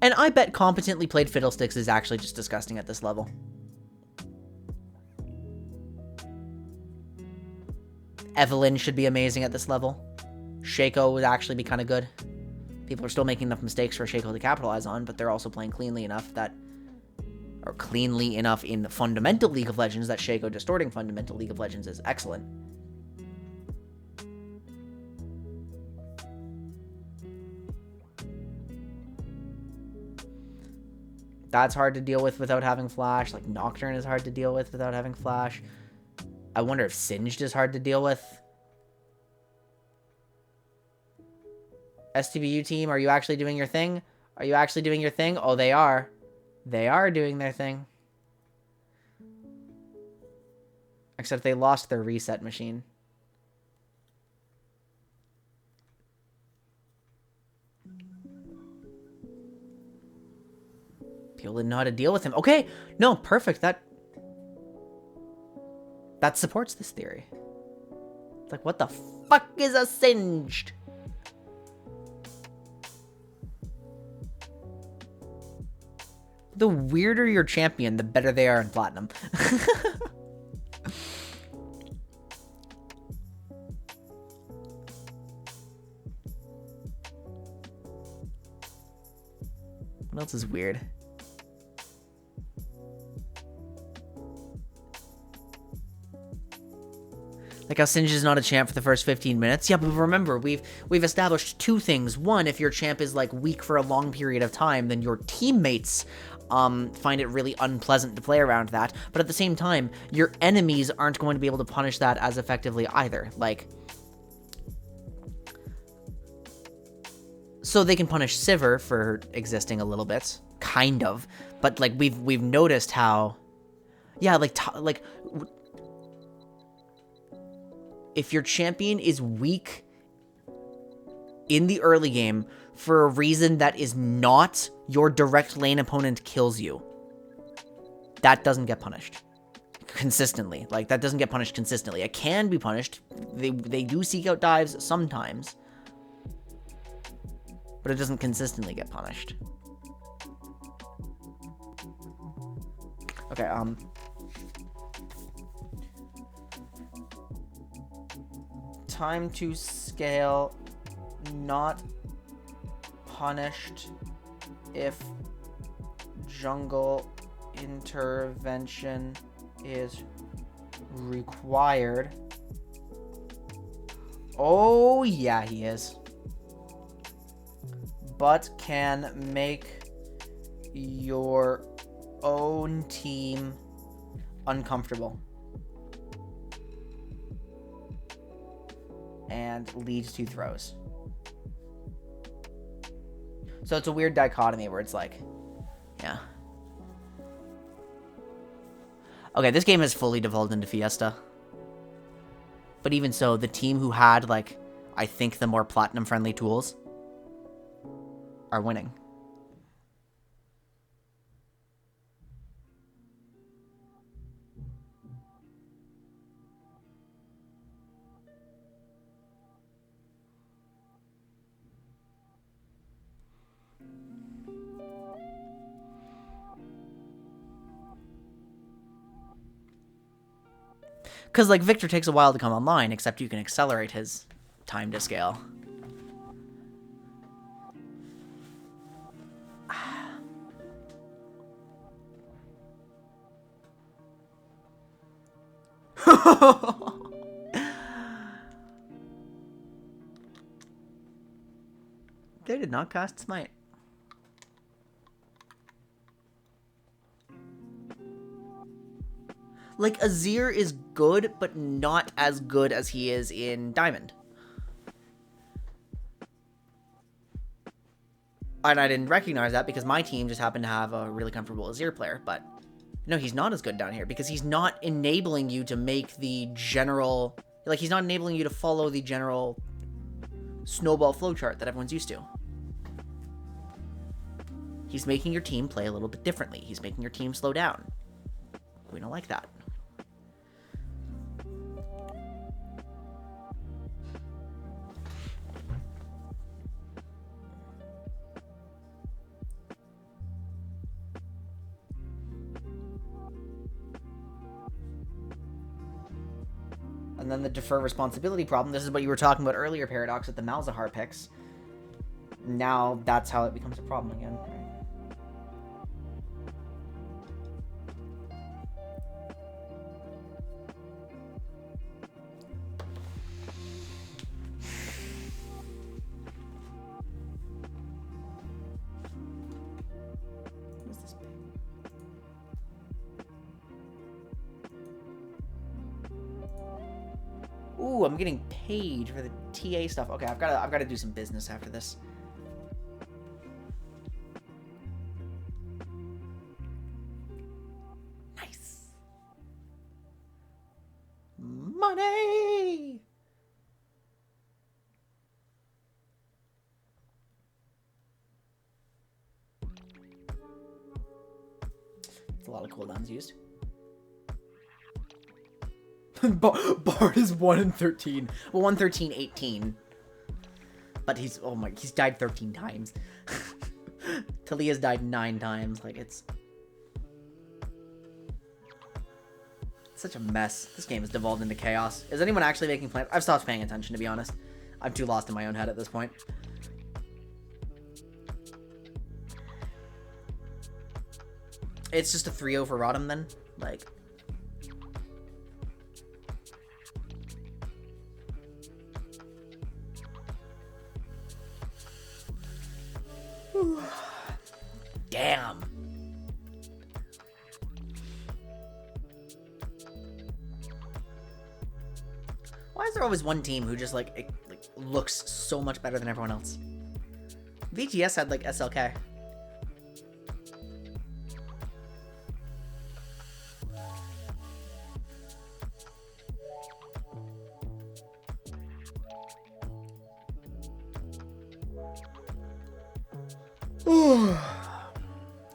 Speaker 1: And I bet competently played Fiddlesticks is actually just disgusting at this level. Evelyn should be amazing at this level. Shaco would actually be kind of good. People are still making enough mistakes for Shaco to capitalize on, but they're also playing cleanly enough that... Or cleanly enough in fundamental League of Legends that Shaco distorting fundamental League of Legends is excellent. That's hard to deal with without having Flash. Like, Nocturne is hard to deal with without having Flash. I wonder if Singed is hard to deal with. STBU team, are you actually doing your thing? Are you actually doing your thing? Oh, they are. They are doing their thing. Except they lost their reset machine. People didn't know how to deal with him. Okay, no, perfect. That that supports this theory. It's like, what the fuck is a singed? The weirder your champion, the better they are in Platinum. What else is weird? Like how Singe is not a champ for the first 15 minutes. Yeah, but remember, we've established two things. One, if your champ is like weak for a long period of time, then your teammates find it really unpleasant to play around that. But at the same time, your enemies aren't going to be able to punish that as effectively either. Like, so they can punish Sivir for existing a little bit, kind of. But like we've noticed how, yeah, like if your champion is weak in the early game for a reason that is not your direct lane opponent kills you, that doesn't get punished consistently. Like, that doesn't get punished consistently. It can be punished. They do seek out dives sometimes, but it doesn't consistently get punished. Okay, time to scale, not punished if jungle intervention is required. Oh, yeah, he is. But can make your own team uncomfortable and lead to throws. So it's a weird dichotomy where it's like, yeah. Okay, this game has fully devolved into Fiesta. But even so, the team who had, like, I think the more platinum-friendly tools are winning. Because, like, Victor takes a while to come online, except you can accelerate his time to scale. They did not cast Smite. Like, Azir is good, but not as good as he is in Diamond. And I didn't recognize that because my team just happened to have a really comfortable Azir player, but no, he's not as good down here because he's not enabling you to make the general, like, he's not enabling you to follow the general snowball flowchart that everyone's used to. He's making your team play a little bit differently. He's making your team slow down. We don't like that. And then the defer responsibility problem. This is what you were talking about earlier, Paradox, with the Malzahar picks. Now that's how it becomes a problem again. Ooh, I'm getting paid for the TA stuff. Okay, I've got to do some business after this. Nice. Money. It's a lot of cooldowns used. Bard is 1 in 13. Well, 1, 13, 18. But he's, oh my, he's died 13 times. Talia's died 9 times. Like, it's such a mess. This game has devolved into chaos. Is anyone actually making plans? I've stopped paying attention, to be honest. I'm too lost in my own head at this point. It's just a 3-0 for Rodham then? Like... Damn. Why is there always one team who just like looks so much better than everyone else? VGS had like SLK.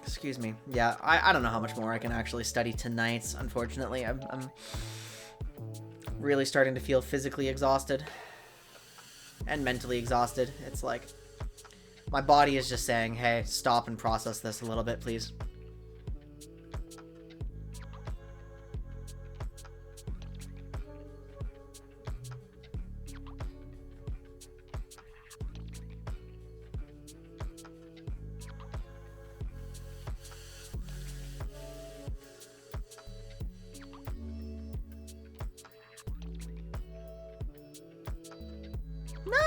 Speaker 1: Excuse me. Yeah, I don't know how much more I can actually study tonight. Unfortunately, I'm really starting to feel physically exhausted and mentally exhausted. It's like my body is just saying, hey, stop and process this a little bit, please.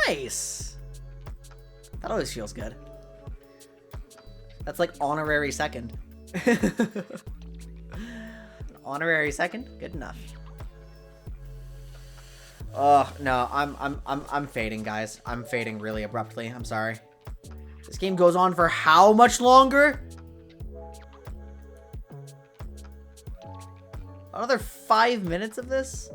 Speaker 1: Nice! That always feels good. That's like honorary second. Honorary second? Good enough. Oh, no, I'm fading, guys. I'm fading really abruptly. I'm sorry. This game goes on for how much longer? Another 5 minutes of this?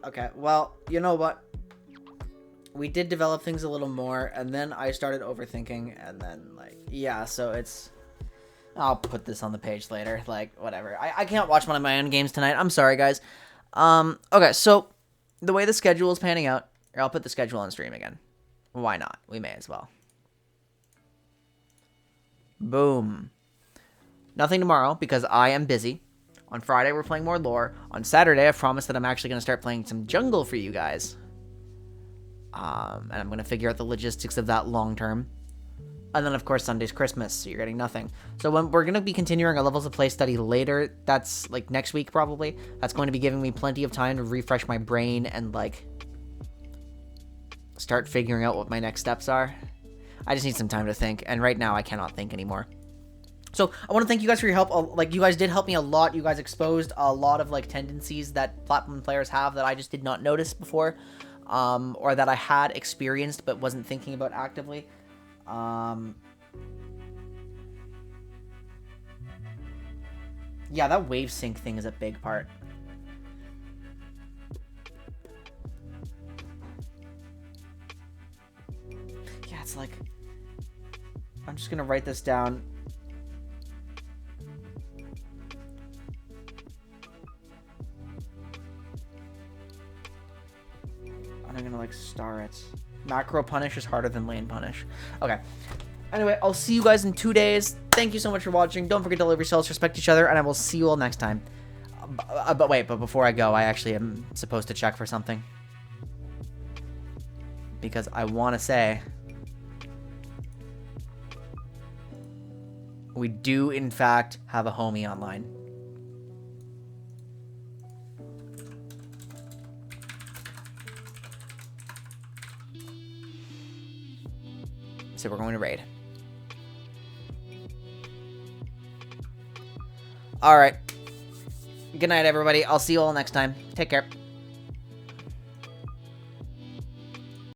Speaker 1: Okay, well, you know what? We did develop things a little more, and then I started overthinking, and then, like, yeah, so it's... I'll put this on the page later, like, whatever. I can't watch one of my own games tonight. I'm sorry, guys. Okay, so the way the schedule is panning out, I'll put the schedule on stream again. Why not? We may as well. Boom. Nothing tomorrow, because I am busy. On Friday, we're playing more lore. On Saturday, I've promised that I'm actually going to start playing some jungle for you guys. And I'm going to figure out the logistics of that long term. And then, of course, Sunday's Christmas, so you're getting nothing. So when we're going to be continuing our levels of play study later, that's, like, next week, probably. That's going to be giving me plenty of time to refresh my brain and, like, start figuring out what my next steps are. I just need some time to think, and right now I cannot think anymore. So I want to thank you guys for your help. Like, you guys did help me a lot. You guys exposed a lot of, like, tendencies that platform players have that I just did not notice before, or that I had experienced but wasn't thinking about actively. Yeah, that wave sync thing is a big part. Yeah, it's like, I'm just gonna write this down. I'm gonna, like, star it. Macro punish is harder than lane punish. Okay. Anyway, I'll see you guys in 2 days. Thank you so much for watching. Don't forget to love yourselves, respect each other, and I will see you all next time. But wait, but before I go, I actually am supposed to check for something. Because I want to say... we do, in fact, have a homie online. So we're going to raid. Alright. Good night, everybody. I'll see you all next time. Take care.